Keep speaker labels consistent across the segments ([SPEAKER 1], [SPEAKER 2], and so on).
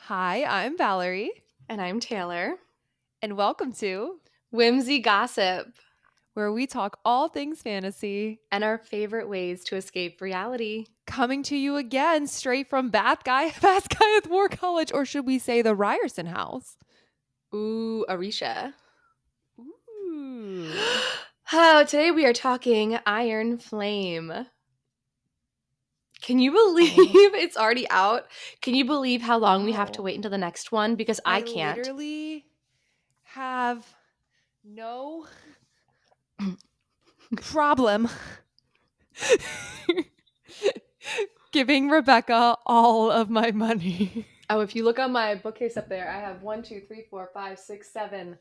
[SPEAKER 1] Hi, I'm Valerie,
[SPEAKER 2] And I'm Taylor.
[SPEAKER 1] and welcome to
[SPEAKER 2] Whimsy Gossip
[SPEAKER 1] where we talk all things fantasy.
[SPEAKER 2] and our favorite ways to escape reality.
[SPEAKER 1] Coming to you again straight from Bath Guyeth War College, or should we say the Ryerson House?
[SPEAKER 2] Ooh, Arisha.
[SPEAKER 1] Ooh.
[SPEAKER 2] Oh, today we are talking Iron Flame. Can you believe
[SPEAKER 1] Oh,
[SPEAKER 2] it's already out? Can you believe how long we have to
[SPEAKER 1] no.
[SPEAKER 2] wait until the next one? Because I
[SPEAKER 1] I
[SPEAKER 2] can't.
[SPEAKER 1] literally have no problem giving Rebecca all of my money.
[SPEAKER 2] Oh, if you look on my bookcase up there, I have 7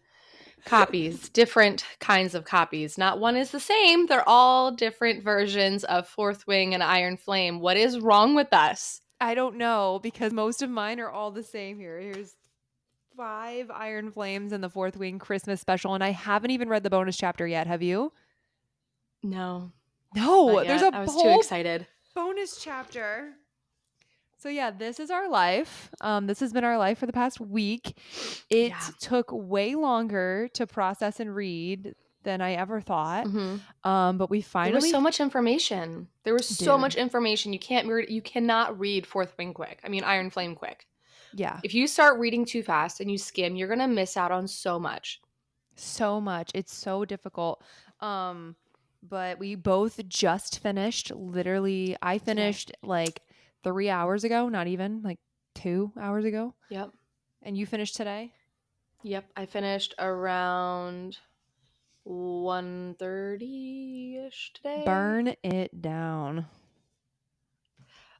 [SPEAKER 2] copies, different kinds of copies. Not one is the same. They're all different versions of Fourth Wing and Iron Flame. What is wrong with us?
[SPEAKER 1] I don't know because most of mine are all the same here. Here's 5 Iron Flames and the Fourth Wing Christmas special, and I haven't even read the bonus chapter yet. Have you?
[SPEAKER 2] No, not
[SPEAKER 1] No, there's
[SPEAKER 2] yet.
[SPEAKER 1] a
[SPEAKER 2] I was too
[SPEAKER 1] whole
[SPEAKER 2] excited.
[SPEAKER 1] bonus chapter. So yeah, this is our life. This has been our life for the past week. It
[SPEAKER 2] Yeah.
[SPEAKER 1] took way longer to process and read than I ever thought.
[SPEAKER 2] hmm
[SPEAKER 1] But we
[SPEAKER 2] There was
[SPEAKER 1] finally
[SPEAKER 2] so much information. There was so
[SPEAKER 1] dude.
[SPEAKER 2] much information. You cannot read Fourth Wing quick. I mean, Iron Flame quick.
[SPEAKER 1] Yeah,
[SPEAKER 2] If you start reading too fast and you skim, you're gonna miss out on so much.
[SPEAKER 1] so much. It's so difficult. Um, but we both just finished. Literally, I
[SPEAKER 2] Today.
[SPEAKER 1] finished like 3 hours ago, not even like 2 hours ago.
[SPEAKER 2] Yep.
[SPEAKER 1] And you finished today?
[SPEAKER 2] Yep. I finished around 1:30ish today.
[SPEAKER 1] Burn it down.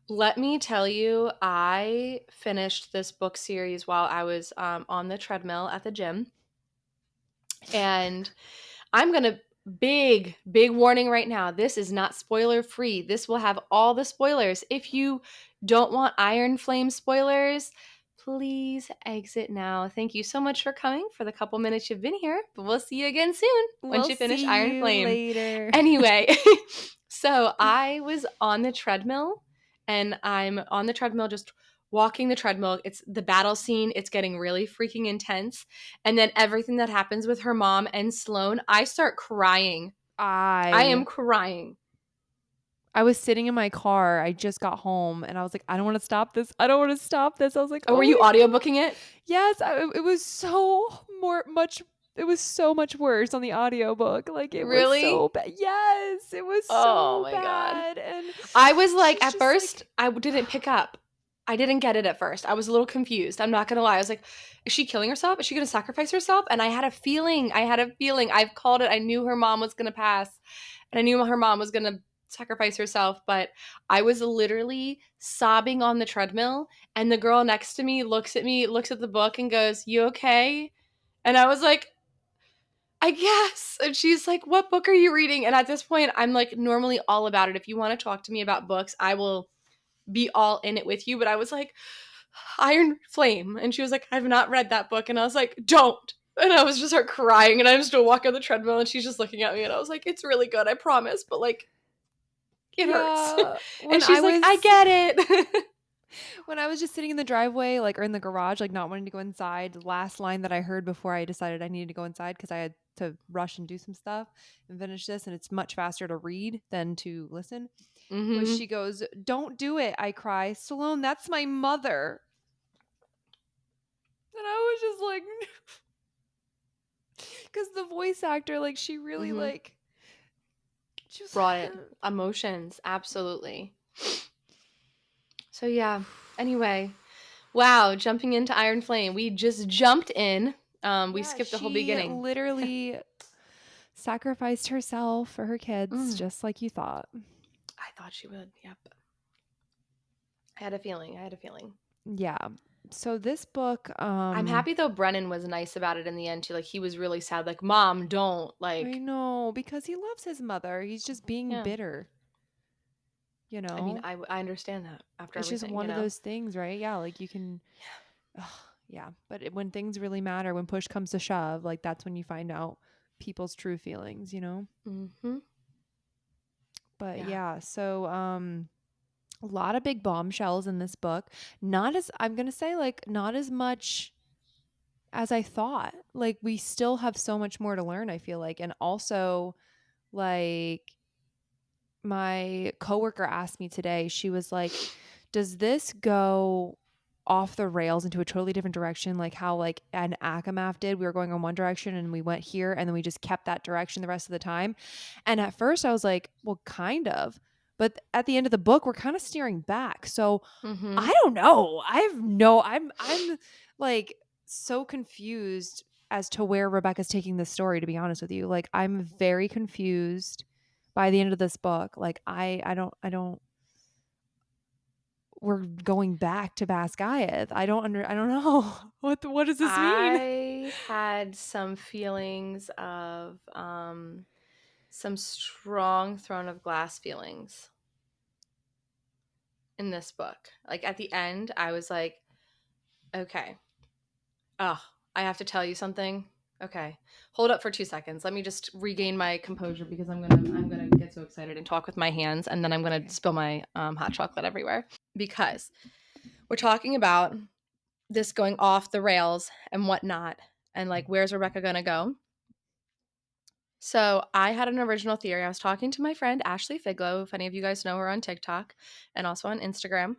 [SPEAKER 2] Let me tell you, I finished this book series while I was on the treadmill at the gym. And I'm going to big warning right now. This is not spoiler free. This will have all the spoilers. If you don't want Iron Flame spoilers, please exit now. Thank you so much for coming for the couple minutes you've been here, but we'll see you again soon once
[SPEAKER 1] We'll
[SPEAKER 2] you finish
[SPEAKER 1] see
[SPEAKER 2] Iron
[SPEAKER 1] you
[SPEAKER 2] Flame.
[SPEAKER 1] later.
[SPEAKER 2] Anyway, so I was on the treadmill and I'm on the treadmill just walking the treadmill. It's the battle scene. It's getting really freaking intense. And then everything that happens with her mom and Sloane, I start crying. I am
[SPEAKER 1] I
[SPEAKER 2] crying.
[SPEAKER 1] I was sitting in my car. I just got home and I was like, I don't want to stop this. I don't want to stop this. I was like,
[SPEAKER 2] Oh, were
[SPEAKER 1] oh
[SPEAKER 2] you
[SPEAKER 1] my God.
[SPEAKER 2] audiobooking it?
[SPEAKER 1] Yes, it was so it was so much worse on the audiobook. Like it was
[SPEAKER 2] Really?
[SPEAKER 1] so bad. Yes, it was
[SPEAKER 2] Oh
[SPEAKER 1] so
[SPEAKER 2] my God.
[SPEAKER 1] bad. And
[SPEAKER 2] I was like,
[SPEAKER 1] she's
[SPEAKER 2] at
[SPEAKER 1] just
[SPEAKER 2] first,
[SPEAKER 1] like,
[SPEAKER 2] I didn't pick up. I didn't get it at first. I was a little confused. I'm not going to lie. I was like, is she killing herself? Is she going to sacrifice herself? And I had a feeling. I've called it. I knew her mom was going to pass and I knew her mom was going to sacrifice herself. But I was literally sobbing on the treadmill. And the girl next to me, looks at the book and goes, "You okay?" And I was like, I guess. And she's like, "What book are you reading?" And at this point, I'm like, normally all about it. If you want to talk to me about books, I will be all in it with you. But I was like, Iron Flame. And she was like, "I've not read that book." And I was like, "Don't." And I was just start crying. And I was still walking on the treadmill and she's just looking at me. And I was like, "It's really good. I promise. But like, it hurts."
[SPEAKER 1] yeah.
[SPEAKER 2] And she's like, "I get it."
[SPEAKER 1] When I was just sitting in the driveway, like, or in the garage, like, not wanting to go inside, the last line that I heard before I decided I needed to go inside because I had to rush and do some stuff and finish this, and it's much faster to read than to listen, was
[SPEAKER 2] hmm
[SPEAKER 1] she goes, "Don't do it." I cry, "Stallone, that's my mother." And I was just like, because the voice actor, like, she really,
[SPEAKER 2] hmm
[SPEAKER 1] like, just,
[SPEAKER 2] Brought it. Emotions. Absolutely. So yeah. Anyway, wow, jumping into Iron Flame. We just jumped in. We
[SPEAKER 1] yeah,
[SPEAKER 2] skipped the whole
[SPEAKER 1] she
[SPEAKER 2] beginning.
[SPEAKER 1] literally sacrificed herself for her kids,
[SPEAKER 2] Mm,
[SPEAKER 1] just like you thought.
[SPEAKER 2] I thought she would. Yep. I had a feeling.
[SPEAKER 1] Yeah. So this book,
[SPEAKER 2] I'm happy though Brennan was nice about it in the end too. Like he was really sad. Like, "Mom, don't."
[SPEAKER 1] I
[SPEAKER 2] Like,
[SPEAKER 1] know because he loves his mother. He's just being
[SPEAKER 2] yeah.
[SPEAKER 1] bitter, you
[SPEAKER 2] I mean,
[SPEAKER 1] know?
[SPEAKER 2] I understand that after
[SPEAKER 1] It's just
[SPEAKER 2] everything,
[SPEAKER 1] one of those things, right? Yeah, like you can, ugh, yeah. But when things really matter, when push comes to shove, like that's when you find out people's true feelings, you know?
[SPEAKER 2] Mm-hmm.
[SPEAKER 1] But
[SPEAKER 2] Yeah.
[SPEAKER 1] yeah, so A lot of big bombshells in this book. Not as I'm going to say like not as much as I thought. Like we still have so much more to learn, I feel like. And also like my coworker asked me today, she was like, "Does this go off the rails into a totally different direction like how like an Akamath did? We were going in one direction and we went here and then we just kept that direction the rest of the time." And at first I was like, "Well, kind of." But at the end of the book, we're kind of steering back. So
[SPEAKER 2] Mm-hmm.
[SPEAKER 1] I don't know. I have no I'm like so confused as to where Rebecca's taking this story, to be honest with you. Like I'm very confused by the end of this book. Like I don't we're going back to Basgiath. I don't know. What does this mean?
[SPEAKER 2] I had some feelings of some strong Throne of Glass feelings in this book. Like at the end, I was like, okay, oh, I have to tell you something. Okay, hold up for 2 seconds. Let me just regain my composure because I'm gonna get so excited and talk with my hands, and then I'm gonna
[SPEAKER 1] Okay.
[SPEAKER 2] spill my hot chocolate everywhere because we're talking about this going off the rails and whatnot, and like where's Rebecca gonna go? So I had an original theory. I was talking to my friend Ashley Figlow, if any of you guys know her on TikTok and also on Instagram.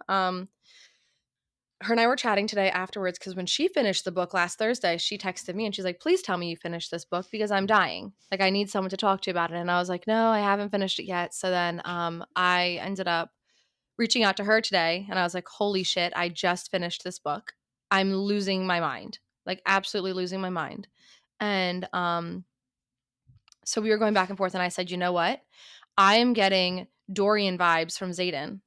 [SPEAKER 2] Her and I were chatting today afterwards because when she finished the book last Thursday, she texted me and she's like, "Please tell me you finished this book because I'm dying. Like, I need someone to talk to about it." And I was like, "No, I haven't finished it yet." So then I ended up reaching out to her today and I was like, "Holy shit, I just finished this book. I'm losing my mind, like, absolutely losing my mind." And so we were going back and forth, and I said, "You know what? I am getting Dorian vibes from Zaden,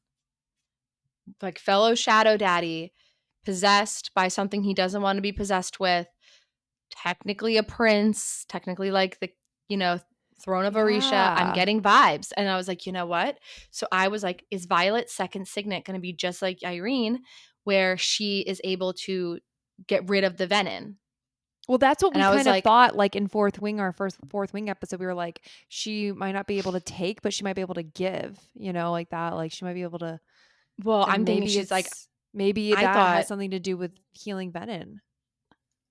[SPEAKER 2] like fellow shadow daddy, possessed by something he doesn't want to be possessed with, technically a prince, technically like the, you know, throne of Orisha. I'm
[SPEAKER 1] Yeah.
[SPEAKER 2] getting vibes." And I was like, you know what? So I was like, is Violet's second signet going to be just like Irene, where she is able to get rid of the venom?
[SPEAKER 1] Well, that's what
[SPEAKER 2] And
[SPEAKER 1] we
[SPEAKER 2] I was
[SPEAKER 1] kind of
[SPEAKER 2] like,
[SPEAKER 1] thought like in Fourth Wing, our first Fourth Wing episode. We were like, she might not be able to take, but she might be able to give, like that. Like she might be able to,
[SPEAKER 2] well,
[SPEAKER 1] and
[SPEAKER 2] I'm thinking she's like,
[SPEAKER 1] maybe
[SPEAKER 2] I
[SPEAKER 1] that has
[SPEAKER 2] thought
[SPEAKER 1] something to do with healing Venom.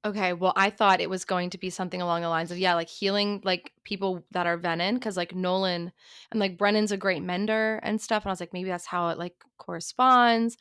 [SPEAKER 2] okay, well, I thought it was going to be something along the lines of, yeah, like healing like people that are venin, because like Nolan and like Brennan's a great mender and stuff. And I was like, maybe that's how it like corresponds.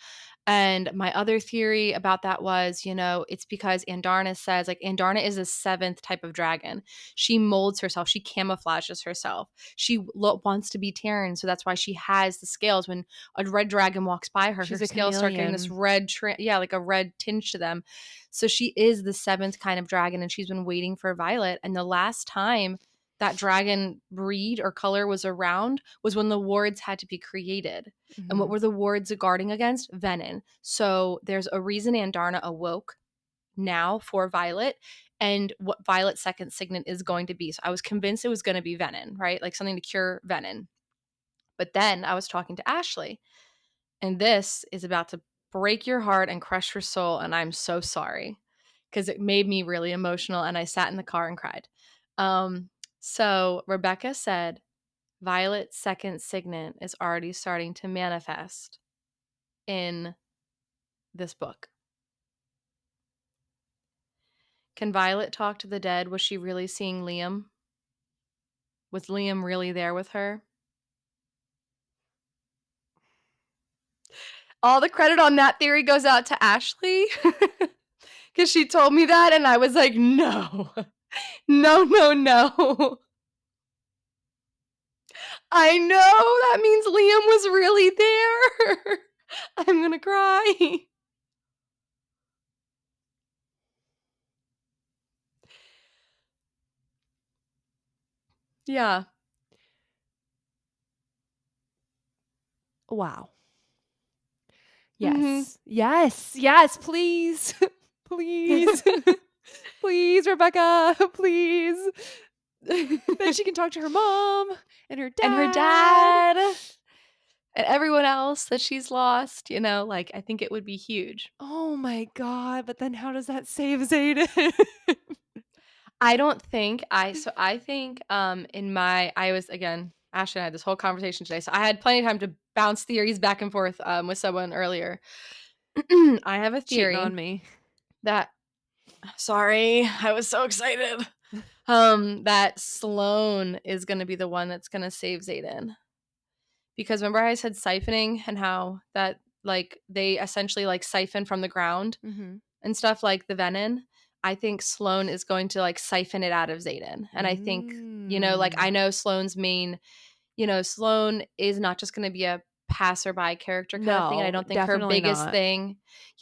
[SPEAKER 2] And my other theory about that was, it's because Andarna says like Andarna is a seventh type of dragon. She molds herself, she camouflages herself. She wants to be Terran, so that's why she has the scales. When a red dragon walks by her,
[SPEAKER 1] She's
[SPEAKER 2] her
[SPEAKER 1] a
[SPEAKER 2] scales start getting this
[SPEAKER 1] chameleon.
[SPEAKER 2] red, yeah, like a red tinge to them. So she is the seventh kind of dragon, and she's been waiting for Violet. And the last time that dragon breed or color was around was when the wards had to be created. And what
[SPEAKER 1] Hmm.
[SPEAKER 2] were the wards guarding against? Venom. So there's a reason Andarna awoke now for Violet and what Violet's second signet is going to be. So I was convinced it was going to be Venom, right? Like something to cure Venom. But then I was talking to Ashley, and this is about to break your heart and crush your soul. And I'm so sorry because it made me really emotional. And I sat in the car and cried. So Rebecca said Violet's second signet is already starting to manifest in this book. Can Violet talk to the dead? Was she really seeing Liam? Was Liam really there with her? All the credit on that theory goes out to Ashley because she told me that, and I was like, no, no, no, no. I know that means Liam was really there. I'm gonna cry. Yeah.
[SPEAKER 1] Wow.
[SPEAKER 2] Hmm.
[SPEAKER 1] Yes. Yes. Yes. Please. Please. Please, Rebecca. Please. Then she can talk to her mom and her
[SPEAKER 2] And her
[SPEAKER 1] dad.
[SPEAKER 2] dad and everyone else that she's lost, like I think it would be huge.
[SPEAKER 1] Oh my God. But then how does that save Zaden?
[SPEAKER 2] I don't think I so I think in my I was again Ashley and I had this whole conversation today, so I had plenty of time to bounce theories back and forth with someone earlier. I have a
[SPEAKER 1] Cheating
[SPEAKER 2] theory
[SPEAKER 1] on me.
[SPEAKER 2] that sorry, I was so excited. That Sloane is going to be the one that's going to save Zaden. Because remember I said siphoning and how that like they essentially like siphon from the ground
[SPEAKER 1] Mm-hmm.
[SPEAKER 2] and stuff like the venom. I think Sloane is going to like siphon it out of Zaden. And I think, like I
[SPEAKER 1] Mm.
[SPEAKER 2] know Sloane's main, Sloane is not just going to be a passerby character kind of thing. And I
[SPEAKER 1] No,
[SPEAKER 2] don't think her
[SPEAKER 1] definitely
[SPEAKER 2] biggest
[SPEAKER 1] not.
[SPEAKER 2] thing,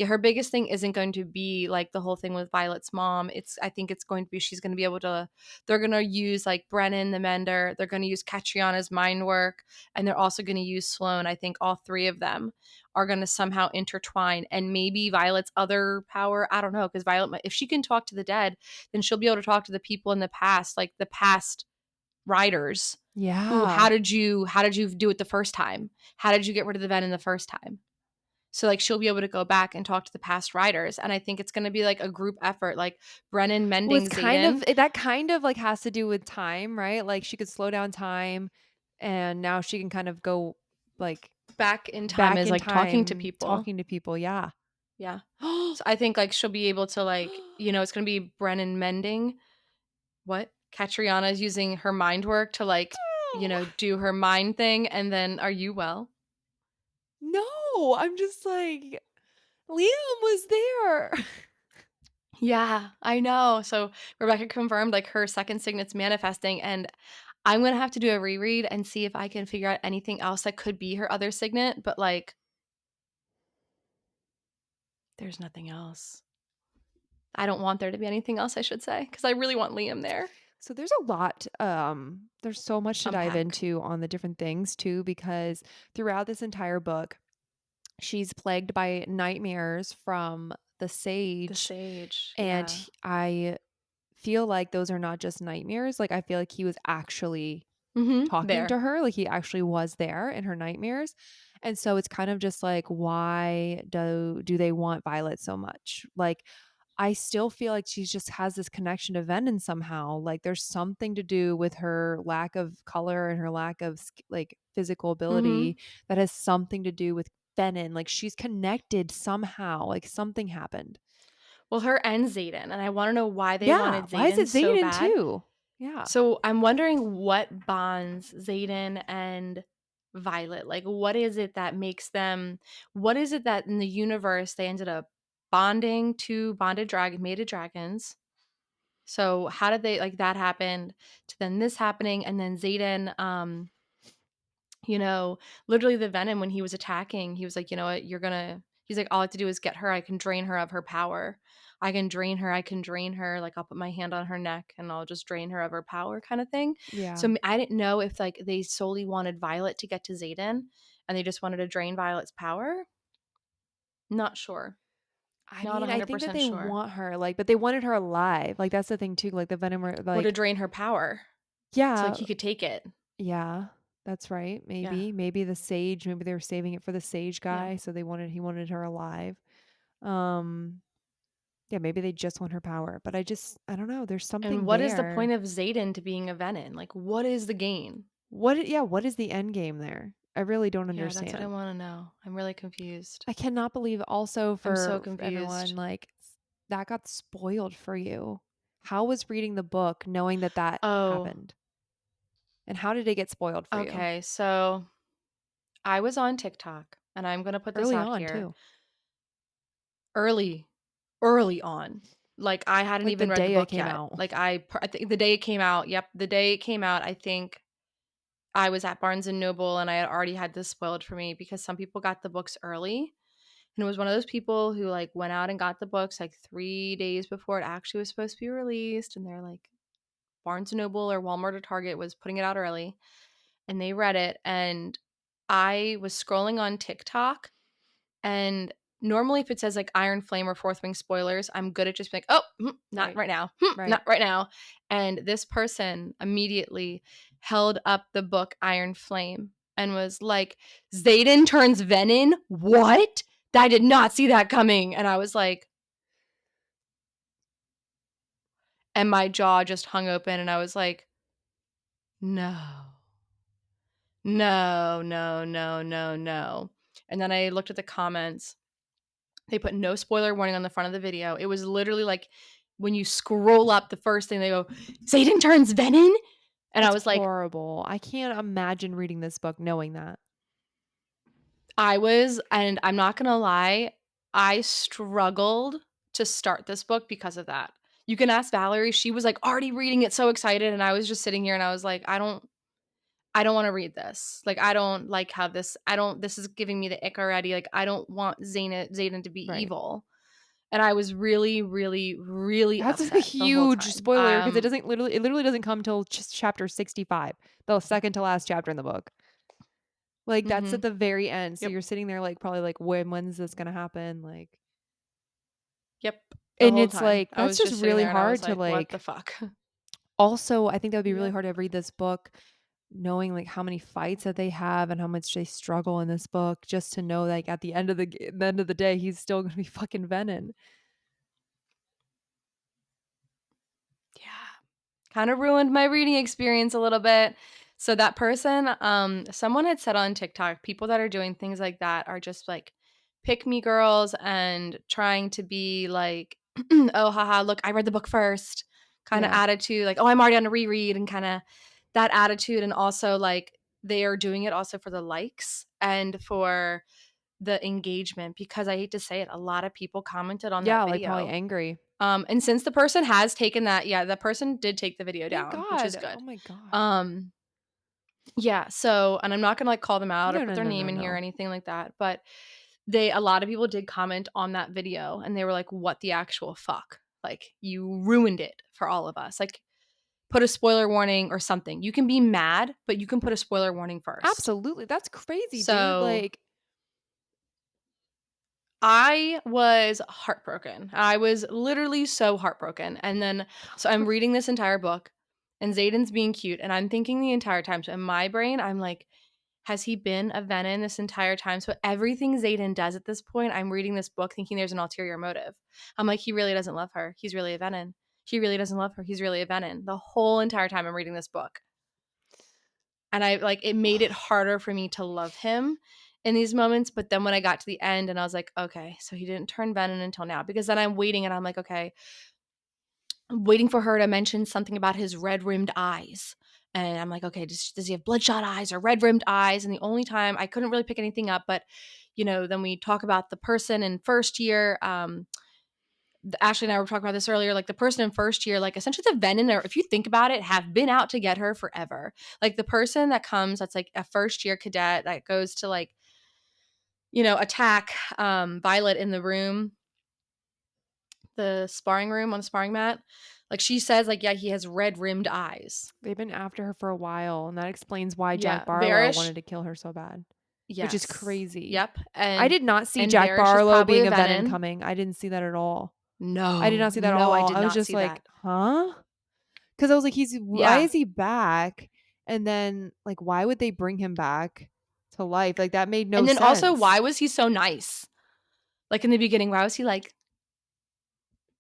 [SPEAKER 2] her biggest thing isn't going to be like the whole thing with Violet's mom. I think it's going to be, she's going to be able to, they're going to use like Brennan, the Mender. They're going to use Catriana's mind work. And they're also going to use Sloane. I think all three of them are going to somehow intertwine. And maybe Violet's other power, I don't know, because Violet, if she can talk to the dead, then she'll be able to talk to the people in the past, like the past writers who
[SPEAKER 1] Yeah.
[SPEAKER 2] how did you do it the first time? How did you get rid of the venom the first time? So like she'll be able to go back and talk to the past writers. And I think it's gonna be like a group effort, like Brennan
[SPEAKER 1] Well, it's
[SPEAKER 2] mending
[SPEAKER 1] kind of
[SPEAKER 2] Zaden
[SPEAKER 1] that kind of like has to do with time, right? Like she could slow down time and now she can kind of go like
[SPEAKER 2] back in time
[SPEAKER 1] back
[SPEAKER 2] is
[SPEAKER 1] in
[SPEAKER 2] like talking to
[SPEAKER 1] time
[SPEAKER 2] people.
[SPEAKER 1] talking to people. Yeah.
[SPEAKER 2] Yeah. So I think like she'll be able to like, it's gonna be Brennan mending what? Catriona is using her mind work to like, do her mind thing and then are you well?
[SPEAKER 1] No, I'm just like Liam was there.
[SPEAKER 2] Yeah, I know. So Rebecca confirmed like her second signet's manifesting, and I'm gonna have to do a reread and see if I can figure out anything else that could be her other signet, but like there's nothing else. I don't want there to be anything else, I should say, because I really want Liam there.
[SPEAKER 1] So there's a lot there's so much to dive
[SPEAKER 2] Unpack.
[SPEAKER 1] into on the different things too because throughout this entire book she's plagued by nightmares from the
[SPEAKER 2] The
[SPEAKER 1] sage
[SPEAKER 2] sage.
[SPEAKER 1] and
[SPEAKER 2] Yeah.
[SPEAKER 1] I feel like those are not just nightmares. Like I feel like he was actually talking
[SPEAKER 2] There.
[SPEAKER 1] to her, like he actually was there in her nightmares. And so it's kind of just like why do they want Violet so much? Like I still feel like she just has this connection to Venom somehow. Like there's something to do with her lack of color and her lack of like physical ability
[SPEAKER 2] Mm-hmm.
[SPEAKER 1] that has something to do with Venom. Like she's connected somehow. Like something happened.
[SPEAKER 2] Well, her and Zaden, and I want to know why they
[SPEAKER 1] Yeah.
[SPEAKER 2] wanted
[SPEAKER 1] Why is
[SPEAKER 2] Zaden
[SPEAKER 1] it
[SPEAKER 2] so
[SPEAKER 1] Zayden
[SPEAKER 2] bad.
[SPEAKER 1] too? Yeah.
[SPEAKER 2] So I'm wondering what bonds Zaden and Violet. Like, what is it that makes them? What is it that in the universe they ended up bonding to mated dragons? So how did they like that happened to then this happening and then Zaden literally the venom when he was attacking, he was like, you know what, he's like, all I have to do is get her. I can drain her of her power. I can drain her. I can drain her. Like, I'll put my hand on her neck and I'll just drain her of her power kind of thing. So
[SPEAKER 1] Yeah.
[SPEAKER 2] I didn't know if like they solely wanted Violet to get to Zaden and they just wanted to drain Violet's power. Not sure.
[SPEAKER 1] I
[SPEAKER 2] Not
[SPEAKER 1] mean, I think that
[SPEAKER 2] 100%
[SPEAKER 1] they
[SPEAKER 2] sure.
[SPEAKER 1] want her, like, but they wanted her alive. Like, that's the thing too. Like the Venom,
[SPEAKER 2] Would to
[SPEAKER 1] like,
[SPEAKER 2] drain her power. So like
[SPEAKER 1] yeah,
[SPEAKER 2] he could take it.
[SPEAKER 1] yeah, that's right.
[SPEAKER 2] Yeah.
[SPEAKER 1] Maybe the sage. Maybe they were saving it for the sage
[SPEAKER 2] Yeah.
[SPEAKER 1] guy, so he wanted her alive. Um, yeah, maybe they just want her power. But I don't know. There's
[SPEAKER 2] And
[SPEAKER 1] something
[SPEAKER 2] what is the
[SPEAKER 1] there.
[SPEAKER 2] point of Zaden to being a Venom? Like, what is the gain?
[SPEAKER 1] Yeah, what is the end game there? I really don't
[SPEAKER 2] Yeah, that's what I
[SPEAKER 1] understand.
[SPEAKER 2] want to know. I'm really confused.
[SPEAKER 1] I cannot believe also
[SPEAKER 2] I'm so
[SPEAKER 1] for everyone
[SPEAKER 2] confused.
[SPEAKER 1] like that got spoiled for you. How was reading the book knowing that that
[SPEAKER 2] Oh,
[SPEAKER 1] happened? And how did it get spoiled for you?
[SPEAKER 2] okay. So I was on TikTok, and I'm going to put this
[SPEAKER 1] Early
[SPEAKER 2] out
[SPEAKER 1] on
[SPEAKER 2] here
[SPEAKER 1] too.
[SPEAKER 2] early, early on. Like, I hadn't
[SPEAKER 1] Like the
[SPEAKER 2] even read the
[SPEAKER 1] day it
[SPEAKER 2] book
[SPEAKER 1] came
[SPEAKER 2] yet.
[SPEAKER 1] out.
[SPEAKER 2] Like, I think the day it came out, yep, the day it came out, I think I was at Barnes and Noble and I had already had this spoiled for me because some people got the books early. And it was one of those people who like went out and got the books like 3 days before it actually was supposed to be released. And they're like, Barnes and Noble or Walmart or Target was putting it out early and they read it. And I was scrolling on TikTok and normally if it says like Iron Flame or Fourth Wing spoilers, I'm good at just being like, oh, not
[SPEAKER 1] Right.
[SPEAKER 2] right now.
[SPEAKER 1] Right.
[SPEAKER 2] Not right now. And this person immediately held up the book Iron Flame and was like, Zaden turns Venom? What? I did not see that coming. And I was like, and my jaw just hung open and I was like, no. No, no, no, no, no. And then I looked at the comments. They put no spoiler warning on the front of the video. It was literally like when you scroll up, the first thing they go, Zaden turns venom. And I
[SPEAKER 1] That's
[SPEAKER 2] was like,
[SPEAKER 1] horrible. I can't imagine reading this book knowing that.
[SPEAKER 2] and I'm not going to lie, I struggled to start this book because of that. You can ask Valerie. She was like already reading it, so excited. And I was just sitting here and I was like, I don't want to read this. Like, I don't like how this is giving me the ick already. Like, I don't want Zaden to be
[SPEAKER 1] Right.
[SPEAKER 2] evil. And I was really, really, really
[SPEAKER 1] That's a
[SPEAKER 2] upset the whole
[SPEAKER 1] huge
[SPEAKER 2] time.
[SPEAKER 1] spoiler because it literally doesn't come till chapter 65, the second to last chapter in the book. Like that's at
[SPEAKER 2] Mhm.
[SPEAKER 1] the very end. So
[SPEAKER 2] Yep.
[SPEAKER 1] you're sitting there like probably like when's this gonna happen? Like
[SPEAKER 2] Yep. The
[SPEAKER 1] and
[SPEAKER 2] whole
[SPEAKER 1] it's
[SPEAKER 2] time.
[SPEAKER 1] like
[SPEAKER 2] I
[SPEAKER 1] that's
[SPEAKER 2] was
[SPEAKER 1] just
[SPEAKER 2] just sitting
[SPEAKER 1] really
[SPEAKER 2] there and I
[SPEAKER 1] hard
[SPEAKER 2] was
[SPEAKER 1] to
[SPEAKER 2] like, what the
[SPEAKER 1] like
[SPEAKER 2] fuck?
[SPEAKER 1] also I think that would be really
[SPEAKER 2] Yep.
[SPEAKER 1] hard to read this book knowing like how many fights that they have and how much they struggle in this book just to know like at the end of the day he's still gonna be fucking Venom.
[SPEAKER 2] Yeah. Kind of ruined my reading experience a little bit. So that person, someone had said on TikTok, people that are doing things like that are just like pick me girls and trying to be like, oh haha, look, I read the book first kind of
[SPEAKER 1] Yeah.
[SPEAKER 2] attitude, like, oh, I'm already on a reread and kind of that attitude. And also like they are doing it also for the likes and for the engagement because I hate to say it, a lot of people commented on
[SPEAKER 1] Yeah,
[SPEAKER 2] that
[SPEAKER 1] like probably
[SPEAKER 2] video.
[SPEAKER 1] angry.
[SPEAKER 2] And since the person has taken that, yeah, the person did take the video
[SPEAKER 1] Thank
[SPEAKER 2] down, which is
[SPEAKER 1] God. Oh
[SPEAKER 2] good.
[SPEAKER 1] my gosh.
[SPEAKER 2] Um, yeah, so and I'm not gonna like call them out or
[SPEAKER 1] No,
[SPEAKER 2] put
[SPEAKER 1] no,
[SPEAKER 2] their
[SPEAKER 1] no, no,
[SPEAKER 2] name in here or
[SPEAKER 1] no.
[SPEAKER 2] anything like that, but a lot of people did comment on that video and they were like, what the actual fuck? Like, you ruined it for all of us. Like, put a spoiler warning or something. You can be mad, but you can put a spoiler warning first.
[SPEAKER 1] Absolutely. That's crazy, dude.
[SPEAKER 2] So
[SPEAKER 1] Like
[SPEAKER 2] I was heartbroken. I was literally so heartbroken. And then, so I'm reading this entire book, and Zayden's being cute, and I'm thinking the entire time. So in my brain, I'm like, has he been a Venom this entire time? So everything Zayden does at this point, I'm reading this book thinking there's an ulterior motive. I'm like, he really doesn't love her. He's really a Venom. He really doesn't love her. He's really a Venom. The whole entire time I'm reading this book. And I like it made it harder for me to love him in these moments. But then when I got to the end and I was like, okay, so he didn't turn Venom until now. Because then I'm waiting and I'm like, okay, I'm waiting for her to mention something about his red rimmed eyes. And I'm like, okay, does he have bloodshot eyes or red rimmed eyes? And the only time I couldn't really pick anything up, but then we talk about the person in first year. Ashley and I were talking about this earlier. Like the person in first year, like essentially the Venom, or if you think about it, have been out to get her forever. Like the person that comes, that's like a first year cadet that goes to like, attack Violet in the room, the sparring room on the sparring mat. Like she says, like, yeah, he has red rimmed eyes.
[SPEAKER 1] they've been after her for a while, and that explains why Jack
[SPEAKER 2] Yeah,
[SPEAKER 1] Barlow
[SPEAKER 2] Varish.
[SPEAKER 1] wanted to kill her so bad, which is
[SPEAKER 2] Yes.
[SPEAKER 1] crazy.
[SPEAKER 2] Yep.
[SPEAKER 1] I
[SPEAKER 2] And
[SPEAKER 1] did not see
[SPEAKER 2] and
[SPEAKER 1] Jack
[SPEAKER 2] Varish is
[SPEAKER 1] Barlow
[SPEAKER 2] probably
[SPEAKER 1] being
[SPEAKER 2] a
[SPEAKER 1] a Venom
[SPEAKER 2] Venom.
[SPEAKER 1] coming. I didn't see that at all. I did
[SPEAKER 2] No,
[SPEAKER 1] not see that at
[SPEAKER 2] no, I
[SPEAKER 1] all.
[SPEAKER 2] did
[SPEAKER 1] I was
[SPEAKER 2] not
[SPEAKER 1] just
[SPEAKER 2] see
[SPEAKER 1] like,
[SPEAKER 2] that.
[SPEAKER 1] "Huh?" Because I was like, "He's why
[SPEAKER 2] Yeah.
[SPEAKER 1] is he back?" And then like, why would they bring him back to life? Like that made no
[SPEAKER 2] And then also,
[SPEAKER 1] sense.
[SPEAKER 2] why was he so nice? Like in the beginning, why was he like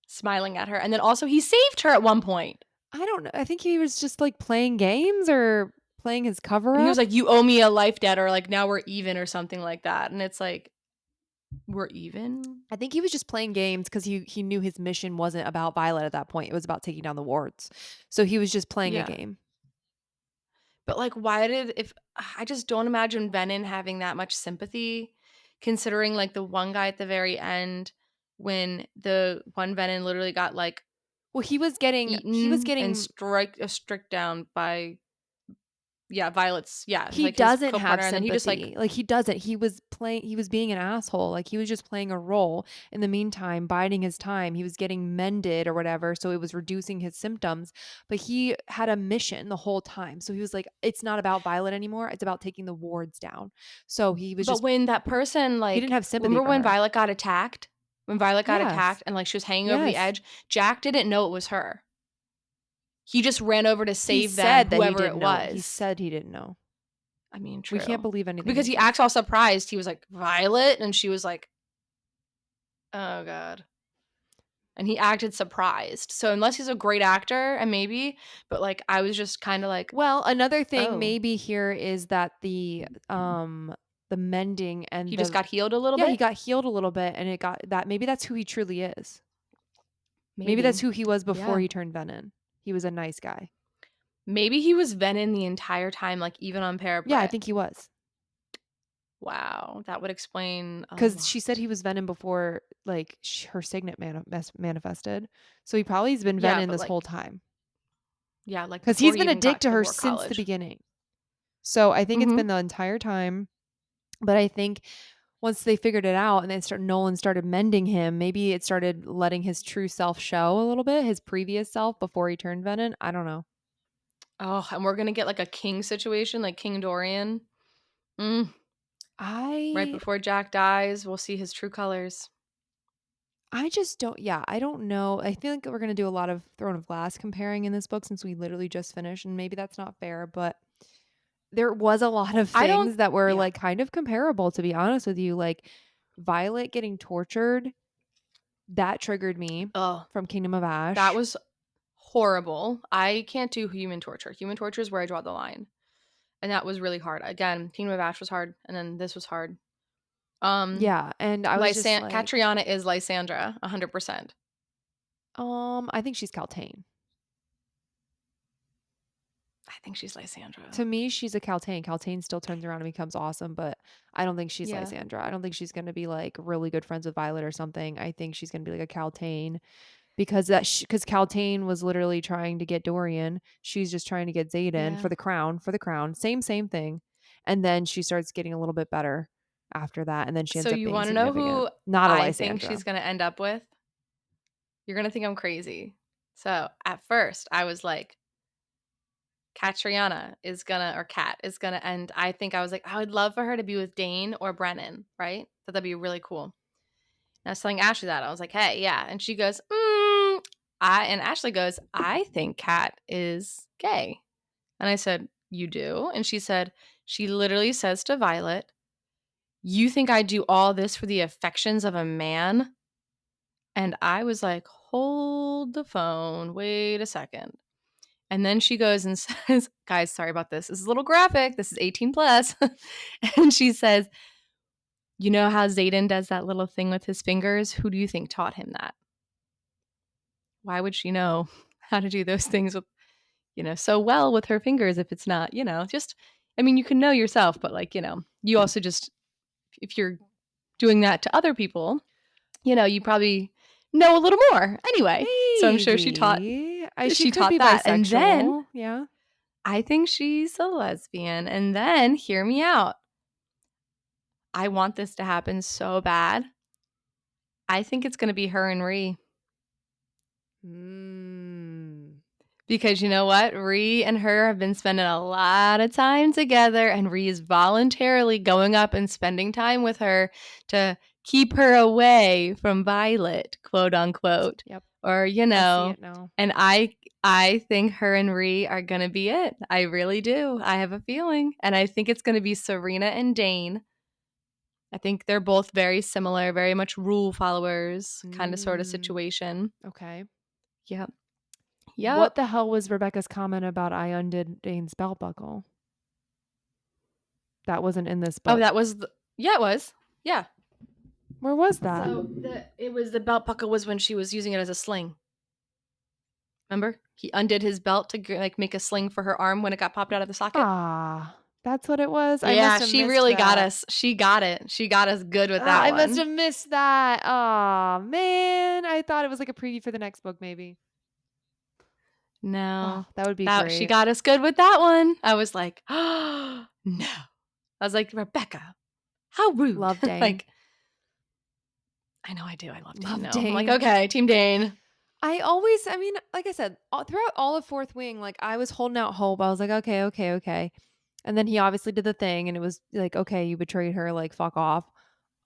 [SPEAKER 2] smiling at her? And then also, he saved her at one point.
[SPEAKER 1] I don't know. I think he was just like playing games or playing his cover
[SPEAKER 2] And he was
[SPEAKER 1] up.
[SPEAKER 2] like, "You owe me a life debt," or like, "Now we're even," or something like that. And it's like, we're even.
[SPEAKER 1] I think he was just playing games because he knew his mission wasn't about Violet at that point. It was about taking down the wards. So he was just playing a
[SPEAKER 2] Yeah.
[SPEAKER 1] game.
[SPEAKER 2] But like, why did if I just don't imagine Venom having that much sympathy, considering like the one guy at the very end when the one Venom literally got like
[SPEAKER 1] Well, he was
[SPEAKER 2] eaten and
[SPEAKER 1] getting
[SPEAKER 2] strict down by Violet's
[SPEAKER 1] he
[SPEAKER 2] like his
[SPEAKER 1] doesn't have
[SPEAKER 2] co-partner, and then he just like
[SPEAKER 1] sympathy. Like he doesn't. He was being an asshole. Like he was just playing a role. In the meantime, biding his time. He was getting mended or whatever, so it was reducing his symptoms, but he had a mission the whole time. So he was like it's not about Violet anymore. It's about taking the wards down. So he was
[SPEAKER 2] but
[SPEAKER 1] just
[SPEAKER 2] when that person
[SPEAKER 1] he didn't
[SPEAKER 2] like
[SPEAKER 1] have sympathy
[SPEAKER 2] remember
[SPEAKER 1] for
[SPEAKER 2] when
[SPEAKER 1] her.
[SPEAKER 2] Violet got attacked? When Violet got
[SPEAKER 1] Yes.
[SPEAKER 2] attacked and like she was hanging over the
[SPEAKER 1] Yes.
[SPEAKER 2] edge, Jack didn't know it was her. He just ran over to
[SPEAKER 1] He
[SPEAKER 2] save them,
[SPEAKER 1] said that he
[SPEAKER 2] whoever it
[SPEAKER 1] didn't know. He
[SPEAKER 2] was.
[SPEAKER 1] said he didn't know.
[SPEAKER 2] I mean,
[SPEAKER 1] We can't
[SPEAKER 2] true.
[SPEAKER 1] believe anything
[SPEAKER 2] Because
[SPEAKER 1] he
[SPEAKER 2] he
[SPEAKER 1] says.
[SPEAKER 2] acts all surprised. He was like, Violet? And she was like, oh God. and he acted surprised. So unless he's a great actor, and maybe, but like I was just kind of like,
[SPEAKER 1] Well, another thing
[SPEAKER 2] oh,
[SPEAKER 1] maybe here is that the mending and
[SPEAKER 2] he just
[SPEAKER 1] the
[SPEAKER 2] got healed a little
[SPEAKER 1] yeah, he
[SPEAKER 2] bit.
[SPEAKER 1] got healed a little bit and it got that maybe that's who he truly is. Maybe that's
[SPEAKER 2] Maybe,
[SPEAKER 1] who he was before
[SPEAKER 2] yeah,
[SPEAKER 1] he turned venom. He was a nice guy.
[SPEAKER 2] maybe he was Venom the entire time, like even on
[SPEAKER 1] Yeah, I
[SPEAKER 2] Parapet.
[SPEAKER 1] think he was.
[SPEAKER 2] Wow, that would explain a
[SPEAKER 1] Because she said
[SPEAKER 2] lot.
[SPEAKER 1] he was venom before, like her signet manifested. So he probably has been
[SPEAKER 2] Yeah,
[SPEAKER 1] venom
[SPEAKER 2] but
[SPEAKER 1] this whole
[SPEAKER 2] like,
[SPEAKER 1] time.
[SPEAKER 2] yeah, like
[SPEAKER 1] Because
[SPEAKER 2] before
[SPEAKER 1] he's
[SPEAKER 2] he
[SPEAKER 1] been a
[SPEAKER 2] even
[SPEAKER 1] dick
[SPEAKER 2] got
[SPEAKER 1] to
[SPEAKER 2] to
[SPEAKER 1] her
[SPEAKER 2] War
[SPEAKER 1] since the
[SPEAKER 2] College.
[SPEAKER 1] beginning. So I think it's
[SPEAKER 2] Mm-hmm.
[SPEAKER 1] been the entire time. But I think once they figured it out and Nolan started mending him, maybe it started letting his true self show a little bit, his previous self before he turned venom. I don't know.
[SPEAKER 2] Oh, and we're gonna get like a king situation, like King Dorian. Mm, right
[SPEAKER 1] I
[SPEAKER 2] before Jack dies, we'll see his true colors.
[SPEAKER 1] I just don't yeah, I don't know. I feel like we're gonna do a lot of Throne of Glass comparing in this book since we literally just finished, and maybe that's not fair, but there was a lot of
[SPEAKER 2] I don't.
[SPEAKER 1] things that were
[SPEAKER 2] Yeah.
[SPEAKER 1] like kind of comparable, to be honest with you. Like Violet getting tortured, that triggered me
[SPEAKER 2] Oh,
[SPEAKER 1] from Kingdom of
[SPEAKER 2] that
[SPEAKER 1] Ash.
[SPEAKER 2] was horrible. I can't do human torture. Human torture is where I draw the line, and that was really hard. Again, Kingdom of Ash was hard, and then this was hard.
[SPEAKER 1] Yeah, and I was just like,
[SPEAKER 2] Catriona is Lysandra, 100%.
[SPEAKER 1] I think she's Caltaine.
[SPEAKER 2] I think she's Lysandra.
[SPEAKER 1] To me, she's a Caltaine. Caltaine still turns around and becomes awesome, but I don't think she's
[SPEAKER 2] Yeah,
[SPEAKER 1] Lysandra. I don't think she's going to be like really good friends with Violet or something. I think she's going to be like a Caltaine because because Caltaine was literally trying to get Dorian. She's just trying to get Zaden
[SPEAKER 2] yeah.
[SPEAKER 1] for the crown, for the crown. Same thing. And then she starts getting a little bit better after that, and then she
[SPEAKER 2] So
[SPEAKER 1] ends up
[SPEAKER 2] you
[SPEAKER 1] being
[SPEAKER 2] want to know
[SPEAKER 1] significant.
[SPEAKER 2] who
[SPEAKER 1] Not a
[SPEAKER 2] I think she's
[SPEAKER 1] Lysandra.
[SPEAKER 2] gonna end up with? You're gonna think I'm crazy. So at first, I was like, Catriona is gonna, or Cat is gonna end. I think I was like, I would love for her to be with Dane or Brennan, right? That'd be really cool. And I was telling Ashley that. I was like, hey, yeah. And she goes, and Ashley goes, I think Cat is gay. And I said, you do? And she said, she literally says to Violet, you think I do all this for the affections of a man? And I was like, hold the phone. Wait a second. And then she goes and says, guys, sorry about this. This is a little graphic. This is 18 plus. And she says, you know how Zaden does that little thing with his fingers? Who do you think taught him that? Why would she know how to do those things with, so well with her fingers if it's not, just, I mean, you can know yourself, but like, you also just, if you're doing that to other people, you probably know a little more anyway. So I'm sure
[SPEAKER 1] Maybe. She
[SPEAKER 2] she
[SPEAKER 1] could
[SPEAKER 2] taught
[SPEAKER 1] be
[SPEAKER 2] that. And then
[SPEAKER 1] bisexual. Yeah.
[SPEAKER 2] I think she's a lesbian. And then hear me out. I want this to happen so bad. I think it's going to be her and Ree.
[SPEAKER 1] Mm.
[SPEAKER 2] Because you know what? Ree and her have been spending a lot of time together, and Ree is voluntarily going up and spending time with her to keep her away from Violet, quote unquote.
[SPEAKER 1] Yep.
[SPEAKER 2] Or,
[SPEAKER 1] I see it now.
[SPEAKER 2] and I think her and Ree are gonna be it. I really do. I have a feeling. And I think it's gonna be Serena and Dane. I think they're both very similar, very much rule followers, kind of sort of
[SPEAKER 1] Mm.
[SPEAKER 2] situation.
[SPEAKER 1] Okay.
[SPEAKER 2] Yep.
[SPEAKER 1] What
[SPEAKER 2] Yep.
[SPEAKER 1] the hell was Rebecca's comment about I undid Dane's belt buckle? That wasn't in this
[SPEAKER 2] Oh,
[SPEAKER 1] book.
[SPEAKER 2] that was yeah, it was. Yeah.
[SPEAKER 1] Where was that?
[SPEAKER 2] So it was the belt buckle was when she was using it as a sling. Remember? He undid his belt to like make a sling for her arm when it got popped out of the socket.
[SPEAKER 1] Ah, that's what it was. I
[SPEAKER 2] Yeah,
[SPEAKER 1] must have
[SPEAKER 2] she
[SPEAKER 1] missed
[SPEAKER 2] really got
[SPEAKER 1] that.
[SPEAKER 2] us. She got it. She got us good with
[SPEAKER 1] Ah,
[SPEAKER 2] that
[SPEAKER 1] I must
[SPEAKER 2] one.
[SPEAKER 1] have missed that. Oh, man. I thought it was like a preview for the next book, maybe.
[SPEAKER 2] No.
[SPEAKER 1] Oh, that would be
[SPEAKER 2] That she
[SPEAKER 1] great.
[SPEAKER 2] got us good with that one. I was like, "Oh, no." I was like, "Rebecca, how rude."
[SPEAKER 1] Love Dane.
[SPEAKER 2] Like, I know I do. I love Dane
[SPEAKER 1] Love
[SPEAKER 2] though. I'm like,
[SPEAKER 1] Dane.
[SPEAKER 2] "Okay, Team Dane."
[SPEAKER 1] I mean, like I said, throughout all of Fourth Wing, like I was holding out hope. I was like, okay, okay, okay. And then he obviously did the thing and it was like, okay, you betrayed her, like fuck off.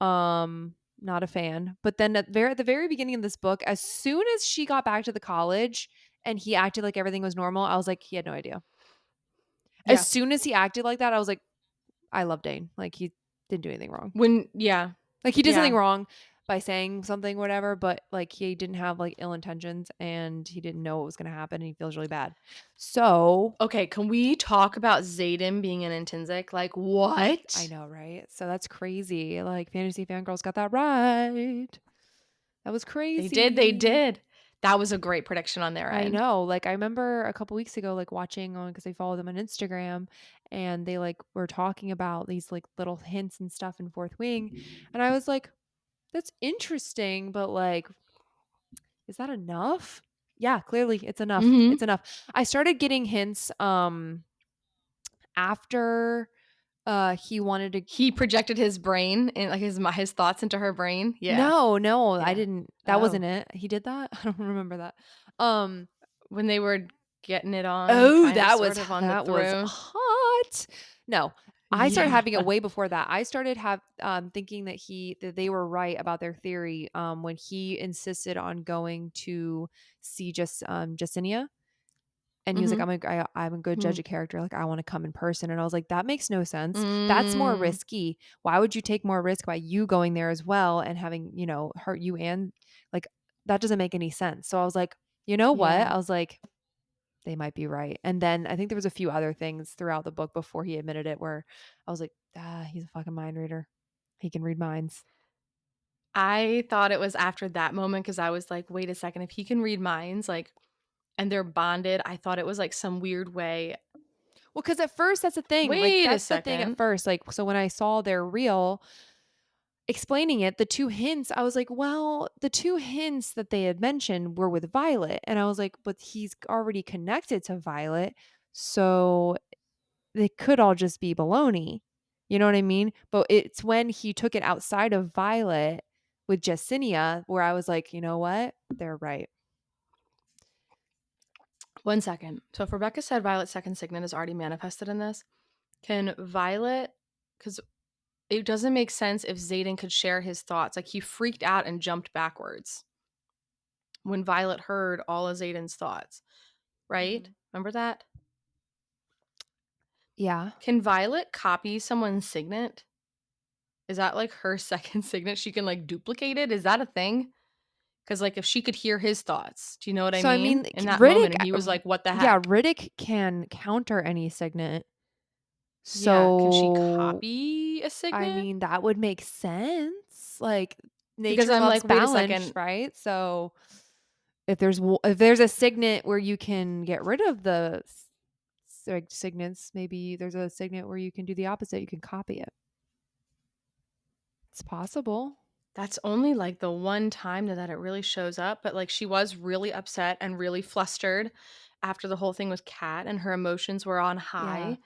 [SPEAKER 1] Not a fan. But then at the very beginning of this book, as soon as she got back to the college and he acted like everything was normal, I was like, he had no idea. As
[SPEAKER 2] Yeah.
[SPEAKER 1] soon as he acted like that, I was like, I love Dane. Like he didn't do anything wrong.
[SPEAKER 2] Yeah.
[SPEAKER 1] Like he did something
[SPEAKER 2] Yeah.
[SPEAKER 1] wrong. by saying something, whatever, but like he didn't have like ill intentions and he didn't know what was going to happen and he feels really bad. So
[SPEAKER 2] Okay, can we talk about Zaden being an intrinsic? Like,
[SPEAKER 1] I
[SPEAKER 2] what?
[SPEAKER 1] know, right? So that's crazy. Like Fantasy Fangirls got that right. That was
[SPEAKER 2] They did, they
[SPEAKER 1] crazy.
[SPEAKER 2] did. That was a great prediction on their
[SPEAKER 1] I
[SPEAKER 2] end.
[SPEAKER 1] know. Like I remember a couple weeks ago, like watching on because I follow them on Instagram, and they like were talking about these like little hints and stuff in Fourth Wing, and I was like, "That's interesting," but like, is that enough? Yeah, clearly it's enough. It's
[SPEAKER 2] Mhm.
[SPEAKER 1] enough. I started getting hints after he wanted to.
[SPEAKER 2] He projected his brain and, like, his thoughts into her brain. Yeah.
[SPEAKER 1] No, no, I
[SPEAKER 2] Yeah.
[SPEAKER 1] didn't. That
[SPEAKER 2] Oh.
[SPEAKER 1] wasn't it. He did that. I don't remember that. Um,
[SPEAKER 2] When they were getting it on,
[SPEAKER 1] Oh,
[SPEAKER 2] kind of, sort of, on the
[SPEAKER 1] that was
[SPEAKER 2] throne.
[SPEAKER 1] hot. No, I started
[SPEAKER 2] Yeah.
[SPEAKER 1] having it way before that. I started thinking that they were right about their theory when he insisted on going to see just Justinia. And he was like,
[SPEAKER 2] Mhm.
[SPEAKER 1] I'm a good judge
[SPEAKER 2] Mm.
[SPEAKER 1] of character. Like, I want to come in person. And I was like, that makes no sense. That's more
[SPEAKER 2] Mm.
[SPEAKER 1] risky. Why would you take more risk by you going there as well and having, hurt you and like that doesn't make any sense. So I was like, you know what?
[SPEAKER 2] Yeah.
[SPEAKER 1] I was like, they might be right. And then I think there was a few other things throughout the book before he admitted it where I was like, he's a fucking mind reader. He can read minds.
[SPEAKER 2] I thought it was after that moment because I was like, "Wait a second, if he can read minds, like, and they're bonded," I thought it was, like, some weird way.
[SPEAKER 1] Well, because at first that's the thing. Like
[SPEAKER 2] Wait a
[SPEAKER 1] that's the thing at
[SPEAKER 2] second.
[SPEAKER 1] first. Like so when I saw their reel explaining it, the two hints, I was like, well, the two hints that they had mentioned were with Violet. And I was like, but he's already connected to Violet. So they could all just be baloney. You know what I mean? But it's when he took it outside of Violet with Jessinia where I was like, you know what? They're right.
[SPEAKER 2] 1 second. So if Rebecca said Violet's second signet is already manifested in this, can Violet, because it doesn't make sense if Zayden could share his thoughts. Like, he freaked out and jumped backwards when Violet heard all of Zayden's thoughts, right?
[SPEAKER 1] Mhm.
[SPEAKER 2] Remember that?
[SPEAKER 1] Yeah.
[SPEAKER 2] Can Violet copy someone's signet? Is that like her second signet? She can like duplicate it? Is that a thing? Because, like, if she could hear his thoughts, do you know what I
[SPEAKER 1] So I
[SPEAKER 2] mean?
[SPEAKER 1] mean,
[SPEAKER 2] In that
[SPEAKER 1] Riddick,
[SPEAKER 2] moment, and he was like, what the
[SPEAKER 1] yeah,
[SPEAKER 2] heck?
[SPEAKER 1] Riddick can counter any signet.
[SPEAKER 2] Yeah. Can she
[SPEAKER 1] So
[SPEAKER 2] copy a
[SPEAKER 1] I
[SPEAKER 2] signet?
[SPEAKER 1] mean, that would make sense. Like
[SPEAKER 2] Because
[SPEAKER 1] nature
[SPEAKER 2] I'm
[SPEAKER 1] loves
[SPEAKER 2] like, wait a
[SPEAKER 1] balance,
[SPEAKER 2] second.
[SPEAKER 1] right? So if there's a signet where you can get rid of the like signets, maybe there's a signet where you can do the opposite. You can copy it. It's possible.
[SPEAKER 2] That's only like the one time that it really shows up, but like she was really upset and really flustered after the whole thing with Kat and her emotions were on
[SPEAKER 1] Yeah.
[SPEAKER 2] high.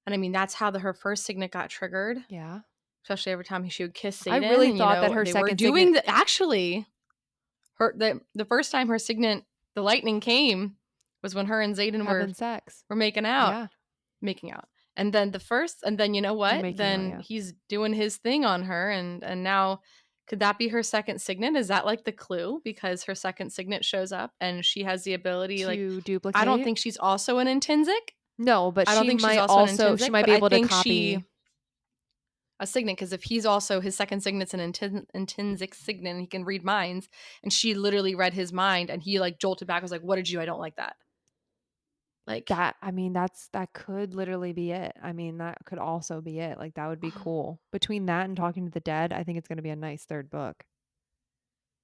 [SPEAKER 2] And I mean, that's how her first signet got triggered,
[SPEAKER 1] Yeah.
[SPEAKER 2] especially every time she would kiss
[SPEAKER 1] I
[SPEAKER 2] Satan.
[SPEAKER 1] really
[SPEAKER 2] And, you
[SPEAKER 1] thought that
[SPEAKER 2] know,
[SPEAKER 1] her
[SPEAKER 2] they were
[SPEAKER 1] second
[SPEAKER 2] doing
[SPEAKER 1] signet
[SPEAKER 2] the actually the first time her signet, the lightning came was when her and Zayden
[SPEAKER 1] having sex.
[SPEAKER 2] were making out.
[SPEAKER 1] Yeah.
[SPEAKER 2] Making out. And then the first and then you know
[SPEAKER 1] Or
[SPEAKER 2] what?
[SPEAKER 1] making out,
[SPEAKER 2] Then
[SPEAKER 1] yeah.
[SPEAKER 2] he's doing his thing on her and now could that be her second signet? Is that like the clue? Because her second signet shows up and she has the ability, like,
[SPEAKER 1] To
[SPEAKER 2] I don't
[SPEAKER 1] duplicate.
[SPEAKER 2] think she's also an intrinsic.
[SPEAKER 1] No, but
[SPEAKER 2] I don't think she's also an
[SPEAKER 1] she
[SPEAKER 2] intrinsic,
[SPEAKER 1] might
[SPEAKER 2] but
[SPEAKER 1] be
[SPEAKER 2] I
[SPEAKER 1] able to
[SPEAKER 2] think she
[SPEAKER 1] copy
[SPEAKER 2] a signet because if he's also his second signet's an intrinsic signet and he can read minds and she literally read his mind and he like jolted back was like, what did you? I don't like that. Like,
[SPEAKER 1] that. I mean, that could literally be it. I mean, that could also be it. Like that would be cool. Between that and Talking to the Dead, I think it's going to be a nice third book.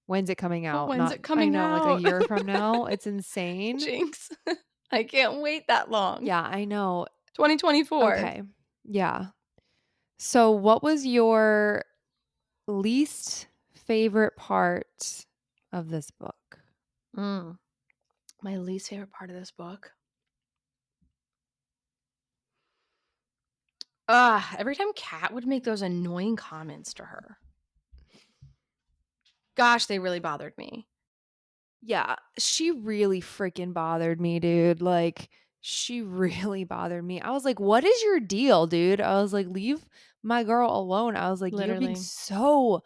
[SPEAKER 1] When's it coming
[SPEAKER 2] but
[SPEAKER 1] out?
[SPEAKER 2] when's
[SPEAKER 1] Not
[SPEAKER 2] it
[SPEAKER 1] I
[SPEAKER 2] coming
[SPEAKER 1] know, like a
[SPEAKER 2] out?
[SPEAKER 1] year from now. It's insane.
[SPEAKER 2] Jinx. I can't wait that long.
[SPEAKER 1] Yeah, I know.
[SPEAKER 2] 2024.
[SPEAKER 1] Okay. Yeah. So, what was your least favorite part of this book?
[SPEAKER 2] Mm. My least favorite part of this book. Every time Kat would make those annoying comments to her. Gosh, they really bothered me.
[SPEAKER 1] Yeah, she really freaking bothered me, dude. Like, she really bothered me. I was like, "What is your deal, dude?" I was like, "Leave my girl alone." I was like, "You're being
[SPEAKER 2] Literally.
[SPEAKER 1] so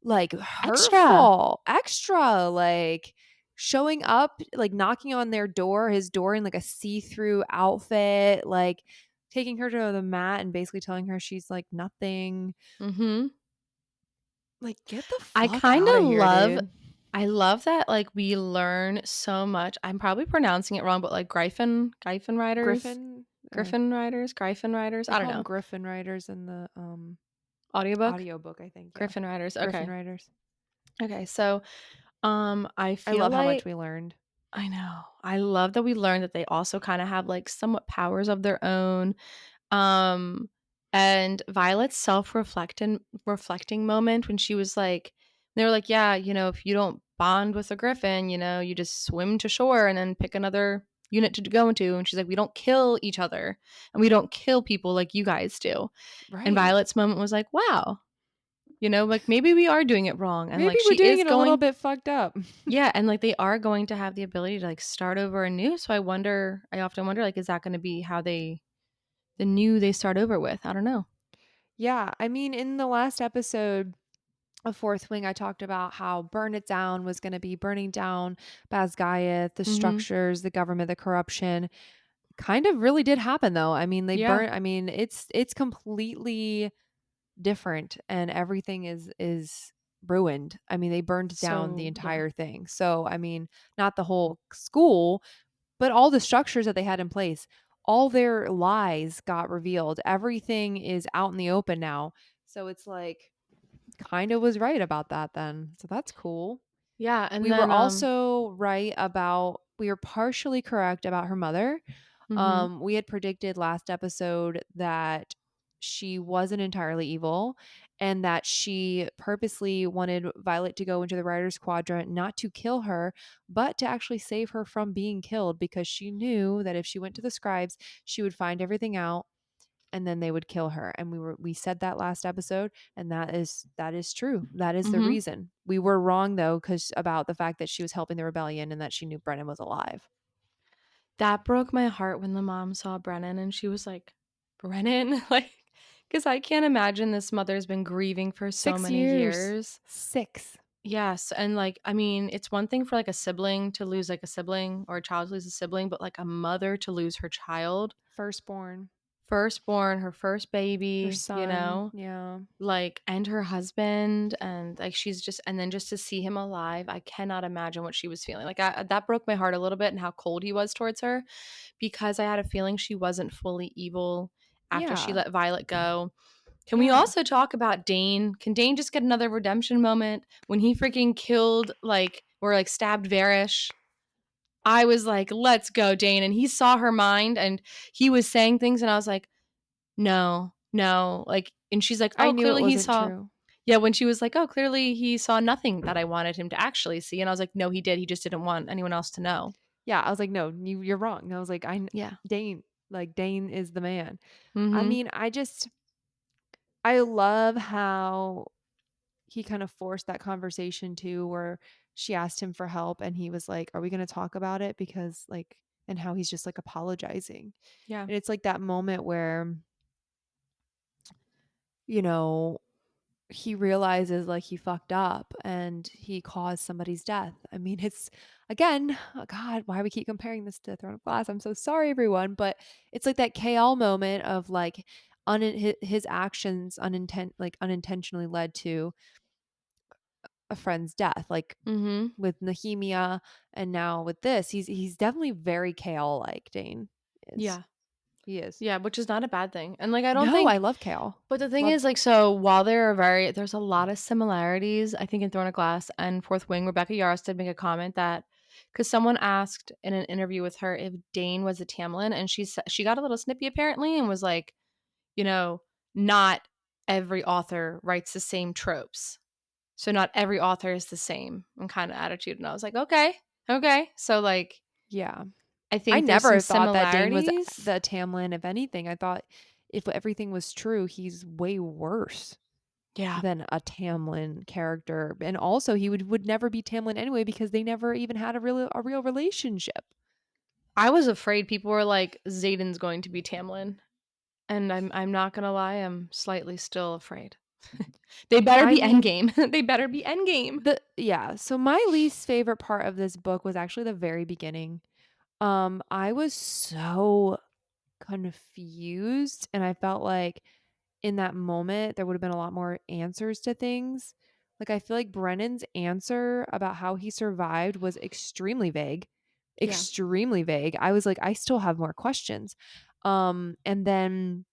[SPEAKER 1] like
[SPEAKER 2] Extra.
[SPEAKER 1] hurtful, extra, like showing up, like knocking on his door in like a see-through outfit, like taking her to the mat and basically telling her she's like nothing.
[SPEAKER 2] Mm-hmm.
[SPEAKER 1] Like, get the
[SPEAKER 2] I
[SPEAKER 1] fuck
[SPEAKER 2] kinda
[SPEAKER 1] out of here,
[SPEAKER 2] love
[SPEAKER 1] dude.
[SPEAKER 2] I love that, like, we learn so much. I'm probably pronouncing it wrong, but, like, Gryphon riders?
[SPEAKER 1] Griffin,
[SPEAKER 2] Gryphon riders?
[SPEAKER 1] they
[SPEAKER 2] I don't
[SPEAKER 1] call them
[SPEAKER 2] know.
[SPEAKER 1] Griffin riders in the
[SPEAKER 2] Audiobook?
[SPEAKER 1] audiobook, I think. Yeah,
[SPEAKER 2] Griffin riders,
[SPEAKER 1] Griffin
[SPEAKER 2] okay.
[SPEAKER 1] riders.
[SPEAKER 2] Okay, so, I
[SPEAKER 1] I
[SPEAKER 2] feel
[SPEAKER 1] love how
[SPEAKER 2] like
[SPEAKER 1] much we learned.
[SPEAKER 2] I know. I love that we learned that they also kinda have, like, somewhat powers of their own. Um, and Violet's reflecting moment when she was like they were like, "Yeah, if you don't bond with a griffin, you just swim to shore and then pick another unit to go into." And she's like, "We don't kill each other, and we don't kill people like you guys do." And
[SPEAKER 1] Right.
[SPEAKER 2] Violet's moment was like, "Wow, like maybe we are doing it wrong." And
[SPEAKER 1] Maybe
[SPEAKER 2] like
[SPEAKER 1] we're
[SPEAKER 2] she
[SPEAKER 1] doing
[SPEAKER 2] is
[SPEAKER 1] it a little
[SPEAKER 2] going
[SPEAKER 1] bit fucked up.
[SPEAKER 2] yeah, and like they are going to have the ability to like start over anew. So I often wonder like is that going to be how the new they start over with? I don't know.
[SPEAKER 1] Yeah, I mean, in the last episode of Fourth Wing, I talked about how Burn It Down was going to be burning down Basgaiath, the
[SPEAKER 2] Mhm.
[SPEAKER 1] structures, the government, the corruption. Kind of really did happen though. I mean, they
[SPEAKER 2] Yeah.
[SPEAKER 1] burn I mean, it's completely different and everything is ruined. I mean, they burned down the
[SPEAKER 2] So, yeah.
[SPEAKER 1] entire thing. So, I mean, not the whole school, but all the structures that they had in place. All their lies got revealed. Everything is out in the open now. So it's like kind of was right about that then. So that's cool.
[SPEAKER 2] Yeah, and
[SPEAKER 1] We were
[SPEAKER 2] then,
[SPEAKER 1] also right about we were partially correct about her mother.
[SPEAKER 2] mhm.
[SPEAKER 1] We had predicted last episode that she wasn't entirely evil and that she purposely wanted Violet to go into the Riders Quadrant not to kill her, but to actually save her from being killed because she knew that if she went to the scribes, she would find everything out and then they would kill her. And we said that last episode and that is true. That is the
[SPEAKER 2] Mhm.
[SPEAKER 1] reason. We were wrong though cuz about the fact that she was helping the rebellion and that she knew Brennan was alive.
[SPEAKER 2] That broke my heart when the mom saw Brennan and she was like, "Brennan?" Like, because I can't imagine this mother's been grieving for so
[SPEAKER 1] 6
[SPEAKER 2] many
[SPEAKER 1] years.
[SPEAKER 2] years.
[SPEAKER 1] 6.
[SPEAKER 2] Yes, and, like, I mean, it's one thing for, like, a sibling to lose, like, a sibling or a child to lose a sibling, but, like, a mother to lose her child,
[SPEAKER 1] Firstborn.
[SPEAKER 2] firstborn, her first
[SPEAKER 1] Her
[SPEAKER 2] baby,
[SPEAKER 1] son. Yeah.
[SPEAKER 2] like, and her husband, and, like, she's just and then just to see him alive, I cannot imagine what she was feeling. Like, that broke my heart a little bit and how cold he was towards her because I had a feeling she wasn't fully evil after she
[SPEAKER 1] Yeah.
[SPEAKER 2] let Violet go. Can we
[SPEAKER 1] Yeah.
[SPEAKER 2] also talk about Dane? Can Dane just get another redemption moment when he freaking killed, like, or, like, stabbed Varish? I was like, "Let's go, Dane," and he saw her mind, and he was saying things, and I was like, "No, no," like and she's like,
[SPEAKER 1] I
[SPEAKER 2] "Oh,
[SPEAKER 1] knew it
[SPEAKER 2] clearly he
[SPEAKER 1] wasn't
[SPEAKER 2] saw."
[SPEAKER 1] true.
[SPEAKER 2] Yeah, when she was like, "Oh, clearly he saw nothing that I wanted him to actually see," and I was like, "No, he did, he just didn't want anyone else to know."
[SPEAKER 1] Yeah, I was like, "No, you're wrong." And I was like,
[SPEAKER 2] Yeah.
[SPEAKER 1] Dane, like Dane is the man." I
[SPEAKER 2] Mhm.
[SPEAKER 1] mean, I love how he kind of forced that conversation too where she asked him for help and he was like, "Are we going to talk about it?" because like and how he's just like apologizing.
[SPEAKER 2] Yeah.
[SPEAKER 1] And it's like that moment where, you know, he realizes like he fucked up and he caused somebody's death. I mean, it's again, oh God, why we keep comparing this to Throne of Glass? I'm so sorry, everyone, but it's like that KL moment of like his actions unintentionally led to a friend's death, like
[SPEAKER 2] Mhm.
[SPEAKER 1] with Nehemia, and now with this, he's definitely very KL like Dane is.
[SPEAKER 2] Yeah.
[SPEAKER 1] He is.
[SPEAKER 2] Yeah, which is not a bad thing, and, like, I don't
[SPEAKER 1] No, I
[SPEAKER 2] think
[SPEAKER 1] love Kale.
[SPEAKER 2] but the thing
[SPEAKER 1] Love.
[SPEAKER 2] is, like, so while there's a lot of similarities, I think, in Throne of Glass and Fourth Wing, Rebecca Yarros did make a comment that because someone asked in an interview with her if Dane was a Tamlin, and she got a little snippy apparently and was like, you know, "Not every author writes the same tropes, so not every author is the same," and kinda attitude, and I was like, "Okay, okay." So, like,
[SPEAKER 1] Yeah.
[SPEAKER 2] I
[SPEAKER 1] I
[SPEAKER 2] think there's some
[SPEAKER 1] never thought that Dane was
[SPEAKER 2] similarities.
[SPEAKER 1] the Tamlin. If anything, I thought if everything was true, he's way worse
[SPEAKER 2] Yeah.
[SPEAKER 1] than a Tamlin character. And also he would never be Tamlin anyway because they never even had a real relationship.
[SPEAKER 2] I was afraid people were like, "Zaden's going to be Tamlin." And I'm not gonna lie, I'm slightly still afraid. They better
[SPEAKER 1] I
[SPEAKER 2] be
[SPEAKER 1] mean,
[SPEAKER 2] endgame. They better be endgame.
[SPEAKER 1] so my least favorite part of this book was actually the very beginning. I was so confused and I felt like in that moment there would have been a lot more answers to things Like, I feel like Brennan's answer about how he survived was extremely vague.
[SPEAKER 2] Yeah.
[SPEAKER 1] Extremely vague. I was like, I still have more questions. And then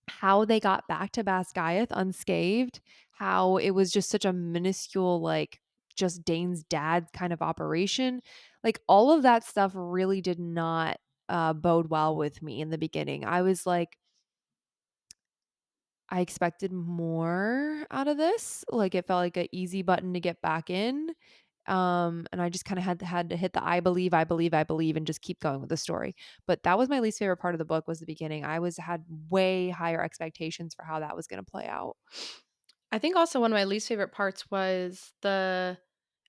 [SPEAKER 1] how they got back to Basgiath unscathed, how it was just such a minuscule, like, just Dane's dad kind of operation. Like, all of that stuff really did not bode well with me in the beginning. I was like, I expected more out of this. Like, it felt like an easy button to get back in. And I just kind of had to hit the I believe, and just keep going with the story. But that was my least favorite part of the book was the beginning. I was had way higher expectations for how that was going to play out.
[SPEAKER 2] I think also one of my least favorite parts was I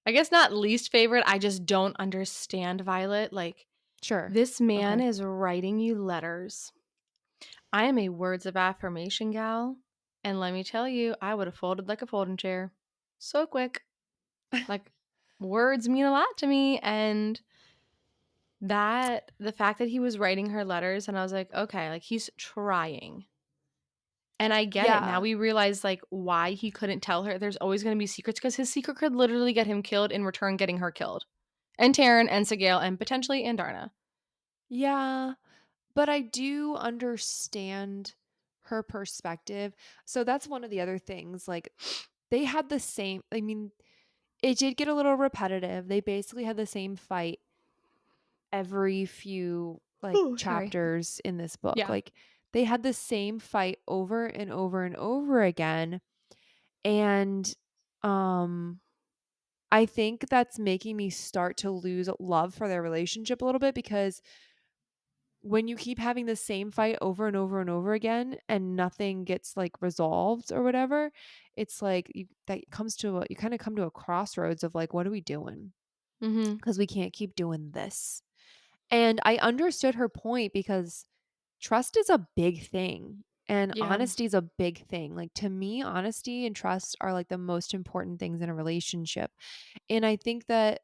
[SPEAKER 2] guess not least favorite, I just don't understand Violet. Like,
[SPEAKER 1] Sure.
[SPEAKER 2] this man
[SPEAKER 1] Okay.
[SPEAKER 2] is writing you letters. I am a words of affirmation gal. And let me tell you, I would have folded like a folding chair so quick. Like, words mean a lot to me. And the fact that he was writing her letters, and I was like, okay, like he's trying. And I get it. Now
[SPEAKER 1] Yeah.
[SPEAKER 2] we realize like why he couldn't tell her there's always going to be secrets because his secret could literally get him killed in return getting her killed. And Taryn and Sigale and potentially Andarna.
[SPEAKER 1] Yeah. But I do understand her perspective. So that's one of the other things. Like, they had the same, I mean, it did get a little repetitive. They basically had the same fight every few like
[SPEAKER 2] Oh, sorry.
[SPEAKER 1] chapters in this book.
[SPEAKER 2] Yeah.
[SPEAKER 1] Like, they had the same fight over and over and over again. And um I think that's making me start to lose love for their relationship a little bit, because when you keep having the same fight over and over and over again and nothing gets like resolved or whatever, it's like that comes to you kind of come to a crossroads of like, what are we doing?
[SPEAKER 2] Mm-hmm.
[SPEAKER 1] Because we can't keep doing this. And I understood her point, because trust is a big thing and
[SPEAKER 2] Yeah.
[SPEAKER 1] honesty is a big thing. Like, to me, honesty and trust are like the most important things in a relationship. And I think that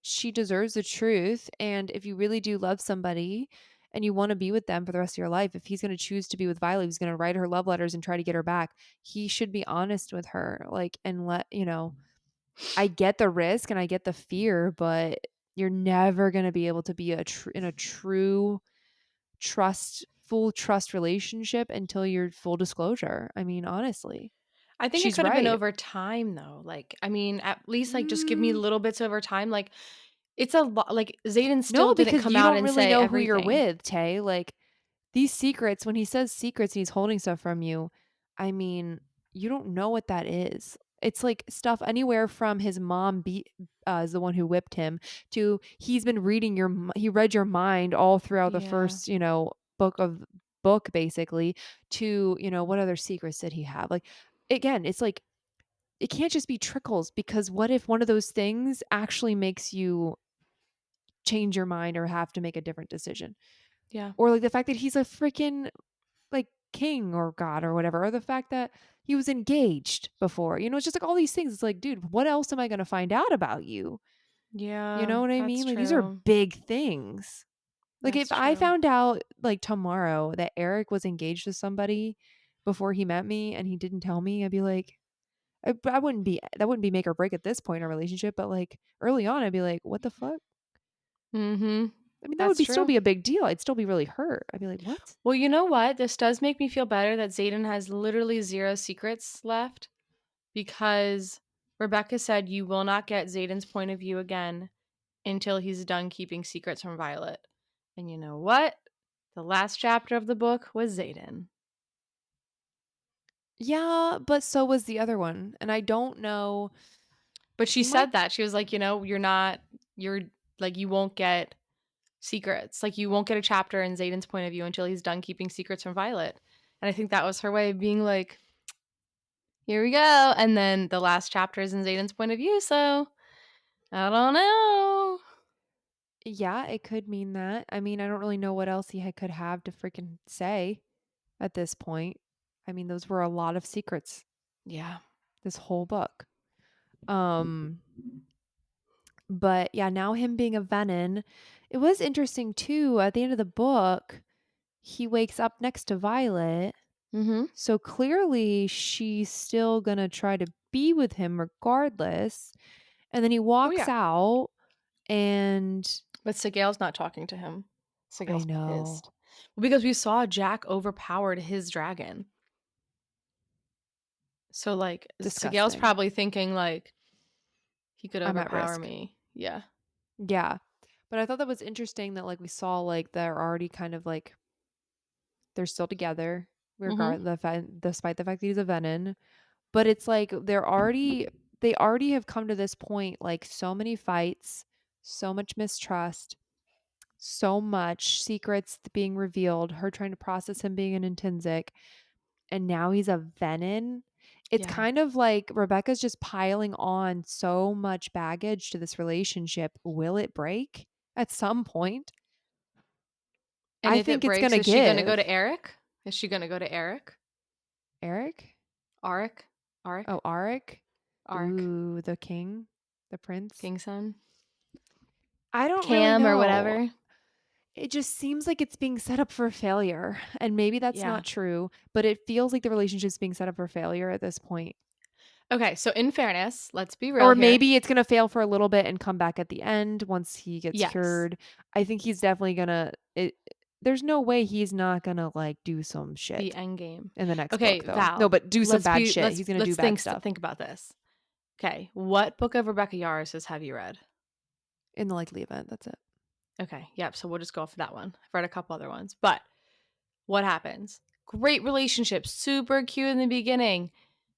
[SPEAKER 1] she deserves the truth. And if you really do love somebody and you want to be with them for the rest of your life, if he's going to choose to be with Violet, he's going to write her love letters and try to get her back, he should be honest with her. Like, and I get the risk and I get the fear, but you're never going to be able to be in a true full trust relationship until you're full disclosure. I mean, honestly,
[SPEAKER 2] I think it
[SPEAKER 1] she's
[SPEAKER 2] could have been
[SPEAKER 1] right.
[SPEAKER 2] over time though. Like, I mean, at least like just give me
[SPEAKER 1] Mm,
[SPEAKER 2] little bits over time. Like, it's a lot. Like, Zayden still
[SPEAKER 1] no,
[SPEAKER 2] didn't
[SPEAKER 1] because
[SPEAKER 2] come
[SPEAKER 1] you
[SPEAKER 2] out
[SPEAKER 1] don't
[SPEAKER 2] and
[SPEAKER 1] really
[SPEAKER 2] say
[SPEAKER 1] know who you're
[SPEAKER 2] everything.
[SPEAKER 1] with, Tay. Like, these secrets, when he says secrets and he's holding stuff from you, I mean, you don't know what that is. It's like stuff anywhere from his mom is the one who whipped him, to he's been reading he read your mind all throughout the
[SPEAKER 2] Yeah.
[SPEAKER 1] first, book basically, to, what other secrets did he have? Like, again, it's like it can't just be trickles, because what if one of those things actually makes you change your mind or have to make a different decision?
[SPEAKER 2] Yeah.
[SPEAKER 1] Or like the fact that he's a freaking like king or god or whatever, or the fact that he was engaged before. It's just like all these things. It's like, dude, what else am I going to find out about you? You
[SPEAKER 2] Yeah.
[SPEAKER 1] know what I
[SPEAKER 2] That's
[SPEAKER 1] mean? Like, these are
[SPEAKER 2] true.
[SPEAKER 1] big things. Like,
[SPEAKER 2] That's
[SPEAKER 1] if I
[SPEAKER 2] true.
[SPEAKER 1] found out like tomorrow that Eric was engaged to somebody before he met me and he didn't tell me, I'd be like, I wouldn't be that wouldn't be make or break at this point in a relationship, but like early on, I'd be like, what the fuck?
[SPEAKER 2] Mm-hmm.
[SPEAKER 1] I mean, that would
[SPEAKER 2] That's
[SPEAKER 1] be still
[SPEAKER 2] true.
[SPEAKER 1] be a big deal. I'd still be really hurt. I'd be like, what?
[SPEAKER 2] Well, you know what? This does make me feel better that Zayden has literally zero secrets left because Rebecca said you will not get Zayden's point of view again until he's done keeping secrets from Violet. And you know what? The last chapter of the book was Zayden.
[SPEAKER 1] Yeah, but so was the other one. And I don't know.
[SPEAKER 2] But she
[SPEAKER 1] She might.
[SPEAKER 2] said that. She was like, you're like, you won't get secrets. Like, you won't get a chapter in Zayden's point of view until he's done keeping secrets from Violet. And I think that was her way of being like, here we go. And then the last chapter is in Zayden's point of view. So I don't know.
[SPEAKER 1] Yeah, it could mean that. I mean, I don't really know what else could have to freaking say at this point. I mean, those were a lot of secrets,
[SPEAKER 2] Yeah.
[SPEAKER 1] this whole book. Um, but yeah, now him being a Venom, it was interesting too. At the end of the book, he wakes up next to Violet.
[SPEAKER 2] Mm-hmm.
[SPEAKER 1] So clearly she's still gonna try to be with him regardless. And then he
[SPEAKER 2] Oh,
[SPEAKER 1] walks
[SPEAKER 2] yeah.
[SPEAKER 1] out and
[SPEAKER 2] But Sigale's not talking to him.
[SPEAKER 1] I
[SPEAKER 2] Sigale's
[SPEAKER 1] know.
[SPEAKER 2] pissed. Well, because we saw Jack overpowered his dragon. So, like, Sigale's
[SPEAKER 1] Disgusting.
[SPEAKER 2] probably thinking, like, he could
[SPEAKER 1] I'm at
[SPEAKER 2] overpower
[SPEAKER 1] risk.
[SPEAKER 2] me. Yeah.
[SPEAKER 1] Yeah. But I thought that was interesting that like we saw like they're already kind of like they're still together,
[SPEAKER 2] Mm-hmm.
[SPEAKER 1] despite the fact that he's a venom. But it's like they already have come to this point, like so many fights, so much mistrust, so much secrets being revealed, her trying to process him being an intrinsic, and now he's a venom. It's
[SPEAKER 2] Yeah.
[SPEAKER 1] kind of like Rebecca's just piling on so much baggage to this relationship. Will it break at some point?
[SPEAKER 2] And
[SPEAKER 1] I
[SPEAKER 2] if it
[SPEAKER 1] think it's
[SPEAKER 2] breaks,
[SPEAKER 1] gonna
[SPEAKER 2] is she going to go to
[SPEAKER 1] give.
[SPEAKER 2] Eric? Is she going to go to Eric?
[SPEAKER 1] Eric?
[SPEAKER 2] Arik? Arik?
[SPEAKER 1] Oh, Arik?
[SPEAKER 2] Arik?
[SPEAKER 1] Ooh, the king, the prince.
[SPEAKER 2] King's son?
[SPEAKER 1] I don't really
[SPEAKER 2] Cam or
[SPEAKER 1] know.
[SPEAKER 2] whatever?
[SPEAKER 1] It just seems like it's being set up for failure. And maybe that's
[SPEAKER 2] Yeah.
[SPEAKER 1] not true, but it feels like the relationship's being set up for failure at this point.
[SPEAKER 2] Okay, so in fairness, let's be real
[SPEAKER 1] Or
[SPEAKER 2] here.
[SPEAKER 1] maybe it's going to fail for a little bit and come back at the end once he gets
[SPEAKER 2] Yes.
[SPEAKER 1] cured. I think he's definitely going to there's no way he's not going to like do some
[SPEAKER 2] The
[SPEAKER 1] shit
[SPEAKER 2] end game.
[SPEAKER 1] in the next
[SPEAKER 2] Okay,
[SPEAKER 1] book though. No,
[SPEAKER 2] Val.
[SPEAKER 1] but do some
[SPEAKER 2] Let's
[SPEAKER 1] bad
[SPEAKER 2] be
[SPEAKER 1] shit. He's going to do
[SPEAKER 2] let's
[SPEAKER 1] bad stuff
[SPEAKER 2] think about this. Okay, what book of Rebecca Yarros's have you read?
[SPEAKER 1] in the likely event. That's it.
[SPEAKER 2] Okay, yep. So we'll just go for that one. I've read a couple other ones, but what happens? Great relationship, super cute in the beginning.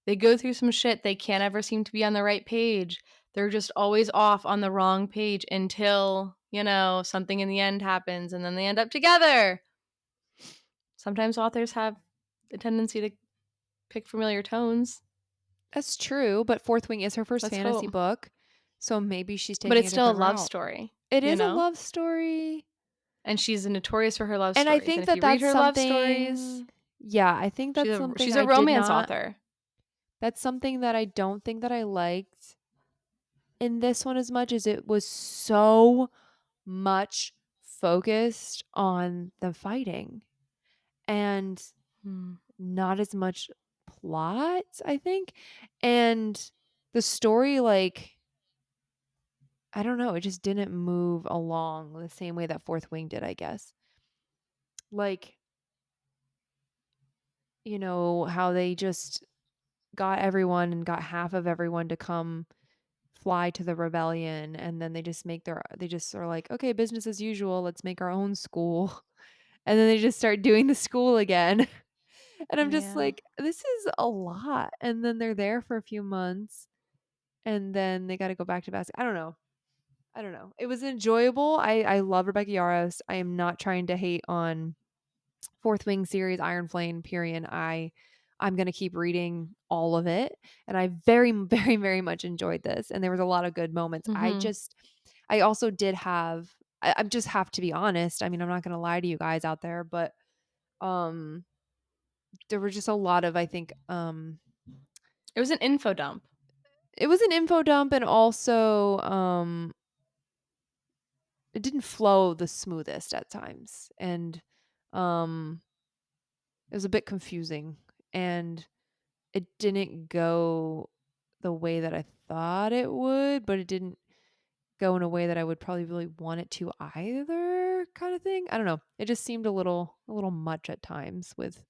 [SPEAKER 2] They go through some shit. They can't ever seem to be on the right page. They're just always off on the wrong page until, something in the end happens and then they end up together. Sometimes authors have a tendency to pick familiar tones.
[SPEAKER 1] That's true, but Fourth Wing is her first
[SPEAKER 2] Let's
[SPEAKER 1] fantasy
[SPEAKER 2] hope.
[SPEAKER 1] book, so maybe she's
[SPEAKER 2] But
[SPEAKER 1] taking
[SPEAKER 2] it's
[SPEAKER 1] a
[SPEAKER 2] still a
[SPEAKER 1] different
[SPEAKER 2] love
[SPEAKER 1] route.
[SPEAKER 2] story,
[SPEAKER 1] It
[SPEAKER 2] you
[SPEAKER 1] is a
[SPEAKER 2] know?
[SPEAKER 1] love story,
[SPEAKER 2] And she's notorious for her love
[SPEAKER 1] and I
[SPEAKER 2] stories. And
[SPEAKER 1] think
[SPEAKER 2] if
[SPEAKER 1] that
[SPEAKER 2] you read
[SPEAKER 1] that's
[SPEAKER 2] her love stories,
[SPEAKER 1] something. Yeah, I think
[SPEAKER 2] she's
[SPEAKER 1] that's
[SPEAKER 2] a
[SPEAKER 1] something
[SPEAKER 2] she's a
[SPEAKER 1] I did
[SPEAKER 2] romance
[SPEAKER 1] not.
[SPEAKER 2] author.
[SPEAKER 1] That's something that I don't think that I liked in this one as much as it was so much focused on the fighting and
[SPEAKER 2] Hmm.
[SPEAKER 1] not as much plot, I think. And the story, like, I don't know, it just didn't move along the same way that Fourth Wing did, I guess. Like, how they just got everyone and got half of everyone to come fly to the rebellion, and then they just are like, okay, business as usual, let's make our own school. And then they just start doing the school again. And I'm just
[SPEAKER 2] Yeah.
[SPEAKER 1] like, this is a lot. And then they're there for a few months and then they got to go back to basketball. I don't know. I don't know. It was enjoyable. I love Rebecca Yarros. I am not trying to hate on Fourth Wing series, Iron Flame, Pyrian. I'm gonna keep reading all of it, and I very, very, very much enjoyed this. And there was a lot of good moments.
[SPEAKER 2] Mm-hmm.
[SPEAKER 1] I also did have. I just have to be honest. I mean, I'm not gonna lie to you guys out there, but um, there were just a lot of, I think,
[SPEAKER 2] It was an info dump.
[SPEAKER 1] it was an info dump, and also it didn't flow the smoothest at times, and um, it was a bit confusing, and it didn't go the way that I thought it would, but it didn't go in a way that I would probably really want it to either, kind of thing. I don't know. It just seemed a little much at times with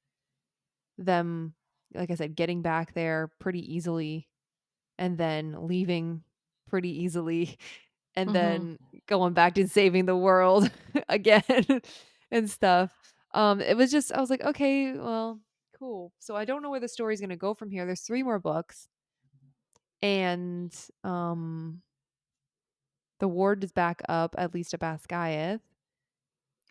[SPEAKER 1] them, like I said, getting back there pretty easily and then leaving pretty easily and
[SPEAKER 2] Mm-hmm.
[SPEAKER 1] then going back to saving the world again and stuff. It was just I was like, okay, well, cool. So I don't know where the story's gonna go from here. There's 3 more books, and the ward is back up, at least at Basgiath.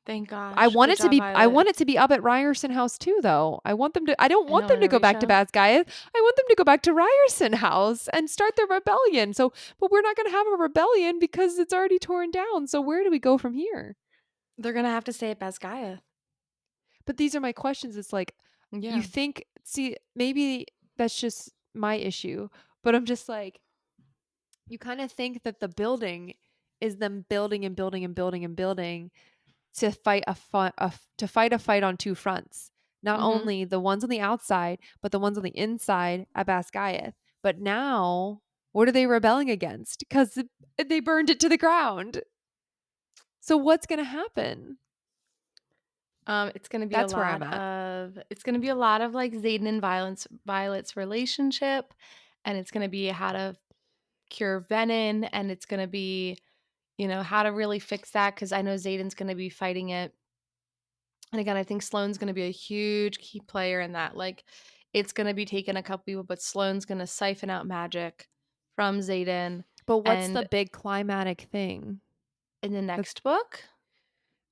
[SPEAKER 2] Thank gosh. Good job,
[SPEAKER 1] I
[SPEAKER 2] Violet.
[SPEAKER 1] want it to be up at Ryerson House too, though. I don't
[SPEAKER 2] I
[SPEAKER 1] want
[SPEAKER 2] know,
[SPEAKER 1] them to go back to
[SPEAKER 2] Anorisha.
[SPEAKER 1] Basgiath. I want them to go back to Ryerson House and start their rebellion. So, but we're not going to have a rebellion because it's already torn down. So where do we go from here?
[SPEAKER 2] They're gonna have to stay at Basgiath.
[SPEAKER 1] But these are my questions. It's like, you
[SPEAKER 2] Yeah.
[SPEAKER 1] think, see, maybe that's just my issue, but I'm just like, you kind of think that the building is them building and building and building and building to fight a fight on 2 fronts. Not
[SPEAKER 2] Mm-hmm.
[SPEAKER 1] only the ones on the outside, but the ones on the inside at Basgiath. But now, what are they rebelling against? Because they burned it to the ground. So what's going to happen?
[SPEAKER 2] It's gonna be a
[SPEAKER 1] That's where I'm
[SPEAKER 2] lot
[SPEAKER 1] at.
[SPEAKER 2] of it's gonna be a lot of like Zayden and Violet's relationship, and it's gonna be how to cure Venom, and it's gonna be, how to really fix that because I know Zayden's gonna be fighting it. And again, I think Sloane's gonna be a huge key player in that. Like, it's gonna be taking a couple people, but Sloane's gonna siphon out magic from Zayden.
[SPEAKER 1] But what's the
[SPEAKER 2] And
[SPEAKER 1] big climatic thing?
[SPEAKER 2] in the
[SPEAKER 1] The
[SPEAKER 2] next book,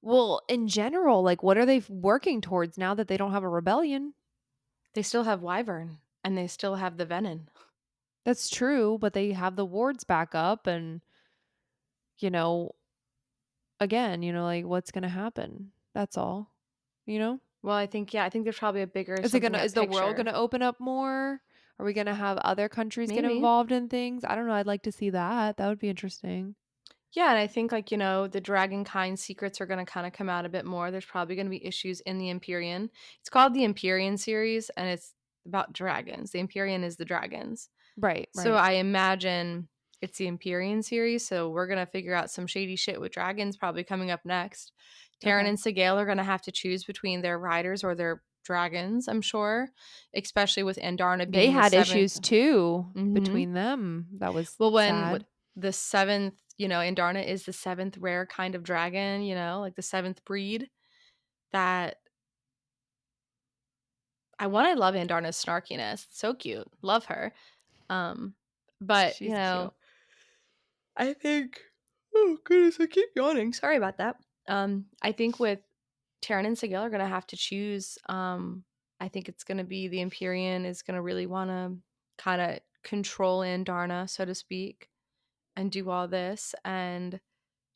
[SPEAKER 1] well, in general, like what are they working towards now that they don't have a rebellion?
[SPEAKER 2] they still have Wyvern and they still have the Venom.
[SPEAKER 1] That's true, but they have the wards back up and you know, again, like what's going to happen? That's all. You know?
[SPEAKER 2] Well, I think, yeah, I think there's probably a bigger
[SPEAKER 1] Is it
[SPEAKER 2] something
[SPEAKER 1] gonna
[SPEAKER 2] at
[SPEAKER 1] is the world
[SPEAKER 2] picture.
[SPEAKER 1] gonna open up more? Are we gonna have other countries get
[SPEAKER 2] Maybe.
[SPEAKER 1] involved in things? I don't know. I'd like to see that. That would be interesting.
[SPEAKER 2] Yeah, and I think like, the dragonkind secrets are going to kind of come out a bit more. There's probably going to be issues in the Empyrean. It's called the Empyrean series and it's about dragons. The Empyrean is the dragons.
[SPEAKER 1] Right,
[SPEAKER 2] So
[SPEAKER 1] right.
[SPEAKER 2] I imagine it's the Empyrean series, so we're gonna figure out some shady shit with dragons probably coming up next. Taryn
[SPEAKER 1] Okay.
[SPEAKER 2] and Sigale are gonna have to choose between their riders or their dragons, I'm sure, especially with Andarna
[SPEAKER 1] They
[SPEAKER 2] being the
[SPEAKER 1] had
[SPEAKER 2] seventh.
[SPEAKER 1] issues too
[SPEAKER 2] Hmm.
[SPEAKER 1] between them. That was
[SPEAKER 2] Well, when
[SPEAKER 1] sad.
[SPEAKER 2] the seventh, Andarna is the seventh rare kind of dragon, like the seventh breed. That I love Andarna's snarkiness. So cute, love her. Um, but
[SPEAKER 1] She's cute.
[SPEAKER 2] I think, oh goodness, I keep yawning. Sorry about that. I think with Taryn and Sigil are gonna have to choose. I think it's gonna be the Empyrean is gonna really wanna kind of control Andarna, so to speak, and do all this. And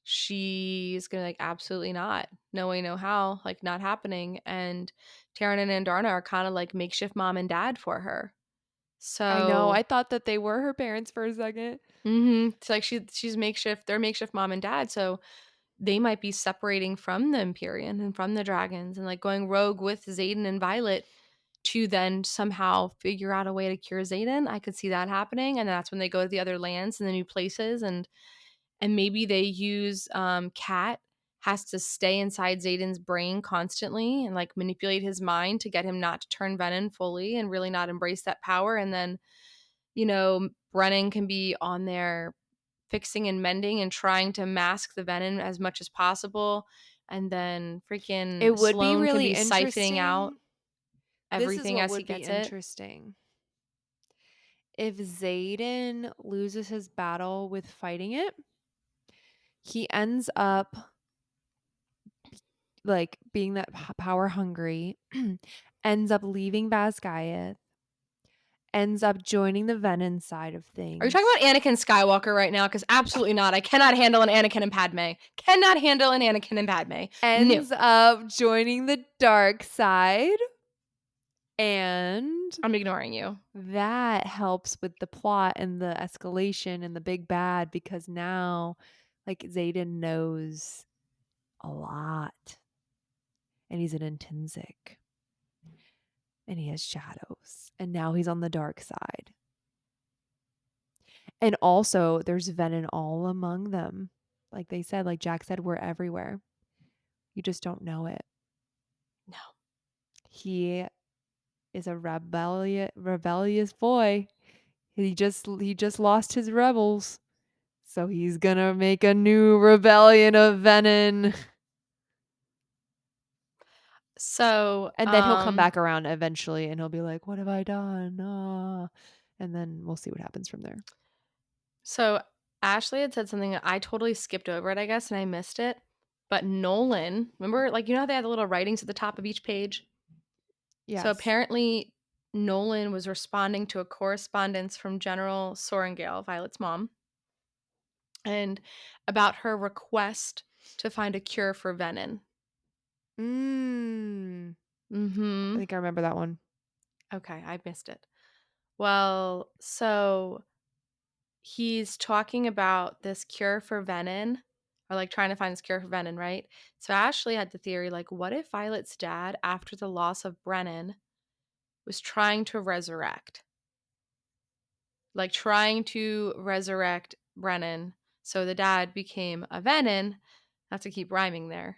[SPEAKER 2] she's gonna like absolutely not. No way, no how, like not happening. And Taryn and Andarna are kind of like makeshift mom and dad for her.
[SPEAKER 1] I know.
[SPEAKER 2] So
[SPEAKER 1] I thought that they were her parents for a second.
[SPEAKER 2] it's like she's makeshift, they're makeshift mom and dad. So they might be separating from the Empyrean and from the dragons and like going rogue with Zaden and Violet to then somehow figure out a way to cure Zaden. I could see that happening. And that's when they go to the other lands and the new places, and maybe they use Cat has to stay inside Zaden's brain constantly and like manipulate his mind to get him not to turn Venom fully and really not embrace that power. And then, Brennan can be on there fixing and mending and trying to mask the venom as much as possible. And then
[SPEAKER 1] It
[SPEAKER 2] freaking
[SPEAKER 1] would be
[SPEAKER 2] Sloane can
[SPEAKER 1] really
[SPEAKER 2] be siphoning out
[SPEAKER 1] interesting. This is
[SPEAKER 2] everything
[SPEAKER 1] what
[SPEAKER 2] as he
[SPEAKER 1] would be
[SPEAKER 2] gets it.
[SPEAKER 1] interesting. If Zaden loses his battle with fighting it, he ends up like being that power hungry, ends up leaving Vazgaieth, ends up joining the Venom side of
[SPEAKER 2] Are you talking
[SPEAKER 1] things,
[SPEAKER 2] about Anakin Skywalker right now? Because absolutely not. I cannot handle an Anakin and Padme. Cannot handle an Anakin and Padme. No.
[SPEAKER 1] ends up joining the dark side, and
[SPEAKER 2] I'm ignoring you.
[SPEAKER 1] that helps with the plot and the escalation and the big bad because now like Zaden knows a lot and he's an intrinsic and he has shadows and now he's on the dark side. And also there's venom all among them. Like they said, like Jack said, we're everywhere. You just don't know it.
[SPEAKER 2] No.
[SPEAKER 1] He is a rebellious boy. He just lost his rebels. So he's gonna make a new rebellion of venom.
[SPEAKER 2] So,
[SPEAKER 1] And then he'll come back around eventually and he'll be like, what have I done? And then we'll see what happens from there.
[SPEAKER 2] so Ashley had said something that I totally skipped over it, I guess, and I missed it. But Nolan, remember, like, how they had the little writings at the top of each page? So
[SPEAKER 1] Yes.
[SPEAKER 2] apparently, Nolan was responding to a correspondence from General Sorengale, Violet's mom, and about her request to find a cure for Venom.
[SPEAKER 1] Mm. I
[SPEAKER 2] Mm-hmm.
[SPEAKER 1] think I remember that one.
[SPEAKER 2] Okay, I missed it. Well, so he's talking about this cure for Venom, or like trying to find this cure for Venom, right? So Ashley had the theory, like, what if Violet's dad, after the loss of Brennan, was trying to resurrect? like trying to resurrect Brennan. So the dad became a Venom. Not to keep rhyming there.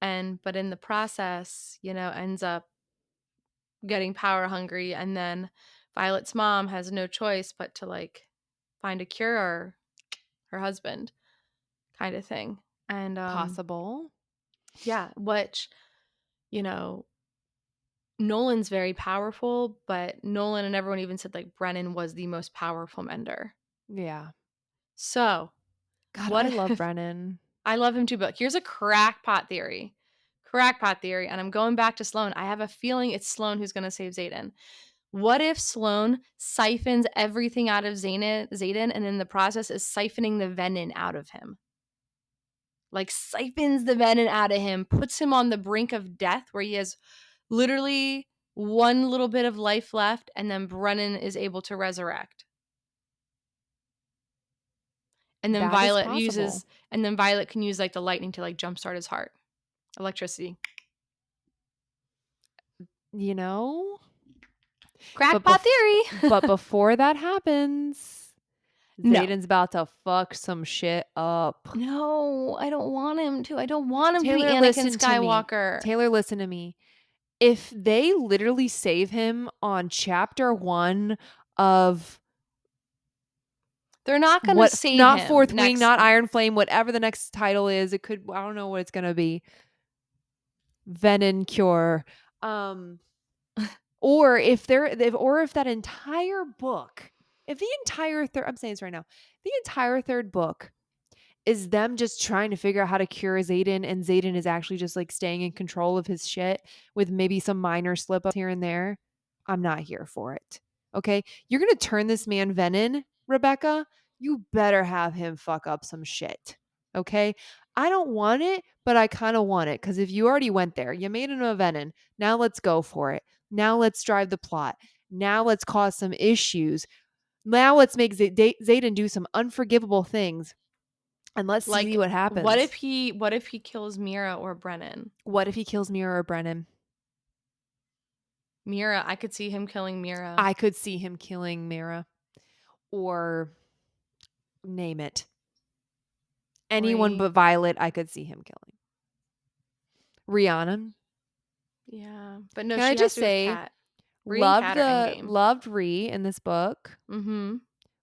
[SPEAKER 2] And but in the process, ends up getting power hungry, and then Violet's mom has no choice but to like find a cure or her husband kind of thing. And
[SPEAKER 1] Possible.
[SPEAKER 2] yeah, which, you know, Nolan's very powerful, but Nolan and everyone even said like Brennan was the most powerful mender.
[SPEAKER 1] Yeah.
[SPEAKER 2] So,
[SPEAKER 1] God,
[SPEAKER 2] what
[SPEAKER 1] I love
[SPEAKER 2] if
[SPEAKER 1] Brennan.
[SPEAKER 2] I love him too, but here's a crackpot theory. Crackpot theory, and I'm going back to Sloane. I have a feeling it's Sloane who's going to save Zaden. What if Sloane siphons everything out of Zaden and in the process is siphoning the venom out of him? Like siphons the venom out of him, puts him on the brink of death where he has literally one little bit of life left, and then Brennan is able to resurrect. And then
[SPEAKER 1] That is
[SPEAKER 2] Violet
[SPEAKER 1] possible.
[SPEAKER 2] uses, and then Violet can use like the lightning to like jumpstart his heart. Electricity.
[SPEAKER 1] You know? But
[SPEAKER 2] Crackpot theory.
[SPEAKER 1] but before that happens,
[SPEAKER 2] No.
[SPEAKER 1] Zayden's about to fuck some shit up.
[SPEAKER 2] No, I don't want him to. I don't want him to be
[SPEAKER 1] Taylor,
[SPEAKER 2] Anakin
[SPEAKER 1] listen to me.
[SPEAKER 2] Skywalker.
[SPEAKER 1] Taylor, listen to me. If they literally save him on chapter 1 of
[SPEAKER 2] They're not going to
[SPEAKER 1] what,
[SPEAKER 2] save
[SPEAKER 1] not
[SPEAKER 2] him
[SPEAKER 1] Fourth Wing,
[SPEAKER 2] next.
[SPEAKER 1] not Iron Flame, whatever the next title is, it could, I don't know what it's going to be. Venom Cure. Um or if that entire book, if the entire third, I'm saying this right now, the entire third book is them just trying to figure out how to cure Zaden, and Zaden is actually just like staying in control of his shit with maybe some minor slip ups here and there, I'm not here for it. Okay? You're going to turn this man Venom, Rebecca. You better have him fuck up some shit. Okay? I don't want it, but I kind of want it because if you already went there, you made him a Venom. Now let's go for it. Now let's drive the plot. Now let's cause some issues. Now let's make Zaden do some unforgivable things, and let's see
[SPEAKER 2] Like,
[SPEAKER 1] what happens.
[SPEAKER 2] what if he kills Mira or Brennan?
[SPEAKER 1] What if he kills Mira or Brennan?
[SPEAKER 2] Mira, I could see him killing Mira.
[SPEAKER 1] I could see him killing Mira, or name it. Anyone
[SPEAKER 2] Bree.
[SPEAKER 1] but Violet, I could see him killing. Rihanna.
[SPEAKER 2] Yeah. But no,
[SPEAKER 1] Can I
[SPEAKER 2] she has
[SPEAKER 1] just
[SPEAKER 2] to be with
[SPEAKER 1] say,
[SPEAKER 2] Kat. Bree and Kat are endgame.
[SPEAKER 1] loved Ree in this book.
[SPEAKER 2] Mm-hmm.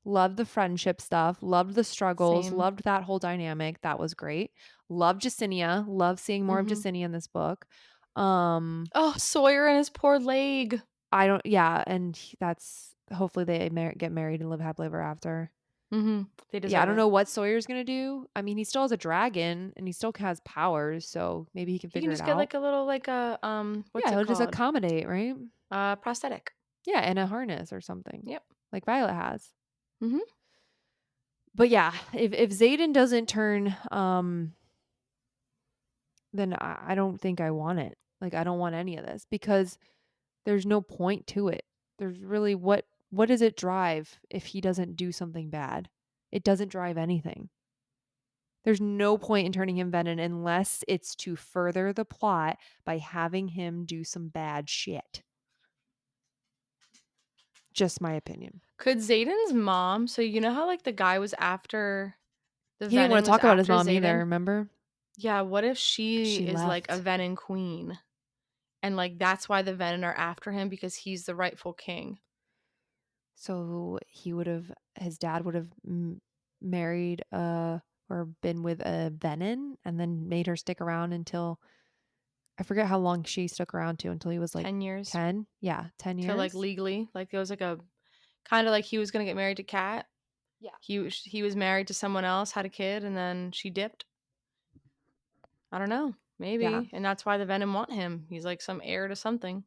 [SPEAKER 1] Loved the friendship stuff. Loved the struggles.
[SPEAKER 2] Same.
[SPEAKER 1] Loved that whole dynamic. That was great. Loved Jacinia. Loved seeing more of
[SPEAKER 2] Mm-hmm.
[SPEAKER 1] Jacinia in this book. Um,
[SPEAKER 2] Oh, Sawyer and his poor leg.
[SPEAKER 1] I don't. Yeah, and that's hopefully they get married and live happily ever after.
[SPEAKER 2] Mm-hmm. They
[SPEAKER 1] Yeah, I
[SPEAKER 2] deserve
[SPEAKER 1] don't
[SPEAKER 2] it.
[SPEAKER 1] know what Sawyer's gonna do. I mean, he still has a dragon and he still has powers, so maybe he can
[SPEAKER 2] He can
[SPEAKER 1] figure it
[SPEAKER 2] just get
[SPEAKER 1] out.
[SPEAKER 2] like a little what's
[SPEAKER 1] Yeah,
[SPEAKER 2] it
[SPEAKER 1] he'll just
[SPEAKER 2] called?
[SPEAKER 1] accommodate, right?
[SPEAKER 2] Prosthetic.
[SPEAKER 1] Yeah, and a harness or something,
[SPEAKER 2] Yep.
[SPEAKER 1] like Violet has.
[SPEAKER 2] Mm-hmm.
[SPEAKER 1] But yeah, if Zayden doesn't turn, then I don't think I want it. Like I don't want any of this because there's no point to it. There's really what does it drive if he doesn't do something bad? It doesn't drive anything. There's no point in turning him Venom unless it's to further the plot by having him do some bad shit. Just my opinion.
[SPEAKER 2] Could Zayden's mom, so you know how like the guy was after the
[SPEAKER 1] He didn't want
[SPEAKER 2] Venom
[SPEAKER 1] to
[SPEAKER 2] was
[SPEAKER 1] talk about his
[SPEAKER 2] after
[SPEAKER 1] mom either,
[SPEAKER 2] Zayden?
[SPEAKER 1] remember?
[SPEAKER 2] Yeah, what if she
[SPEAKER 1] She
[SPEAKER 2] is like a
[SPEAKER 1] left.
[SPEAKER 2] Venom queen? And like that's why the Venom are after him because he's the rightful king.
[SPEAKER 1] So his dad would have married or been with a Venom and then made her stick around until, I forget how long she stuck around to, until he was like
[SPEAKER 2] 10 years
[SPEAKER 1] 10. Yeah, 10
[SPEAKER 2] to like
[SPEAKER 1] years.
[SPEAKER 2] legally, like it was like a kind of like he was going to get married to Kat.
[SPEAKER 1] Yeah.
[SPEAKER 2] He was married to someone else, had a kid, and then she dipped. I don't know.
[SPEAKER 1] Yeah.
[SPEAKER 2] Maybe. And that's why the Venom want him. He's like some heir to something.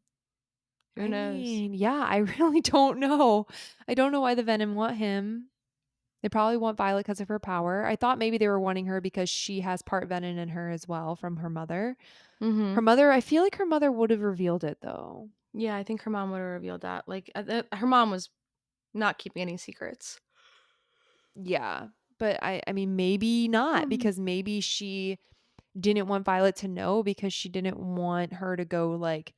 [SPEAKER 2] Who
[SPEAKER 1] I
[SPEAKER 2] knows?
[SPEAKER 1] mean, yeah, I really don't know. I don't know why the Venom want him. They probably want Violet because of her power. I thought maybe they were wanting her because she has part Venom in her as well from her mother. Her
[SPEAKER 2] Mhm.
[SPEAKER 1] mother, I feel like her mother would have revealed it though.
[SPEAKER 2] Yeah, I think her mom would have revealed that. Like her mom was not keeping any secrets.
[SPEAKER 1] Yeah. But I mean, maybe not
[SPEAKER 2] Mhm.
[SPEAKER 1] because maybe she didn't want Violet to know because she didn't want her to go like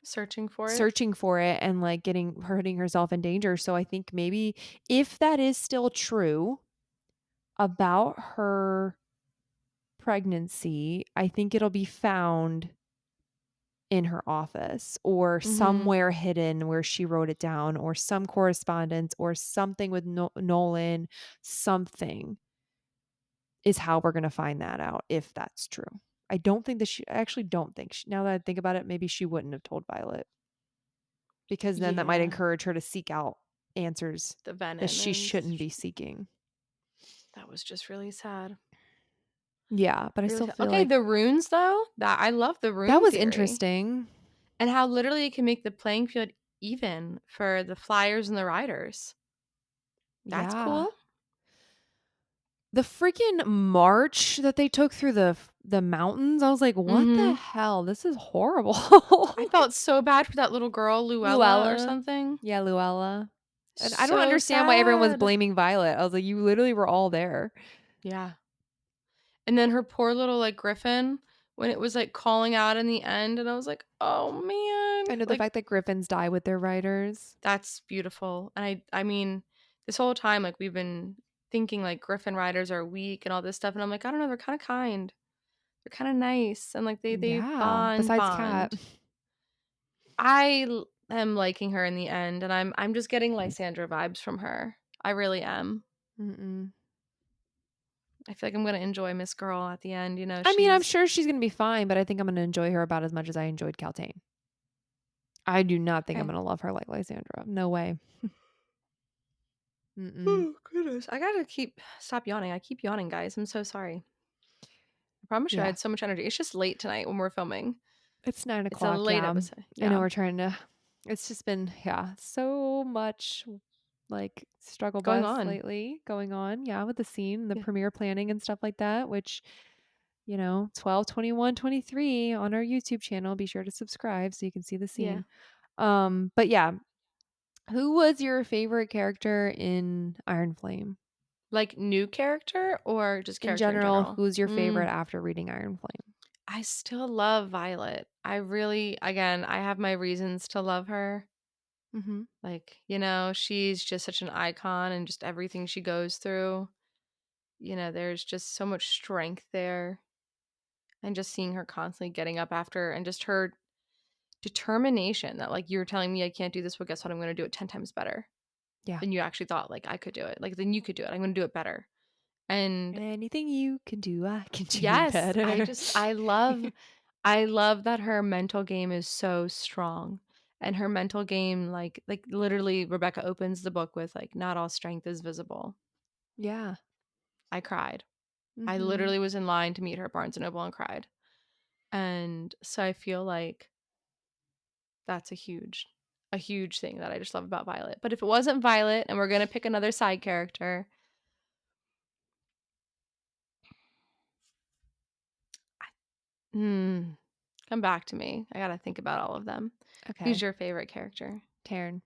[SPEAKER 2] Searching for it.
[SPEAKER 1] searching for it and like putting herself in danger. So I think maybe if that is still true about her pregnancy, I think it'll be found in her office or
[SPEAKER 2] Mhm.
[SPEAKER 1] somewhere hidden where she wrote it down or some correspondence or something with Nolan, something is how we're going to find that out if that's true. I actually don't think now that I think about it, maybe she wouldn't have told Violet because then that might
[SPEAKER 2] Yeah.
[SPEAKER 1] encourage her to seek out answers
[SPEAKER 2] The
[SPEAKER 1] that
[SPEAKER 2] venom
[SPEAKER 1] she
[SPEAKER 2] and
[SPEAKER 1] shouldn't be seeking.
[SPEAKER 2] that was just really sad.
[SPEAKER 1] Yeah, but I
[SPEAKER 2] Really
[SPEAKER 1] still
[SPEAKER 2] sad.
[SPEAKER 1] feel
[SPEAKER 2] Okay,
[SPEAKER 1] like
[SPEAKER 2] the runes though, that I love the
[SPEAKER 1] that
[SPEAKER 2] rune
[SPEAKER 1] was
[SPEAKER 2] theory
[SPEAKER 1] interesting.
[SPEAKER 2] and how literally it can make the playing field even for the flyers and the riders. That's
[SPEAKER 1] Yeah.
[SPEAKER 2] cool.
[SPEAKER 1] The freaking march that they took through the mountains, I was like, "What the
[SPEAKER 2] Mhm.
[SPEAKER 1] hell? This is horrible."
[SPEAKER 2] I felt so bad for that little girl, Luella or
[SPEAKER 1] Luella.
[SPEAKER 2] something.
[SPEAKER 1] Yeah, Luella. And I don't
[SPEAKER 2] So
[SPEAKER 1] understand why everyone was
[SPEAKER 2] sad.
[SPEAKER 1] blaming Violet. I was like, "You literally were all there."
[SPEAKER 2] Yeah. And then her poor little, like, griffin when it was, like, calling out in the end, and I was like, "Oh,
[SPEAKER 1] I
[SPEAKER 2] man."
[SPEAKER 1] know the
[SPEAKER 2] Like,
[SPEAKER 1] fact that griffins die with their riders.
[SPEAKER 2] that's beautiful, and I mean, this whole time, like, we've been thinking, like, griffin riders are weak and all this stuff, and I'm like, "I don't know, they're kinda kind. They're kinda nice, and, like, they
[SPEAKER 1] Yeah,
[SPEAKER 2] bond
[SPEAKER 1] besides Cat.
[SPEAKER 2] bond." Am liking her in the end, and I'm just getting Lysandra vibes from her. I really am.
[SPEAKER 1] Mm-mm.
[SPEAKER 2] I feel like I'm gonna enjoy Miss Girl at the end,
[SPEAKER 1] I mean, I'm
[SPEAKER 2] she's
[SPEAKER 1] sure she's gonna be fine, but I think I'm gonna enjoy her about as much as I enjoyed Caltaine. I do not think I'm
[SPEAKER 2] okay.
[SPEAKER 1] gonna love her like Lysandra. No way. Mm-mm.
[SPEAKER 2] Oh, goodness. I gotta stop yawning. I keep yawning, guys. I'm so sorry. I promise you I
[SPEAKER 1] Yeah.
[SPEAKER 2] had so much energy. It's just late tonight when we're filming.
[SPEAKER 1] It's 9
[SPEAKER 2] It's a
[SPEAKER 1] o'clock,
[SPEAKER 2] late
[SPEAKER 1] yeah.
[SPEAKER 2] episode.
[SPEAKER 1] I know
[SPEAKER 2] Yeah.
[SPEAKER 1] we're trying to it's just been, yeah, so much, like, struggle
[SPEAKER 2] Going
[SPEAKER 1] bus
[SPEAKER 2] on.
[SPEAKER 1] lately going on, yeah, with the scene, the
[SPEAKER 2] Yeah.
[SPEAKER 1] premiere planning and stuff like that, which, 12, 21, 23 on our YouTube channel. Be sure to subscribe so you can see the
[SPEAKER 2] Yeah.
[SPEAKER 1] scene. But yeah, who was your favorite character in Iron Flame?
[SPEAKER 2] Like new character or just
[SPEAKER 1] In
[SPEAKER 2] character in
[SPEAKER 1] general,
[SPEAKER 2] general?
[SPEAKER 1] who's your favorite
[SPEAKER 2] Mm.
[SPEAKER 1] after reading Iron Flame?
[SPEAKER 2] I still love Violet. I really, again, I have my reasons to love her.
[SPEAKER 1] Mhm.
[SPEAKER 2] Like, she's just such an icon and just everything she goes through. There's just so much strength there. And just seeing her constantly getting up after and just her determination that, like, you're telling me I can't do this, well, guess what? I'm going to do it 10 times better
[SPEAKER 1] Yeah.
[SPEAKER 2] than you actually thought, like, I could do it. Like, then you could do it. I'm going to do it better. And
[SPEAKER 1] Anything you can do, I can do
[SPEAKER 2] yes,
[SPEAKER 1] better.
[SPEAKER 2] I love that her mental game is so strong. And her mental game, like literally, Rebecca opens the book with, like, not all strength is visible.
[SPEAKER 1] Yeah.
[SPEAKER 2] I cried. I
[SPEAKER 1] Mhm.
[SPEAKER 2] literally was in line to meet her at Barnes and Noble and cried. And so I feel like that's a huge thing that I just love about Violet. But if it wasn't Violet and we're gonna pick another side character, hmm, come back to me. I gotta think about all of them. Who's
[SPEAKER 1] Okay.
[SPEAKER 2] your favorite character?
[SPEAKER 1] Taryn.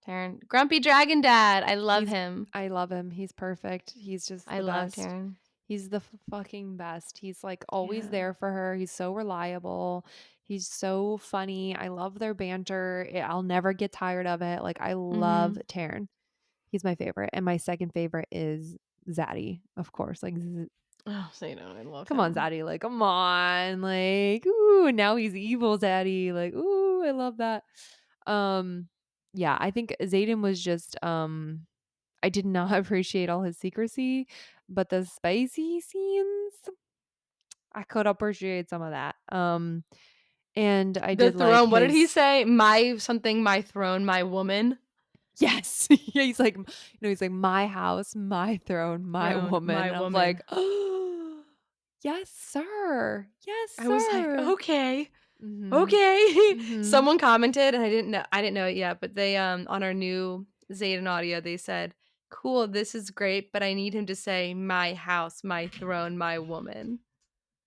[SPEAKER 2] Taryn. Grumpy Dragon Dad. I love
[SPEAKER 1] He's
[SPEAKER 2] him.
[SPEAKER 1] I love him. He's perfect. He's just
[SPEAKER 2] I
[SPEAKER 1] the
[SPEAKER 2] love
[SPEAKER 1] best.
[SPEAKER 2] Taryn.
[SPEAKER 1] He's the fucking best. He's like always
[SPEAKER 2] Yeah.
[SPEAKER 1] there for her. He's so reliable. He's so funny. I love their banter. I'll never get tired of it. Like I love
[SPEAKER 2] Mm-hmm.
[SPEAKER 1] Taryn. He's my favorite. And my second favorite is Zaddy, of course. Like
[SPEAKER 2] Oh, so I love
[SPEAKER 1] come on,
[SPEAKER 2] him.
[SPEAKER 1] Zaddy. Like, come on. Like, ooh, now he's evil Zaddy. Like, ooh, I love that. Um, yeah, I think Zaden was just I did not appreciate all his secrecy, but the spicy scenes, I could appreciate some of that. And I
[SPEAKER 2] The
[SPEAKER 1] did like
[SPEAKER 2] throne. What did he
[SPEAKER 1] his
[SPEAKER 2] say? My throne, my woman.
[SPEAKER 1] yes. Yeah, he's like my house, my throne, my
[SPEAKER 2] Throne,
[SPEAKER 1] woman.
[SPEAKER 2] my
[SPEAKER 1] And I'm like,
[SPEAKER 2] woman.
[SPEAKER 1] oh, yes, sir. Yes,
[SPEAKER 2] I was like,
[SPEAKER 1] sir.
[SPEAKER 2] okay.
[SPEAKER 1] Mhm.
[SPEAKER 2] Okay.
[SPEAKER 1] Mhm.
[SPEAKER 2] Someone commented and I didn't know it yet, but they on our new Zaden audio, they said, "Cool, this is great, but I need him to say my house, my throne, my woman."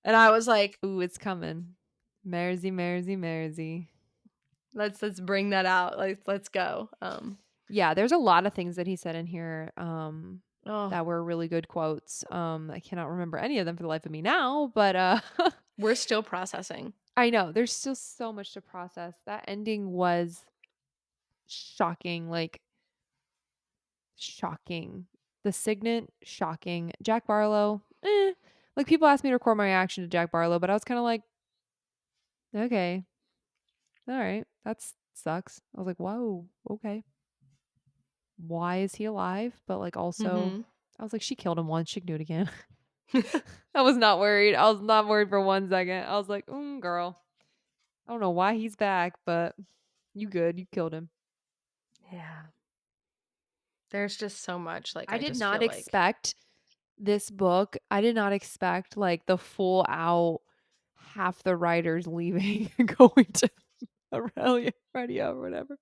[SPEAKER 2] And I was like,
[SPEAKER 1] Ooh, it's coming. Mersey, Mersey, Mersey.
[SPEAKER 2] let's bring that out. Let's go.
[SPEAKER 1] Yeah, there's a lot of things that he said in here
[SPEAKER 2] Oh,
[SPEAKER 1] that were really good quotes. I cannot remember any of them for the life of me now, but
[SPEAKER 2] we're still processing.
[SPEAKER 1] I know, there's still so much to process. That ending was shocking, like, shocking. The Signet, shocking. Jack Barlow, like, people asked me to record my reaction to Jack Barlow, but I was kinda like, "Okay, alright, that's sucks." I was like, "Whoa, okay. Why is he alive?" But, like, also,
[SPEAKER 2] Mhm.
[SPEAKER 1] I was like, "She killed him once, she can do it again." I was not worried. I was not worried for 1 second. I was like, girl. I don't know why he's back, but you good. You killed him."
[SPEAKER 2] Yeah. There's just so much, like,
[SPEAKER 1] I
[SPEAKER 2] I
[SPEAKER 1] did
[SPEAKER 2] just
[SPEAKER 1] not
[SPEAKER 2] feel like
[SPEAKER 1] expect this book. I did not expect, like, the full out half the writers leaving and going to Aurelia Radio or whatever.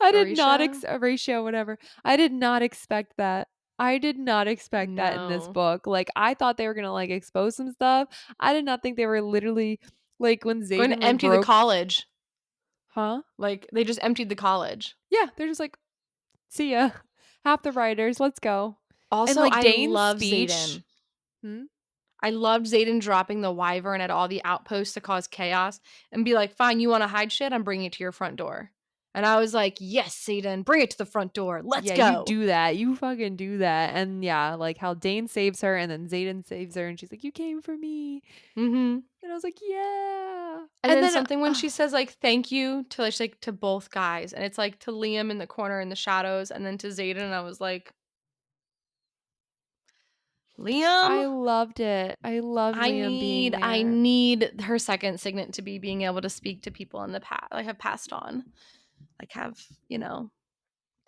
[SPEAKER 1] I did not
[SPEAKER 2] Orisha?
[SPEAKER 1] ratio, whatever. I did not expect that. I did not expect that in this
[SPEAKER 2] No.
[SPEAKER 1] book. Like, I thought they were gonna, like, expose some stuff. I did not think they were literally like, when
[SPEAKER 2] Going
[SPEAKER 1] Zaden,
[SPEAKER 2] to
[SPEAKER 1] like,
[SPEAKER 2] empty the
[SPEAKER 1] broke.
[SPEAKER 2] college.
[SPEAKER 1] Huh?
[SPEAKER 2] Like, they just emptied the college.
[SPEAKER 1] Yeah, they're just like, "See ya. Half the writers, let's go." And,
[SPEAKER 2] Also,
[SPEAKER 1] like,
[SPEAKER 2] I
[SPEAKER 1] Dane's
[SPEAKER 2] love
[SPEAKER 1] speech.
[SPEAKER 2] Zaden.
[SPEAKER 1] Hmm?
[SPEAKER 2] I loved Zaden dropping the wyvern at all the outposts to cause chaos and be like, "Fine, you wanna hide shit? I'm bringing it to your front door." And I was like, "Yes, Zaden, bring it to the front door. Let's
[SPEAKER 1] Yeah, you
[SPEAKER 2] go."
[SPEAKER 1] do that. You fucking do that. And yeah, like how Dane saves her and then Zaden saves her and she's like, "You came for me."
[SPEAKER 2] Mhm.
[SPEAKER 1] And I was like, "Yeah."
[SPEAKER 2] And
[SPEAKER 1] And
[SPEAKER 2] then
[SPEAKER 1] then
[SPEAKER 2] something when she says, like, "Thank you" to, like, to both guys, and it's, like, to Liam in the corner in the shadows, and then to Zaden, and I was like, "Liam,
[SPEAKER 1] I loved it. I loved Liam being
[SPEAKER 2] I
[SPEAKER 1] there.
[SPEAKER 2] need her second signet to be being able to speak to people in the past, like, have passed on. Like, have, you know,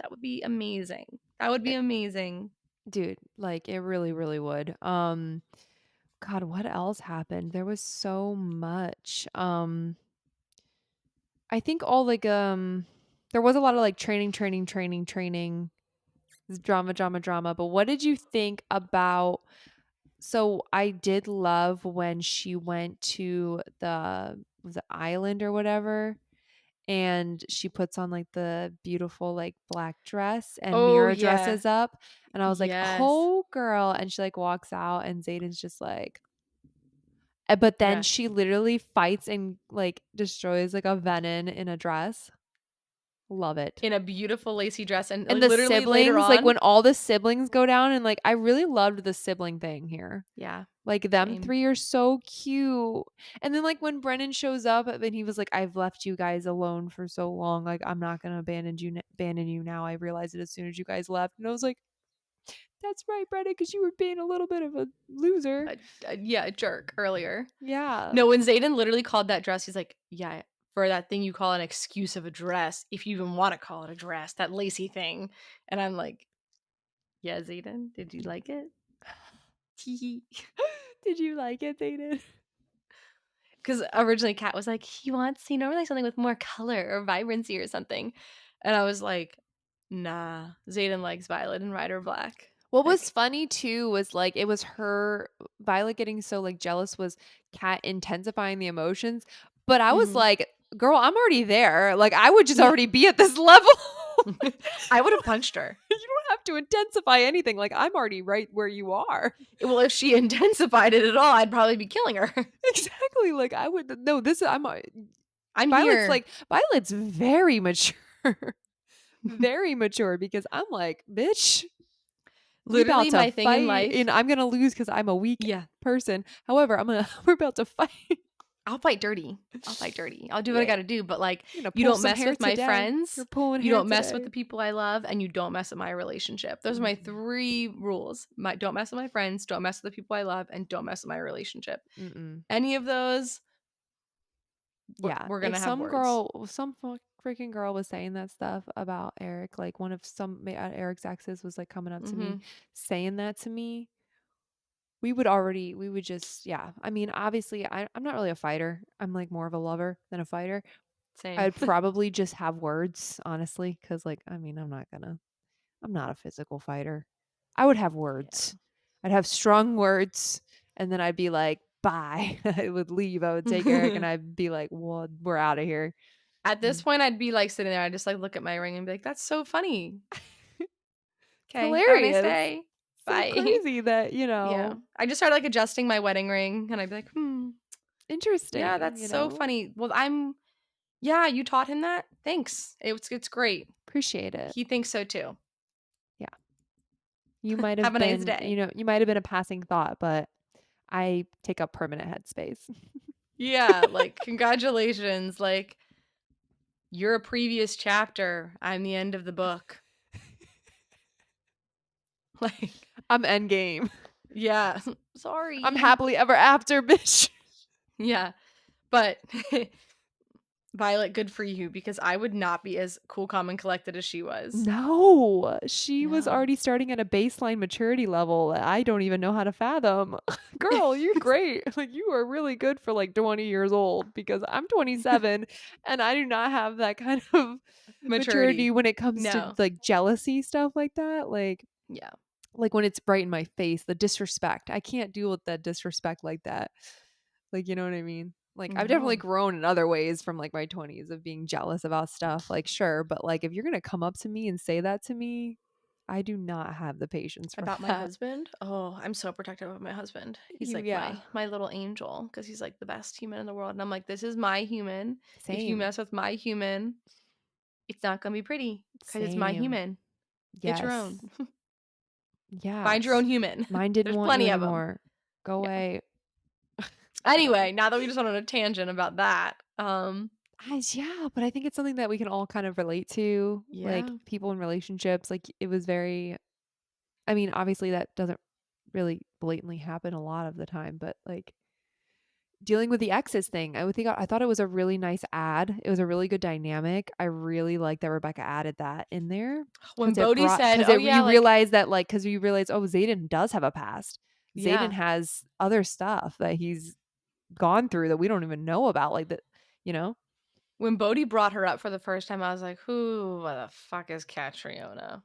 [SPEAKER 2] that would be amazing. That would be
[SPEAKER 1] It,
[SPEAKER 2] amazing."
[SPEAKER 1] dude, like it really, really would. God, what else happened? There was so much. I think all like there was a lot of like training, drama, drama, drama. But what did you think about, so I did love when she went to the, was it island or whatever, and she puts on like the beautiful like black dress and
[SPEAKER 2] Oh,
[SPEAKER 1] Mira
[SPEAKER 2] yeah.
[SPEAKER 1] dresses up, and I was like,
[SPEAKER 2] Yes.
[SPEAKER 1] "Oh girl." And she like walks out and Zayden's just like, but then
[SPEAKER 2] Dress.
[SPEAKER 1] she literally fights and like destroys like a venom in a dress. Love it.
[SPEAKER 2] In a beautiful lacy dress, and,
[SPEAKER 1] And
[SPEAKER 2] like,
[SPEAKER 1] the
[SPEAKER 2] literally later
[SPEAKER 1] siblings, like
[SPEAKER 2] on.
[SPEAKER 1] when all the siblings go down, and like I really loved the sibling thing here.
[SPEAKER 2] Yeah,
[SPEAKER 1] Like them
[SPEAKER 2] same.
[SPEAKER 1] 3 are so cute. And then like when Brennan shows up and he was like, "I've left you guys alone for so long. Like I'm not gonna abandon you now. I realized it as soon as you guys left." And I was like, "That's right, Brennan, because you were being a little bit of a loser."
[SPEAKER 2] Yeah, a jerk earlier.
[SPEAKER 1] Yeah.
[SPEAKER 2] No, when Zayden literally called that dress, he's like, "Yeah, for that thing you call an excuse of a dress, if you even wanna call it a dress, that lacy thing." And I'm like, "Yeah, Zayden, did you like it?" Tee.
[SPEAKER 1] Did you like it, Zayden?
[SPEAKER 2] Because originally Kat was like, he normally likes something with more color or vibrancy or something. And I was like, "Nah, Zayden likes violet and Ryder black."
[SPEAKER 1] What was
[SPEAKER 2] Like,
[SPEAKER 1] funny too was like it was her, Violet getting so like jealous was Cat intensifying the emotions. But I was
[SPEAKER 2] mhm.
[SPEAKER 1] like, girl, I'm already there. Like I would just
[SPEAKER 2] Yeah.
[SPEAKER 1] already be at this level.
[SPEAKER 2] I would have punched her.
[SPEAKER 1] You don't have to intensify anything. Like I'm already right where you are.
[SPEAKER 2] Well, if she intensified it at all, I'd probably be killing her.
[SPEAKER 1] Exactly. Like I would, no, this I'm
[SPEAKER 2] I'm
[SPEAKER 1] Violet's
[SPEAKER 2] here.
[SPEAKER 1] like Violet's very mature. Very mature because I'm like, bitch, we about
[SPEAKER 2] Literally,
[SPEAKER 1] to
[SPEAKER 2] my thing in
[SPEAKER 1] fight
[SPEAKER 2] life.
[SPEAKER 1] and I'm gonna lose because I'm a weak
[SPEAKER 2] Yeah.
[SPEAKER 1] person. However, we're about to fight.
[SPEAKER 2] I'll fight dirty. I'll fight dirty. I'll do what I
[SPEAKER 1] Yeah,
[SPEAKER 2] gotta do, but, like,
[SPEAKER 1] you're gonna
[SPEAKER 2] you
[SPEAKER 1] pull
[SPEAKER 2] don't
[SPEAKER 1] some
[SPEAKER 2] mess
[SPEAKER 1] hair
[SPEAKER 2] with my
[SPEAKER 1] today. You're
[SPEAKER 2] friends,
[SPEAKER 1] pulling
[SPEAKER 2] you
[SPEAKER 1] hair
[SPEAKER 2] don't mess with
[SPEAKER 1] today.
[SPEAKER 2] the people I love, and you don't mess with my relationship. Those are my
[SPEAKER 1] Mm-mm.
[SPEAKER 2] 3 rules. My Don't mess with my friends, don't mess with the people I love, and don't mess with my relationship.
[SPEAKER 1] Mm-mm.
[SPEAKER 2] Any of those,
[SPEAKER 1] Yeah,
[SPEAKER 2] we're
[SPEAKER 1] if
[SPEAKER 2] gonna have words.
[SPEAKER 1] some freaking girl was saying that stuff about Eric, like one of Eric's exes was like coming up to me
[SPEAKER 2] Mhm.
[SPEAKER 1] saying that to me, we would just, yeah. I mean, obviously, I'm not really a fighter. I'm like more of a lover than a fighter.
[SPEAKER 2] Same.
[SPEAKER 1] I'd probably just have words, honestly, because like, I mean, I'm not a physical fighter. I would have words. I'd have strong words, and then I'd be like, bye. I would leave. I would take Eric, and
[SPEAKER 2] Yeah.
[SPEAKER 1] I'd be like, well, we're out of here.
[SPEAKER 2] At this point, I'd be, like, sitting there, I'd just, like, look at my ring and be like, "That's so funny.
[SPEAKER 1] It's
[SPEAKER 2] Okay, have a nice
[SPEAKER 1] hilarious.
[SPEAKER 2] day.
[SPEAKER 1] So
[SPEAKER 2] Bye."
[SPEAKER 1] crazy that,
[SPEAKER 2] Yeah. I just started, like, adjusting my wedding ring, and I'd be like, "Hmm." Yeah,
[SPEAKER 1] interesting,
[SPEAKER 2] that's so funny. Well, yeah, you taught him that? Thanks. It's great.
[SPEAKER 1] Appreciate it.
[SPEAKER 2] He thinks so too.
[SPEAKER 1] Yeah. You might
[SPEAKER 2] Have
[SPEAKER 1] have
[SPEAKER 2] a nice
[SPEAKER 1] been,
[SPEAKER 2] day.
[SPEAKER 1] you might have been a passing thought, but I take up permanent headspace.
[SPEAKER 2] Yeah, like, congratulations, like, you're a previous chapter. I'm the end of the book. Like,
[SPEAKER 1] I'm endgame.
[SPEAKER 2] yeah.
[SPEAKER 1] I'm
[SPEAKER 2] Sorry.
[SPEAKER 1] happily ever after, bitch.
[SPEAKER 2] Yeah, but Violet, good for you because I would not be as cool, calm, and collected as she was.
[SPEAKER 1] No, she was
[SPEAKER 2] No.
[SPEAKER 1] already starting at a baseline maturity level that I don't even know how to fathom. Girl, you're great. Like you are really good for like 20 years old because I'm 27 and I do not have that kind of maturity
[SPEAKER 2] Maturity.
[SPEAKER 1] when it comes to
[SPEAKER 2] No.
[SPEAKER 1] like jealousy stuff like that.
[SPEAKER 2] Yeah.
[SPEAKER 1] Like when it's bright in my face, the disrespect. I can't deal with that disrespect like that. Like, you know what I mean? Like I've definitely
[SPEAKER 2] No.
[SPEAKER 1] grown in other ways from like my 20s of being jealous about stuff. Like sure, but like if you're going to come up to me and say that to me, I do not have the patience for
[SPEAKER 2] About my
[SPEAKER 1] that.
[SPEAKER 2] husband? Oh, I'm so protective of my husband. He's
[SPEAKER 1] You
[SPEAKER 2] like
[SPEAKER 1] yeah,
[SPEAKER 2] my little angel because he's like the best human in the world. And I'm like, this is my human. If you
[SPEAKER 1] same.
[SPEAKER 2] mess with my human, it's not gonna be pretty because it's my
[SPEAKER 1] Same.
[SPEAKER 2] human. Get your
[SPEAKER 1] Yes.
[SPEAKER 2] own. Find your
[SPEAKER 1] Yes.
[SPEAKER 2] own human.
[SPEAKER 1] Mine didn't
[SPEAKER 2] There's
[SPEAKER 1] want you
[SPEAKER 2] plenty of them.
[SPEAKER 1] anymore. Go
[SPEAKER 2] Yeah.
[SPEAKER 1] away.
[SPEAKER 2] Anyway, now that we just went on a tangent about that,
[SPEAKER 1] Yeah, but I think it's something that we can all kind of relate to, like
[SPEAKER 2] yeah.
[SPEAKER 1] people in relationships. Like it was very, I mean, obviously that doesn't really blatantly happen a lot of the time, but like dealing with the exes thing, I thought it was a really nice ad. It was a really good dynamic. I really like that Rebecca added that in there
[SPEAKER 2] When Bodhi said,
[SPEAKER 1] because
[SPEAKER 2] "Oh
[SPEAKER 1] it
[SPEAKER 2] yeah,
[SPEAKER 1] you
[SPEAKER 2] like
[SPEAKER 1] realize that like because you realize oh Zaden does have a past. Zaden
[SPEAKER 2] yeah."
[SPEAKER 1] has other stuff that he's gone through that we don't even know about, like that, you know.
[SPEAKER 2] When Bodhi brought her up for the first time, I was like, "Who the fuck is Catriona?"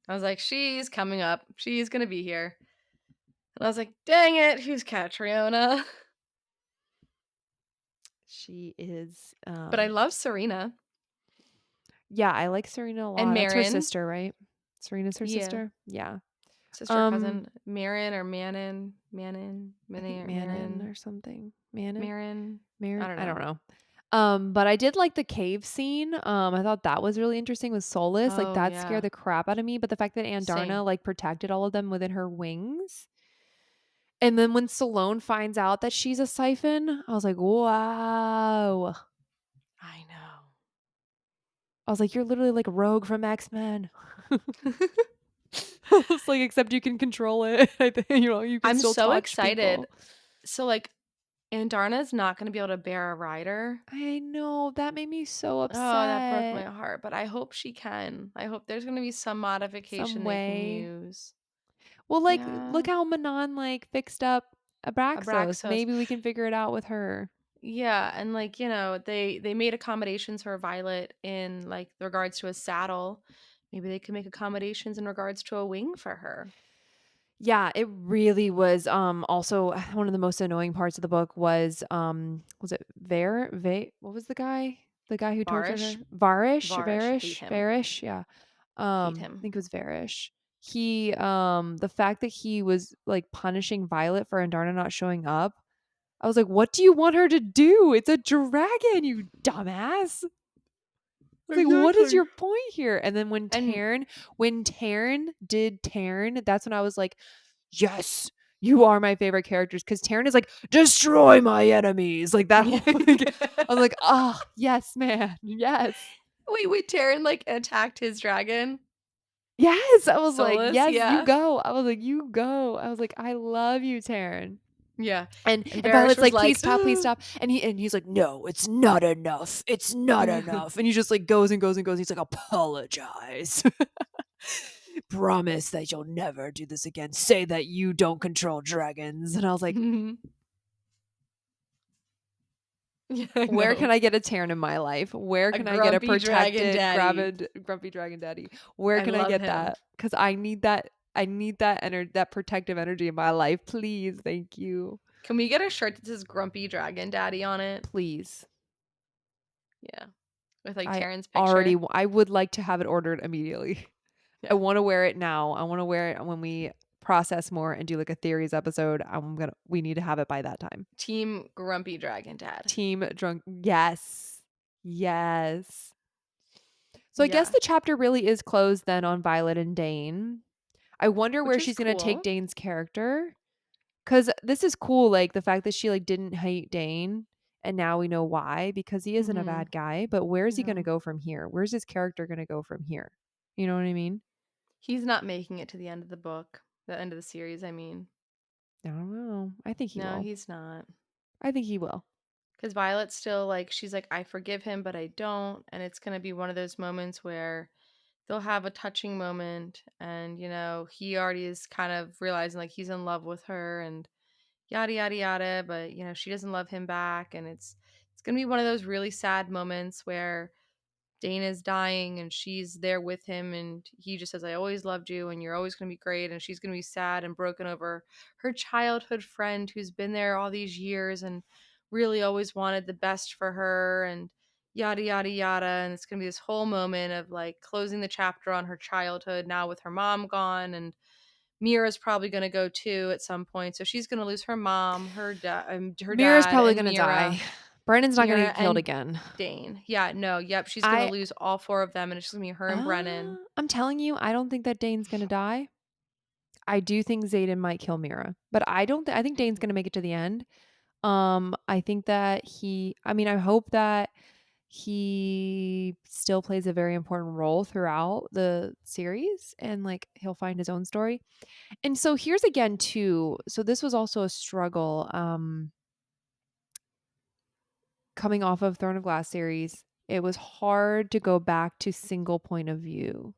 [SPEAKER 2] I was like, "She's coming up. She's gonna be here." And I was like, "Dang it, who's Catriona?"
[SPEAKER 1] She is
[SPEAKER 2] But I love Serena
[SPEAKER 1] yeah, I like Serena a
[SPEAKER 2] and
[SPEAKER 1] lot. That's her
[SPEAKER 2] Marin.
[SPEAKER 1] sister, right? Serena's her
[SPEAKER 2] Yeah,
[SPEAKER 1] sister? Yeah.
[SPEAKER 2] sister
[SPEAKER 1] Um
[SPEAKER 2] cousin Marin or Manin, Manin,
[SPEAKER 1] I think
[SPEAKER 2] Manin,
[SPEAKER 1] Manon
[SPEAKER 2] Marin,
[SPEAKER 1] or something. Manon?
[SPEAKER 2] Marin. I
[SPEAKER 1] Marin?
[SPEAKER 2] don't
[SPEAKER 1] I don't
[SPEAKER 2] know.
[SPEAKER 1] know. But I did like the cave scene. I thought that was really interesting with Solus. Like
[SPEAKER 2] Oh
[SPEAKER 1] that scared
[SPEAKER 2] yeah,
[SPEAKER 1] the crap out of me. But the fact that
[SPEAKER 2] same.
[SPEAKER 1] Andarna like protected all of them within her wings. And then when Salone finds out that she's a siphon, I was like, wow.
[SPEAKER 2] I
[SPEAKER 1] I was like, you're literally like Rogue from X-Men.
[SPEAKER 2] know.
[SPEAKER 1] It's like, except you can control it. I think, you can
[SPEAKER 2] I'm
[SPEAKER 1] still
[SPEAKER 2] so
[SPEAKER 1] touch
[SPEAKER 2] excited.
[SPEAKER 1] people.
[SPEAKER 2] So like Andarna's not gonna be able to bear a rider.
[SPEAKER 1] I know. That made me so
[SPEAKER 2] Oh, that broke my
[SPEAKER 1] upset.
[SPEAKER 2] heart, but I hope she can. I hope there's gonna be some
[SPEAKER 1] Some
[SPEAKER 2] modification they can
[SPEAKER 1] way.
[SPEAKER 2] use.
[SPEAKER 1] Well, like, look
[SPEAKER 2] Yeah.
[SPEAKER 1] how Manon like fixed up Abraxos.
[SPEAKER 2] Abraxos.
[SPEAKER 1] Maybe we can figure it out with her.
[SPEAKER 2] Yeah, and like, they made accommodations for Violet in like regards to a saddle. Maybe they could make accommodations in regards to a wing for her.
[SPEAKER 1] Yeah, it really was. Also, one of the most annoying parts of the book was it what was the guy? The guy who tortured
[SPEAKER 2] Varish.
[SPEAKER 1] her? Varish,
[SPEAKER 2] Varish. Hate
[SPEAKER 1] Varish,
[SPEAKER 2] him.
[SPEAKER 1] Varish. Yeah.
[SPEAKER 2] Hate
[SPEAKER 1] I
[SPEAKER 2] him.
[SPEAKER 1] think it was Varish. He, the fact that he was like punishing Violet for Andarna not showing up. I was like, what do you want her to do? It's a dragon, you dumbass. I was like, what is
[SPEAKER 2] Exactly.
[SPEAKER 1] your point here? And then
[SPEAKER 2] And
[SPEAKER 1] when Taryn did Taryn, that's when I was like, yes, you are my favorite characters because Taryn is like, destroy my enemies. Like that whole like, I was like, oh, yes, man. Yes.
[SPEAKER 2] wait, Taryn like attacked his dragon?
[SPEAKER 1] Yes. I was like,
[SPEAKER 2] Solus?
[SPEAKER 1] yes, you
[SPEAKER 2] Yeah.
[SPEAKER 1] go. I was like, you go. I was like, I love you, Taryn.
[SPEAKER 2] Yeah.
[SPEAKER 1] And
[SPEAKER 2] And
[SPEAKER 1] and
[SPEAKER 2] Varish
[SPEAKER 1] Violet's
[SPEAKER 2] was
[SPEAKER 1] like,
[SPEAKER 2] like,
[SPEAKER 1] please stop, please stop. And he's like, no, it's not enough. It's not enough. And he just like goes and goes and goes. He's like, apologize. Promise that you'll never do this again. Say that you don't control dragons. And I was like,
[SPEAKER 2] yeah, I
[SPEAKER 1] where can
[SPEAKER 2] know.
[SPEAKER 1] I get a Taryn in my life? Where
[SPEAKER 2] A
[SPEAKER 1] can I get a
[SPEAKER 2] grumpy dragon
[SPEAKER 1] protected,
[SPEAKER 2] daddy.
[SPEAKER 1] grumpy dragon daddy? Where
[SPEAKER 2] I
[SPEAKER 1] can I
[SPEAKER 2] love
[SPEAKER 1] get
[SPEAKER 2] him.
[SPEAKER 1] that? Because I need that. I need that protective energy in my life. Please, thank you.
[SPEAKER 2] Can we get a shirt that says grumpy dragon daddy on it?
[SPEAKER 1] Please.
[SPEAKER 2] Yeah. With like
[SPEAKER 1] I
[SPEAKER 2] Taryn's picture.
[SPEAKER 1] I would like to have it ordered immediately. I
[SPEAKER 2] Yeah.
[SPEAKER 1] want to wear it now. I want to wear it when we process more and do like a theories episode, we need to have it by that time.
[SPEAKER 2] Team Grumpy Dragon Dad.
[SPEAKER 1] Team drunk. Yes. Yes. So I guess
[SPEAKER 2] Yeah.
[SPEAKER 1] the chapter really is closed then on Violet and Dane. I wonder
[SPEAKER 2] Which
[SPEAKER 1] where
[SPEAKER 2] is
[SPEAKER 1] she's going to take
[SPEAKER 2] cool.
[SPEAKER 1] Dane's character. Cause this is cool. Like the fact that she like didn't hate Dane. And now we know why, because he isn't a
[SPEAKER 2] Mm-hmm.
[SPEAKER 1] bad guy. But where's he going to
[SPEAKER 2] No.
[SPEAKER 1] go from here? Where's his character going to go from here? You know what I mean?
[SPEAKER 2] He's not making it to the end of the book. The end of the series, I mean.
[SPEAKER 1] I don't know. I think he
[SPEAKER 2] No,
[SPEAKER 1] will.
[SPEAKER 2] he's not.
[SPEAKER 1] I think he will.
[SPEAKER 2] Because Violet's still like, she's like, I forgive him, but I don't. And it's going to be one of those moments where they'll have a touching moment. And, he already is kind of realizing like he's in love with her and yada, yada, yada. But, she doesn't love him back. And it's going to be one of those really sad moments where Dana's dying and she's there with him and he just says, I always loved you and you're always going to be great. And she's going to be sad and broken over her childhood friend who's been there all these years and really always wanted the best for her and yada, yada, yada. And it's going to be this whole moment of like closing the chapter on her childhood now with her mom gone. And Mira's probably going to go too at some point. So she's going to lose her mom, her
[SPEAKER 1] Mira's
[SPEAKER 2] dad,
[SPEAKER 1] probably
[SPEAKER 2] and
[SPEAKER 1] going to die. Brennan's not going to
[SPEAKER 2] Mira
[SPEAKER 1] get killed
[SPEAKER 2] and
[SPEAKER 1] again.
[SPEAKER 2] Dane. Yeah, no, yep, she's gonna
[SPEAKER 1] I
[SPEAKER 2] lose all four of them, and it's just gonna be her and Brennan.
[SPEAKER 1] I'm telling you, I don't think that Dane's going to die. I do think Zaden might kill Mira, but I don't. I think Dane's going to make it to the end. I think that I mean, I hope that he still plays a very important role throughout the series and like he'll find his own story. And so here's again too. So this was also a struggle coming off of Throne of Glass series. It was hard to go back to single point of view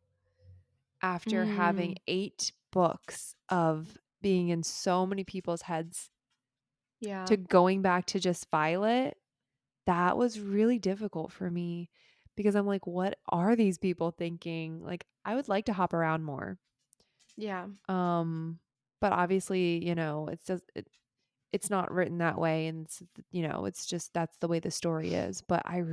[SPEAKER 1] after having
[SPEAKER 2] Mm,
[SPEAKER 1] 8 books of being in so many people's heads
[SPEAKER 2] yeah,
[SPEAKER 1] to going back to just Violet. That was really difficult for me because I'm like, what are these people thinking? Like, I would like to hop around more.
[SPEAKER 2] yeah,
[SPEAKER 1] Um, but obviously, it's not written that way, and it's just that's the way the story is. But I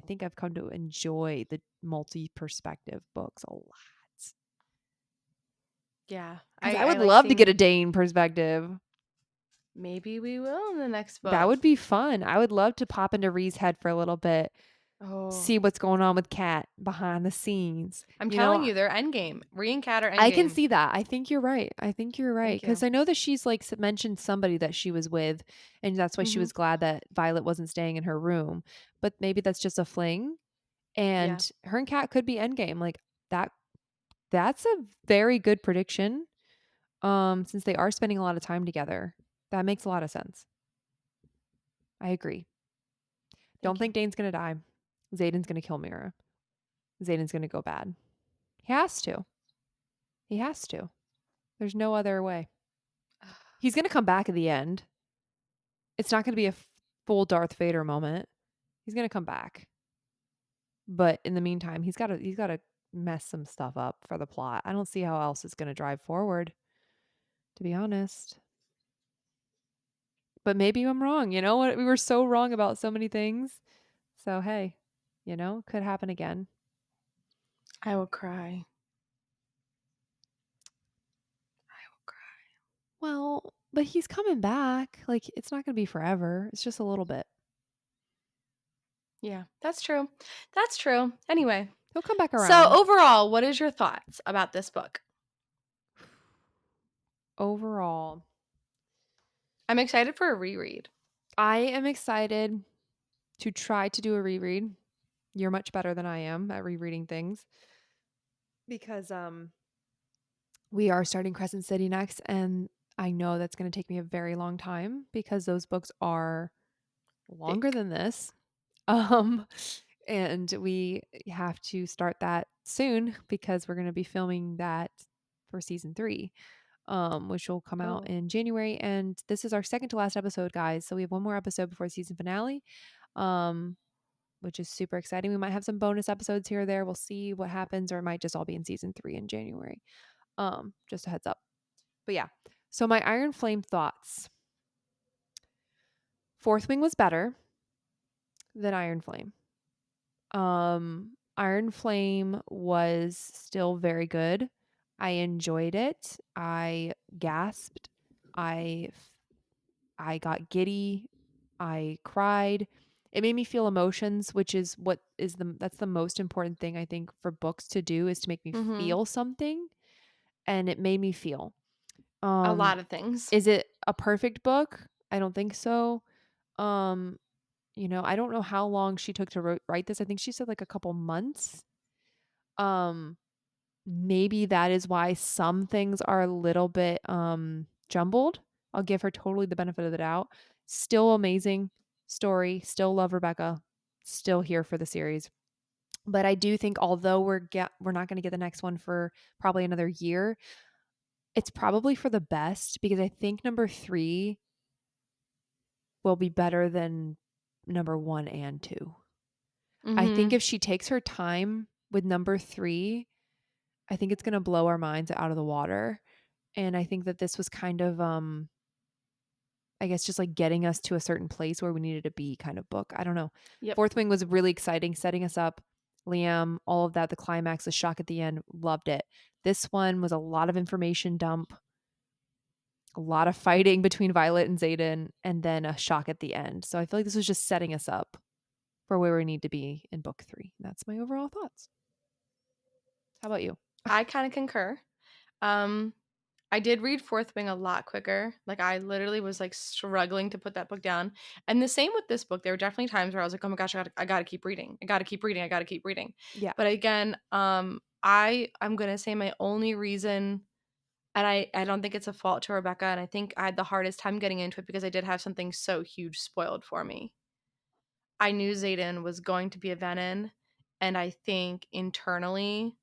[SPEAKER 1] think I've come to enjoy the multi-perspective books a lot
[SPEAKER 2] yeah.
[SPEAKER 1] because I
[SPEAKER 2] I
[SPEAKER 1] would
[SPEAKER 2] like
[SPEAKER 1] love to get a
[SPEAKER 2] seeing.
[SPEAKER 1] Dane perspective.
[SPEAKER 2] Maybe we will in the next
[SPEAKER 1] That
[SPEAKER 2] book.
[SPEAKER 1] would be fun. I would love to pop into Ree's head for a little bit,
[SPEAKER 2] Oh,
[SPEAKER 1] see what's going on with Kat behind the scenes.
[SPEAKER 2] I'm telling you, they're endgame. Ree and Cat are
[SPEAKER 1] I can
[SPEAKER 2] endgame.
[SPEAKER 1] see that. I think you're right. I think you're right
[SPEAKER 2] Thank
[SPEAKER 1] because
[SPEAKER 2] you.
[SPEAKER 1] I know that she's like mentioned somebody that she was with, and that's why she
[SPEAKER 2] Mm-hmm.
[SPEAKER 1] was glad that Violet wasn't staying in her room. But maybe that's just a fling,
[SPEAKER 2] Yeah,
[SPEAKER 1] and her and Kat could be endgame. Like that. That's a very good prediction. Since they are spending a lot of time together, that makes a lot of sense. I agree. Don't
[SPEAKER 2] thank you.
[SPEAKER 1] think Dane's gonna die. Zayden's gonna kill Mira. Zayden's gonna go bad. He has to. He has to. There's no other way. He's gonna come back at the end. It's not going to be a full Darth Vader moment. He's going to come back. But in the meantime, he's got to mess some stuff up for the plot. I don't see how else it's going to drive forward, to be honest. But maybe I'm wrong. You know what? We were so wrong about so many things. So hey, could happen again.
[SPEAKER 2] I will cry. I will cry.
[SPEAKER 1] Well, but he's coming back. Like it's not going to be forever. It's just a little bit.
[SPEAKER 2] Yeah, that's true. That's true. Anyway,
[SPEAKER 1] He'll come back
[SPEAKER 2] so
[SPEAKER 1] around.
[SPEAKER 2] overall, what is your thoughts about this book?
[SPEAKER 1] Overall,
[SPEAKER 2] I'm excited for a reread.
[SPEAKER 1] I am excited to try to do a reread. You're much better than I am at rereading things because we are starting Crescent City next and I know that's going to take me a very long time because those books are longer
[SPEAKER 2] Thick.
[SPEAKER 1] than this. Um and we have to start that soon because we're going to be filming that for season 3, which will come out
[SPEAKER 2] Oh,
[SPEAKER 1] in January, and this is our second to last episode, guys, so we have one more episode before season finale. um which is super exciting. We might have some bonus episodes here or there. We'll see what happens, or it might just all be in season 3 in January. Just a heads up. But yeah. So my Iron Flame thoughts. Fourth Wing was better than Iron Flame. Iron Flame was still very good. I enjoyed it. I gasped. I I got giddy. I cried. It made me feel emotions, which is what is that's the most important thing I think for books to do is to make me
[SPEAKER 2] Mhm.
[SPEAKER 1] feel something, and it made me feel.
[SPEAKER 2] A
[SPEAKER 1] Um
[SPEAKER 2] lot of things.
[SPEAKER 1] is it a perfect book? I don't think so. Um I don't know how long she took to write this. I think she said like a couple months. Um Maybe that is why some things are a little bit jumbled. I'll give her totally the benefit of the doubt. Still amazing story, still love Rebecca, still here for the series. But I do think although we're not going to get the next one for probably another year, it's probably for the best because I think number 3 will be better than number 1 and 2. I think
[SPEAKER 2] Mhm.
[SPEAKER 1] if she takes her time with number 3, I think it's going to blow our minds out of the water. And I think that this was kind of, I guess, just like getting us to a certain place where we needed to be kind of book. I don't know.
[SPEAKER 2] Yep.
[SPEAKER 1] Fourth Wing was really exciting, setting us up. Liam, all of that, the climax, the shock at the end, loved it. This one was a lot of information dump, a lot of fighting between Violet and Zaden, and then a shock at the end. So I feel like this was just setting us up for where we need to be in book 3. That's my overall thoughts. How about you?
[SPEAKER 2] I kind of concur. Um, I did read Fourth Wing a lot quicker. Like I literally was like struggling to put that book down. And the same with this book. There were definitely times where I was like, "Oh my gosh, I gotta keep reading. I gotta keep reading. I gotta keep reading."
[SPEAKER 1] Yeah.
[SPEAKER 2] But again, I'm gonna say my only reason, and I don't think it's a fault to Rebecca, and I think I had the hardest time getting into it because I did have something so huge spoiled for me. I knew Zayden was going to be a Venin, and I think internally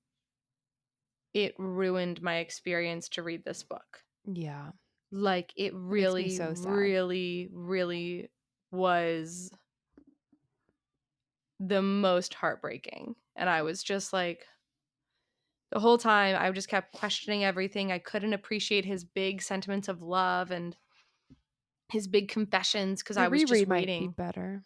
[SPEAKER 2] it ruined my experience to read this book.
[SPEAKER 1] Yeah.
[SPEAKER 2] Like, it
[SPEAKER 1] It makes me
[SPEAKER 2] really,
[SPEAKER 1] so sad.
[SPEAKER 2] really, really was the most heartbreaking, and I was just like the whole time, I just kept questioning everything. I couldn't appreciate his big sentiments of love and his big confessions because I
[SPEAKER 1] Your
[SPEAKER 2] was just
[SPEAKER 1] reread might be
[SPEAKER 2] waiting.
[SPEAKER 1] better.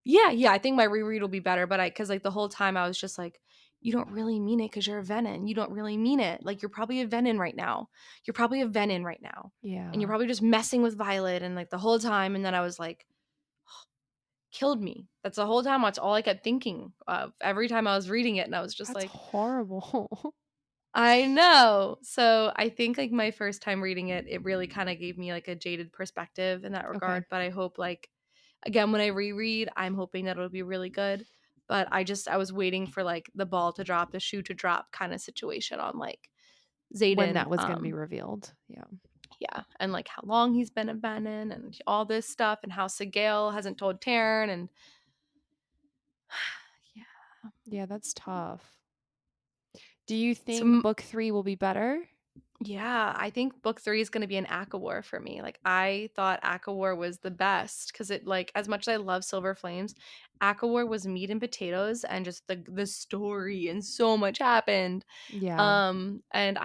[SPEAKER 2] Yeah, yeah, I think my reread will be better, but because like, the whole time I was just like, "You don't really mean it because 'cause you're a Venin. You don't really mean it. Like, you're probably a Venin right now. You're probably a Venin right now, and you're
[SPEAKER 1] Yeah.
[SPEAKER 2] probably just messing with Violet," and, like, the whole time, and then I was like, "Killed me." That's the whole time, that's all I kept thinking of every time I was reading it, and I was just
[SPEAKER 1] That's
[SPEAKER 2] like,
[SPEAKER 1] horrible.
[SPEAKER 2] I know. So, I think, like, my first time reading it, it really kinda gave me, like, a jaded perspective in that
[SPEAKER 1] Okay.
[SPEAKER 2] regard, but I hope, like, again, when I reread, I'm hoping that it'll be really good. But I was waiting for like the ball to drop, the shoe to drop kind of situation on like
[SPEAKER 1] When
[SPEAKER 2] Zaden.
[SPEAKER 1] that was gonna be revealed. Yeah.
[SPEAKER 2] Yeah, and like how long he's been a Benin and all this stuff, and how Sigale hasn't told Taryn, and yeah.
[SPEAKER 1] Yeah, that's tough. Do you
[SPEAKER 2] So
[SPEAKER 1] think book 3 will be better?
[SPEAKER 2] yeah, I think book 3 is gonna be an Akawar for me. Like, I thought Akawar was the best because it like, as much as I love Silver Flames, Akawar was meat and potatoes and just the story and so much happened.
[SPEAKER 1] Yeah.
[SPEAKER 2] And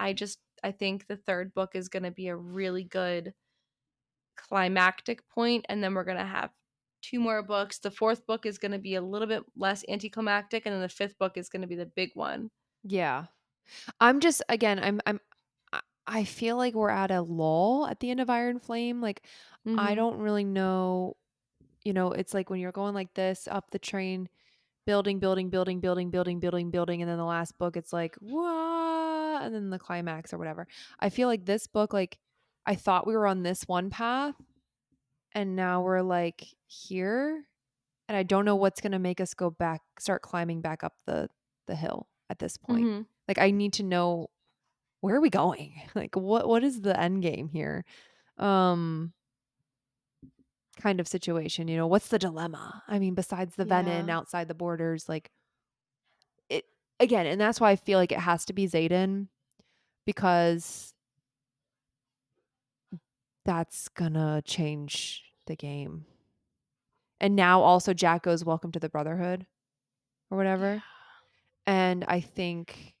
[SPEAKER 2] I think the 3rd book is gonna be a really good climactic point, and then we're gonna have 2 more books. The 4th book is gonna be a little bit less anticlimactic, and then the 5th book is gonna be the big one.
[SPEAKER 1] Yeah. I'm just again, I feel like we're at a lull at the end of Iron Flame. Like I
[SPEAKER 2] Mhm.
[SPEAKER 1] don't really know, it's like when you're going like this up the train, building, building, building, building, building, building, building, and then the last book it's like, "Whoa," and then the climax or whatever. I feel like this book, like I thought we were on this one path and now we're like here. And I don't know what's gonna make us go back start climbing back up the hill at this point.
[SPEAKER 2] Mhm.
[SPEAKER 1] Like, I need to know where are we going? Like, what is the end game here? Um, kind of situation, what's the dilemma? I mean, besides the venom
[SPEAKER 2] Yeah.
[SPEAKER 1] outside the borders, like, it again, and that's why I feel like it has to be Zaden because that's gonna change the game. And now also Jack goes, "Welcome to the Brotherhood," or whatever,
[SPEAKER 2] Yeah.
[SPEAKER 1] and I think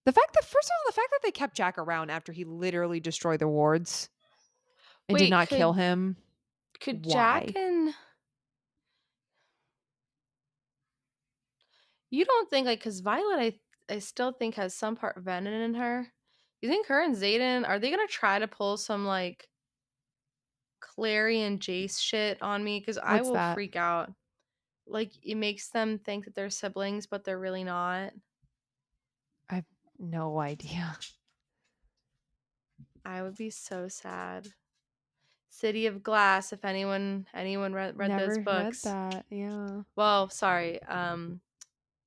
[SPEAKER 1] the fact that first of all, the fact that they kept Jack around after he literally destroyed the wards and did
[SPEAKER 2] Wait,
[SPEAKER 1] not kill him,
[SPEAKER 2] could Jack
[SPEAKER 1] why?
[SPEAKER 2] and you don't think, like, because Violet, I still think has some part venom in her. You think her and Zaden are they gonna try to pull some like Clary and Jace shit on me? Because I
[SPEAKER 1] What's
[SPEAKER 2] will
[SPEAKER 1] that?
[SPEAKER 2] freak out. Like it makes them think that they're siblings, but they're really not.
[SPEAKER 1] I have no idea.
[SPEAKER 2] I would be so sad. City of Glass, if anyone read those
[SPEAKER 1] Never read
[SPEAKER 2] books.
[SPEAKER 1] that. Yeah.
[SPEAKER 2] Well, sorry.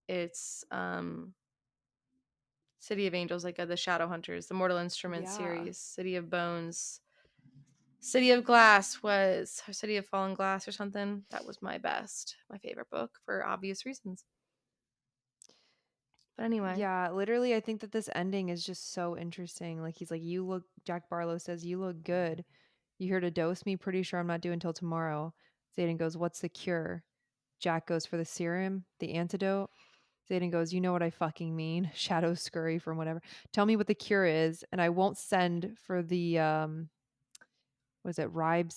[SPEAKER 2] It's City of Angels, like the Shadow Hunters, the Mortal Instruments
[SPEAKER 1] Yeah.
[SPEAKER 2] series, City of Bones. City of Glass was or City of Fallen Glass or something. That was my favorite book for obvious reasons. But anyway,
[SPEAKER 1] Yeah, literally, I think that this ending is just so interesting. Like he's like, "You look." Jack Barlow says, "You look good. You here to dose me? Pretty sure I'm not due until tomorrow." Zayden goes, "What's the cure?" Jack goes for the serum, the antidote. Zayden goes, "You know what I fucking mean." Shadows scurry from whatever. "Tell me what the cure is, and I won't send for the what is it,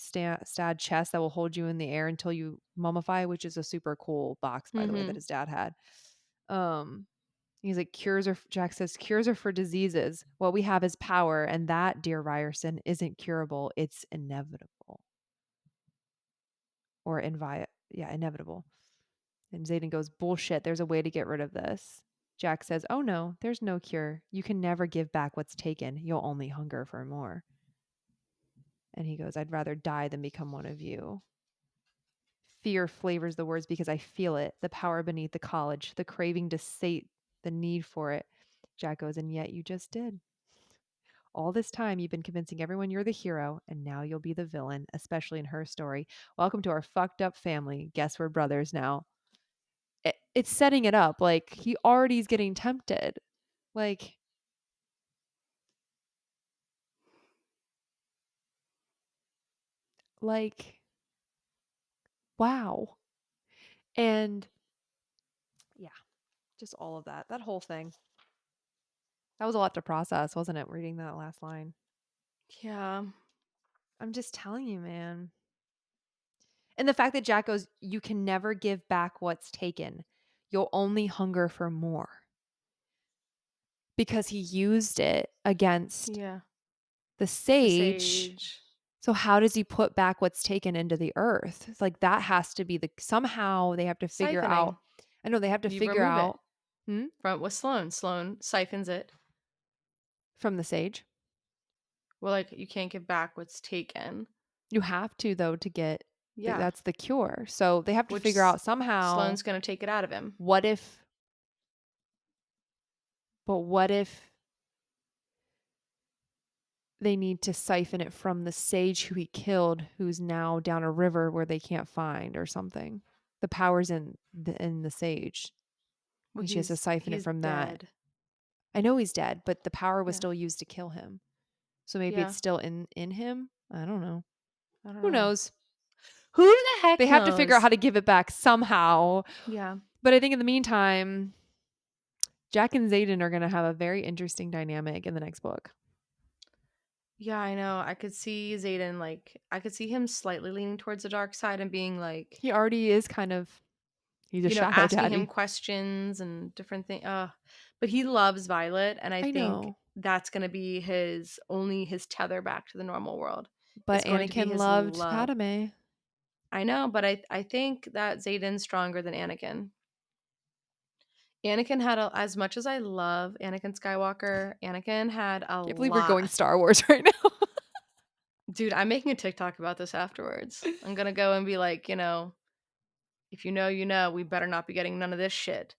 [SPEAKER 1] Stad chest that will hold you in the air until you mummify," which is a super cool box, by the way, that
[SPEAKER 2] mm-hmm.
[SPEAKER 1] his dad had. Um, he's like, Jack says, cures are for diseases. What we have is power, and that, dear Ryerson, isn't curable. It's inevitable. Or inevitable. And Zayden goes, bullshit. There's a way to get rid of this. Jack says, oh no, there's no cure. You can never give back what's taken. You'll only hunger for more. And he goes, I'd rather die than become one of you. Fear flavors the words because I feel it. The power beneath the college, the craving to sate, the need for it. Jack goes, and yet you just did. All this time, you've been convincing everyone you're the hero, and now you'll be the villain, especially in her story. Welcome to our fucked up family. Guess we're brothers now. It's setting it up. Like, he already is getting tempted. Like, like, wow. And yeah, just all of that. That whole thing. That was a lot to process, wasn't it? Reading that last line.
[SPEAKER 2] Yeah.
[SPEAKER 1] I'm just telling you, man. And the fact that Jack goes, you can never give back what's taken. You'll only hunger for more. Because he used it against
[SPEAKER 2] Yeah.
[SPEAKER 1] the
[SPEAKER 2] The
[SPEAKER 1] sage.
[SPEAKER 2] Sage.
[SPEAKER 1] So how does he put back what's taken into the earth? It's like that has to be somehow they have to figure out.
[SPEAKER 2] Siphoning.
[SPEAKER 1] I know they have to
[SPEAKER 2] You
[SPEAKER 1] figure
[SPEAKER 2] remove it
[SPEAKER 1] out hmm,
[SPEAKER 2] from with Sloane. Sloane siphons it.
[SPEAKER 1] from the sage.
[SPEAKER 2] Well, like you can't give back what's taken.
[SPEAKER 1] You have to though to get
[SPEAKER 2] Yeah.
[SPEAKER 1] that's the cure. So they have to
[SPEAKER 2] Which
[SPEAKER 1] figure out somehow
[SPEAKER 2] Sloane's gonna take it out of him.
[SPEAKER 1] what if what if they need to siphon it from the sage who he killed, who's now down a river where they can't find or something. The power's in the sage,
[SPEAKER 2] Well,
[SPEAKER 1] and she has to siphon it
[SPEAKER 2] he's
[SPEAKER 1] from that.
[SPEAKER 2] dead.
[SPEAKER 1] I know he's dead, but the power was
[SPEAKER 2] Yeah.
[SPEAKER 1] still used to kill him. So maybe it's
[SPEAKER 2] Yeah.
[SPEAKER 1] still in him. I don't know.
[SPEAKER 2] I don't
[SPEAKER 1] Who
[SPEAKER 2] know.
[SPEAKER 1] knows?
[SPEAKER 2] Who the
[SPEAKER 1] They
[SPEAKER 2] heck
[SPEAKER 1] have to figure out
[SPEAKER 2] knows?
[SPEAKER 1] how to give it back somehow.
[SPEAKER 2] Yeah.
[SPEAKER 1] But I think in the meantime, Jack and Zaden are going to have a very interesting dynamic in the next book.
[SPEAKER 2] Yeah, I know. I could see Zaden like I could see him slightly leaning towards the dark side and being like,
[SPEAKER 1] He already is he's a shadow
[SPEAKER 2] asking him
[SPEAKER 1] daddy.
[SPEAKER 2] questions and different things. But he loves Violet, and I
[SPEAKER 1] I
[SPEAKER 2] think
[SPEAKER 1] know.
[SPEAKER 2] that's gonna be his tether back to the normal world. Is
[SPEAKER 1] But
[SPEAKER 2] going to be
[SPEAKER 1] Anakin
[SPEAKER 2] his
[SPEAKER 1] loved
[SPEAKER 2] love.
[SPEAKER 1] Padme.
[SPEAKER 2] I know, but I think that Zaden's stronger than Anakin. Anakin had as much as I love Anakin Skywalker, Anakin had a
[SPEAKER 1] Can't believe we're going
[SPEAKER 2] lot.
[SPEAKER 1] Star Wars right now.
[SPEAKER 2] Dude, I'm making a TikTok about this afterwards. I'm gonna go and be like, if you know, you know, we better not be getting none of this shit.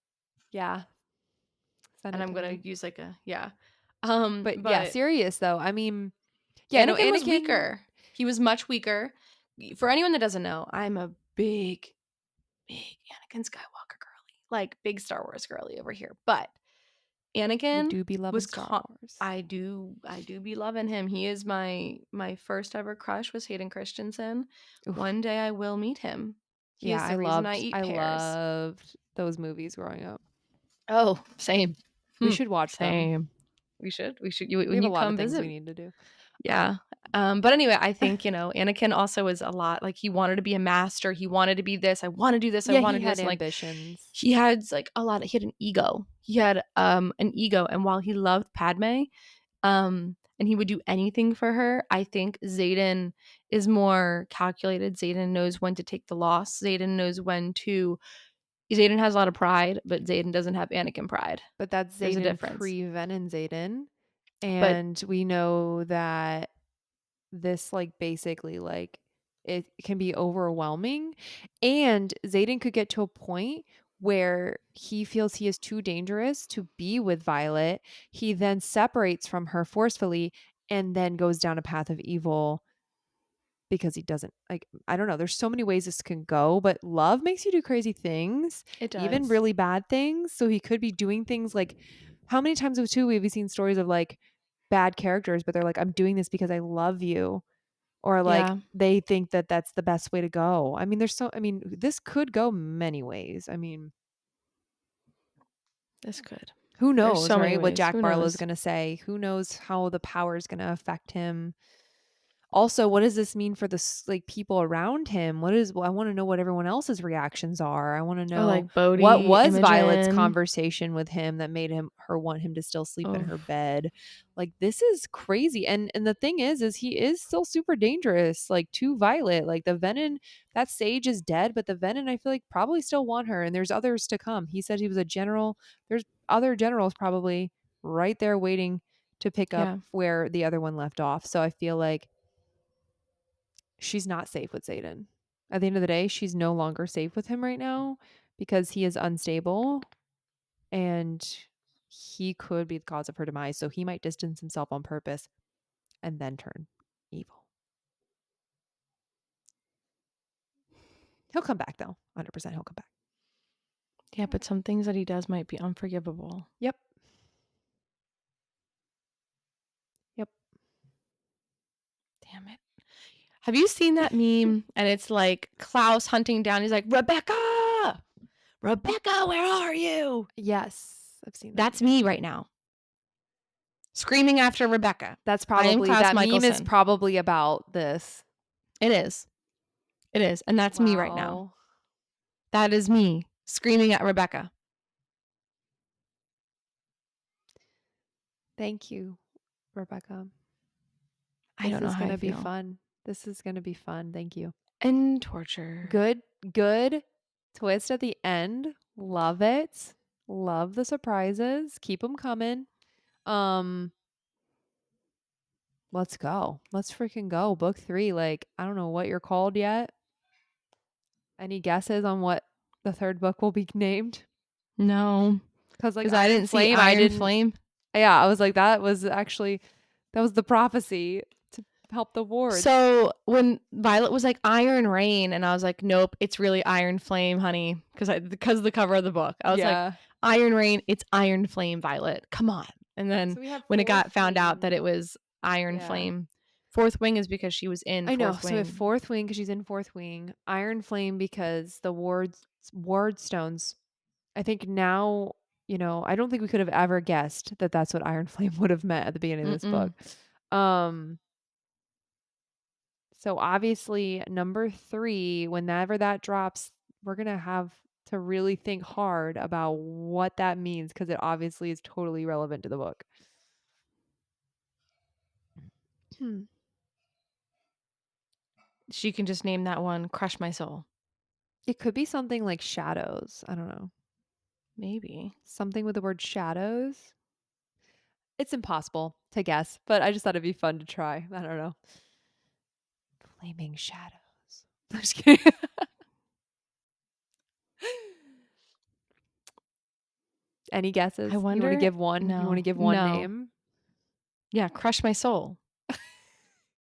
[SPEAKER 1] Yeah, send
[SPEAKER 2] And
[SPEAKER 1] it
[SPEAKER 2] I'm
[SPEAKER 1] to
[SPEAKER 2] gonna
[SPEAKER 1] me.
[SPEAKER 2] use like a yeah.
[SPEAKER 1] But yeah,
[SPEAKER 2] But
[SPEAKER 1] serious though. I mean, yeah, no,
[SPEAKER 2] Anakin was
[SPEAKER 1] Anakin.
[SPEAKER 2] weaker. He was much weaker. For anyone that doesn't know, I'm a big Anakin Skywalker girly. Like big Star Wars girly over here. But
[SPEAKER 1] You
[SPEAKER 2] Anakin
[SPEAKER 1] do be loving
[SPEAKER 2] was
[SPEAKER 1] Star Wars.
[SPEAKER 2] I do be loving him. He is my first ever crush was Hayden Christensen.
[SPEAKER 1] Oof.
[SPEAKER 2] One day I will meet him. He
[SPEAKER 1] Yeah,
[SPEAKER 2] is the reason I eat
[SPEAKER 1] I
[SPEAKER 2] pears.
[SPEAKER 1] loved those movies growing up.
[SPEAKER 2] Oh, same.
[SPEAKER 1] We should watch them.
[SPEAKER 2] Same. We should.
[SPEAKER 1] We
[SPEAKER 2] when
[SPEAKER 1] have a
[SPEAKER 2] you
[SPEAKER 1] lot of
[SPEAKER 2] come
[SPEAKER 1] things we
[SPEAKER 2] visit.
[SPEAKER 1] need to do.
[SPEAKER 2] Yeah. But anyway, I think, Anakin also is a lot like he wanted to be a master. He wanted to be this. I want to do this. I
[SPEAKER 1] Yeah,
[SPEAKER 2] want
[SPEAKER 1] he
[SPEAKER 2] to do
[SPEAKER 1] had
[SPEAKER 2] this. And like
[SPEAKER 1] ambitions.
[SPEAKER 2] he had like a lot of, he had an ego. He had an ego. And while he loved Padme, and he would do anything for her, I think Zaden is more calculated. Zaden knows when to take the loss. Zaden has a lot of pride, but Zaden doesn't have Anakin pride.
[SPEAKER 1] But that's
[SPEAKER 2] There's a
[SPEAKER 1] Zaden
[SPEAKER 2] difference.
[SPEAKER 1] pre-Venom Zaden.
[SPEAKER 2] But
[SPEAKER 1] And we know that this like basically like it can be overwhelming, and Zayden could get to a point where he feels he is too dangerous to be with Violet. He then separates from her forcefully and then goes down a path of evil because he doesn't like, I don't know, there's so many ways this can go, but love makes you do crazy things,
[SPEAKER 2] it
[SPEAKER 1] even
[SPEAKER 2] does.
[SPEAKER 1] really bad things. So he could be doing things like, how many times have too we've seen stories of like bad characters but they're like, I'm doing this because I love you, or like
[SPEAKER 2] Yeah,
[SPEAKER 1] they think that that's the best way to go. I mean, this could go many ways. I mean,
[SPEAKER 2] this could.
[SPEAKER 1] who
[SPEAKER 2] There's
[SPEAKER 1] knows,
[SPEAKER 2] so many
[SPEAKER 1] right? What
[SPEAKER 2] ways.
[SPEAKER 1] Jack
[SPEAKER 2] Who
[SPEAKER 1] Barlow's
[SPEAKER 2] knows?
[SPEAKER 1] going to say. Who knows how the power is going to affect him. Also, what does this mean for the like people around him? I want to know what everyone else's reactions are. I want to
[SPEAKER 2] Or
[SPEAKER 1] know
[SPEAKER 2] like
[SPEAKER 1] what
[SPEAKER 2] Bodhi,
[SPEAKER 1] was Violet's
[SPEAKER 2] Imogen.
[SPEAKER 1] conversation with him that made her want him to still sleep in
[SPEAKER 2] Oh,
[SPEAKER 1] her bed. Like this is crazy. And the thing is he is still super dangerous like to Violet. Like the Venom, that sage is dead, but the Venom I feel like probably still want her, and there's others to come. He said he was a general. There's other generals probably right there waiting to pick up
[SPEAKER 2] yeah.
[SPEAKER 1] where the other one left off. So I feel like she's not safe with Zaden. At the end of the day, she's no longer safe with him right now because he is unstable and he could be the cause of her demise. So he might distance himself on purpose and then turn evil. He'll come back though. 100% he'll come back.
[SPEAKER 2] Yeah, but some things that he does might be unforgivable.
[SPEAKER 1] Yep. Yep.
[SPEAKER 2] Damn it. Have you seen that meme? And it's like Klaus hunting down. He's like, Rebecca! Rebecca, where are you?
[SPEAKER 1] Yes. I've seen that
[SPEAKER 2] That's
[SPEAKER 1] meme.
[SPEAKER 2] me right now. Screaming after Rebecca.
[SPEAKER 1] That's
[SPEAKER 2] I am
[SPEAKER 1] probably,
[SPEAKER 2] Klaus
[SPEAKER 1] that meme is
[SPEAKER 2] Michelson.
[SPEAKER 1] probably about this.
[SPEAKER 2] It is. It is. And that's me right now.
[SPEAKER 1] Wow.
[SPEAKER 2] That is me screaming at Rebecca.
[SPEAKER 1] Thank you, Rebecca.
[SPEAKER 2] I
[SPEAKER 1] This
[SPEAKER 2] don't know
[SPEAKER 1] is
[SPEAKER 2] how
[SPEAKER 1] going
[SPEAKER 2] I
[SPEAKER 1] to be
[SPEAKER 2] feel.
[SPEAKER 1] fun. This is going to be fun. Thank you.
[SPEAKER 2] And torture.
[SPEAKER 1] Good twist at the end. Love it. Love the surprises. Keep them coming. Um, let's go. Let's freaking go. Book 3. Like, I don't know what you're called yet. Any guesses on what the third book will be named?
[SPEAKER 2] No.
[SPEAKER 1] Cuz like
[SPEAKER 2] Because I
[SPEAKER 1] Iron
[SPEAKER 2] didn't see
[SPEAKER 1] Flame, I
[SPEAKER 2] Iron
[SPEAKER 1] didn't.
[SPEAKER 2] Flame.
[SPEAKER 1] Yeah, I was like that was the prophecy to help the wards.
[SPEAKER 2] So when Violet was like Iron Rain, and I was like, nope, it's really Iron Flame, honey, because of the cover of the book. I was like,
[SPEAKER 1] Yeah.
[SPEAKER 2] Iron Rain, it's Iron Flame, Violet. Come on. And then
[SPEAKER 1] So we have
[SPEAKER 2] when it
[SPEAKER 1] fourth
[SPEAKER 2] got found out that
[SPEAKER 1] wing.
[SPEAKER 2] it was Iron
[SPEAKER 1] Yeah.
[SPEAKER 2] Flame, Fourth Wing is because she was in
[SPEAKER 1] I know.
[SPEAKER 2] Fourth
[SPEAKER 1] So we have
[SPEAKER 2] Wing.
[SPEAKER 1] fourth wing because she's in fourth wing. Iron Flame because the ward stones. I think now, I don't think we could have ever guessed that that's what Iron Flame would have meant at the beginning of this book.
[SPEAKER 2] Mm-mm.
[SPEAKER 1] Um, so obviously number 3, whenever that drops, we're gonna have to really think hard about what that means because it obviously is totally relevant to the book. Hmm.
[SPEAKER 2] She can just name that one Crush My Soul.
[SPEAKER 1] It could be something like shadows. I don't know.
[SPEAKER 2] Maybe.
[SPEAKER 1] Something with the word shadows. It's impossible to guess, but I just thought it'd be fun to try. I don't know. Flaming shadows. I'm just kidding. Any
[SPEAKER 2] I
[SPEAKER 1] guesses? You want to
[SPEAKER 2] wonder.
[SPEAKER 1] give one? You want to
[SPEAKER 2] No.
[SPEAKER 1] give one
[SPEAKER 2] No.
[SPEAKER 1] name?
[SPEAKER 2] Yeah, Crush My Soul.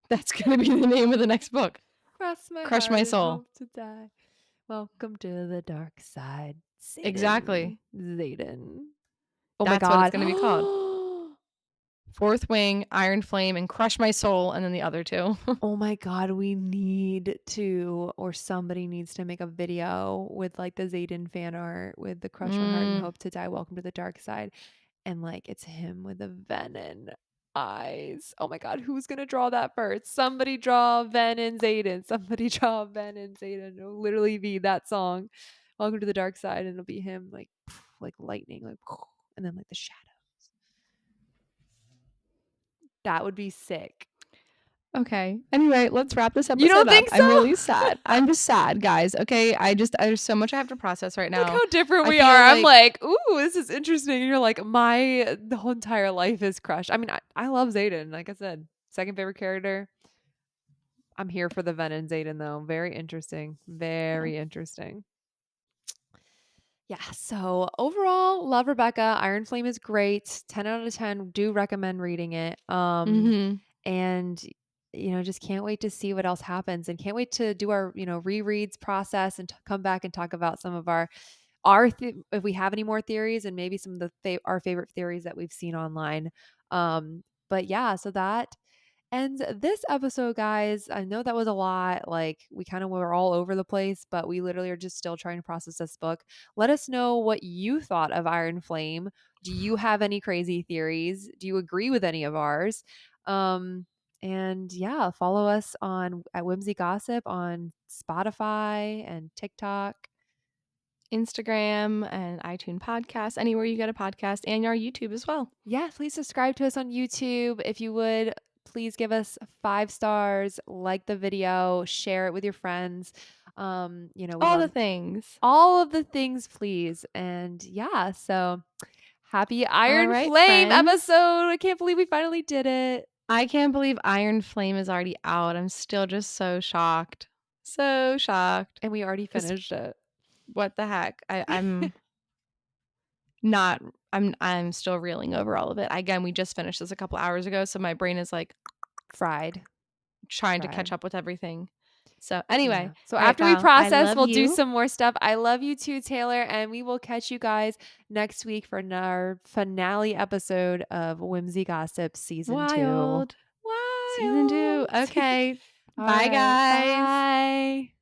[SPEAKER 2] That's going to be the name of the next book.
[SPEAKER 1] Cross my
[SPEAKER 2] Crush My
[SPEAKER 1] heart and
[SPEAKER 2] Soul.
[SPEAKER 1] hope to die. Welcome to the dark side.
[SPEAKER 2] Exactly.
[SPEAKER 1] Zaden. Oh my
[SPEAKER 2] That's what it's
[SPEAKER 1] god.
[SPEAKER 2] going to be called. Fourth Wing, Iron Flame, and Crush My Soul, and then the other two.
[SPEAKER 1] Oh my god, we need to, or somebody needs to make a video with like the Zaden fan art with the crush my heart and
[SPEAKER 2] Mm,
[SPEAKER 1] hope to die. Welcome to the dark side. And like it's him with a venom. eyes. Oh my god, who's gonna draw that first? Somebody draw Ben and Zaden. Somebody draw Ben and Zaden. It'll literally be that song. Welcome to the dark side, and it'll be him like lightning, like and then like the shadow. That would be sick.
[SPEAKER 2] Okay. Anyway, let's wrap this
[SPEAKER 1] You
[SPEAKER 2] episode
[SPEAKER 1] don't
[SPEAKER 2] up.
[SPEAKER 1] think
[SPEAKER 2] I'm
[SPEAKER 1] so?
[SPEAKER 2] really sad. I'm just sad, guys. Okay. There's so much I have to process right
[SPEAKER 1] Look
[SPEAKER 2] now.
[SPEAKER 1] how different
[SPEAKER 2] I
[SPEAKER 1] we are.
[SPEAKER 2] feel
[SPEAKER 1] I'm
[SPEAKER 2] like
[SPEAKER 1] like, ooh, this is interesting. And you're like, my the whole entire life is crushed. I mean, I love Zaden. Like I said, second favorite character. I'm here for the Ven and Zaden though. Very interesting.
[SPEAKER 2] yeah.
[SPEAKER 1] Very interesting. Yeah. So overall, love Rebecca. Iron Flame is great. 10 out of 10. Do recommend reading it.
[SPEAKER 2] Mhm.
[SPEAKER 1] And just can't wait to see what else happens and can't wait to do our, rereads process and come back and talk about some of if we have any more theories and maybe some of our favorite theories that we've seen online. But yeah, so that ends this episode, guys. I know that was a lot. Like, we kind of were all over the place, but we literally are just still trying to process this book. Let us know what you thought of Iron Flame. Do you have any crazy theories? Do you agree with any of ours? And yeah, follow us on at Whimsy Gossip on Spotify and TikTok.
[SPEAKER 2] Instagram and iTunes podcast, anywhere you get a podcast, and our YouTube as well.
[SPEAKER 1] Yeah, please subscribe to us on YouTube. If you would, please give us 5 stars, like the video, share it with your friends. We
[SPEAKER 2] All the
[SPEAKER 1] love
[SPEAKER 2] things.
[SPEAKER 1] all of the things, please. And yeah, so happy
[SPEAKER 2] All
[SPEAKER 1] Iron
[SPEAKER 2] right,
[SPEAKER 1] Flame
[SPEAKER 2] friends.
[SPEAKER 1] episode. I can't believe we finally did it.
[SPEAKER 2] I can't believe Iron Flame is already out. I'm still just so shocked. So shocked.
[SPEAKER 1] And we already
[SPEAKER 2] Because
[SPEAKER 1] finished it.
[SPEAKER 2] what the heck? I'm not I'm still reeling over all of it. Again, we just finished this a couple hours ago, so my brain is like
[SPEAKER 1] Fried.
[SPEAKER 2] trying to catch
[SPEAKER 1] Fried.
[SPEAKER 2] up with everything. So anyway,
[SPEAKER 1] Yeah. So
[SPEAKER 2] all right,
[SPEAKER 1] after we
[SPEAKER 2] Val, I
[SPEAKER 1] process,
[SPEAKER 2] love
[SPEAKER 1] we'll do
[SPEAKER 2] you.
[SPEAKER 1] some more stuff. I love you too, Taylor, and we will catch you guys next week for our finale episode of Whimsy Gossip season 2.
[SPEAKER 2] Wild. Season 2.
[SPEAKER 1] Wild.
[SPEAKER 2] Okay.
[SPEAKER 1] All
[SPEAKER 2] Bye
[SPEAKER 1] right.
[SPEAKER 2] guys.
[SPEAKER 1] Bye.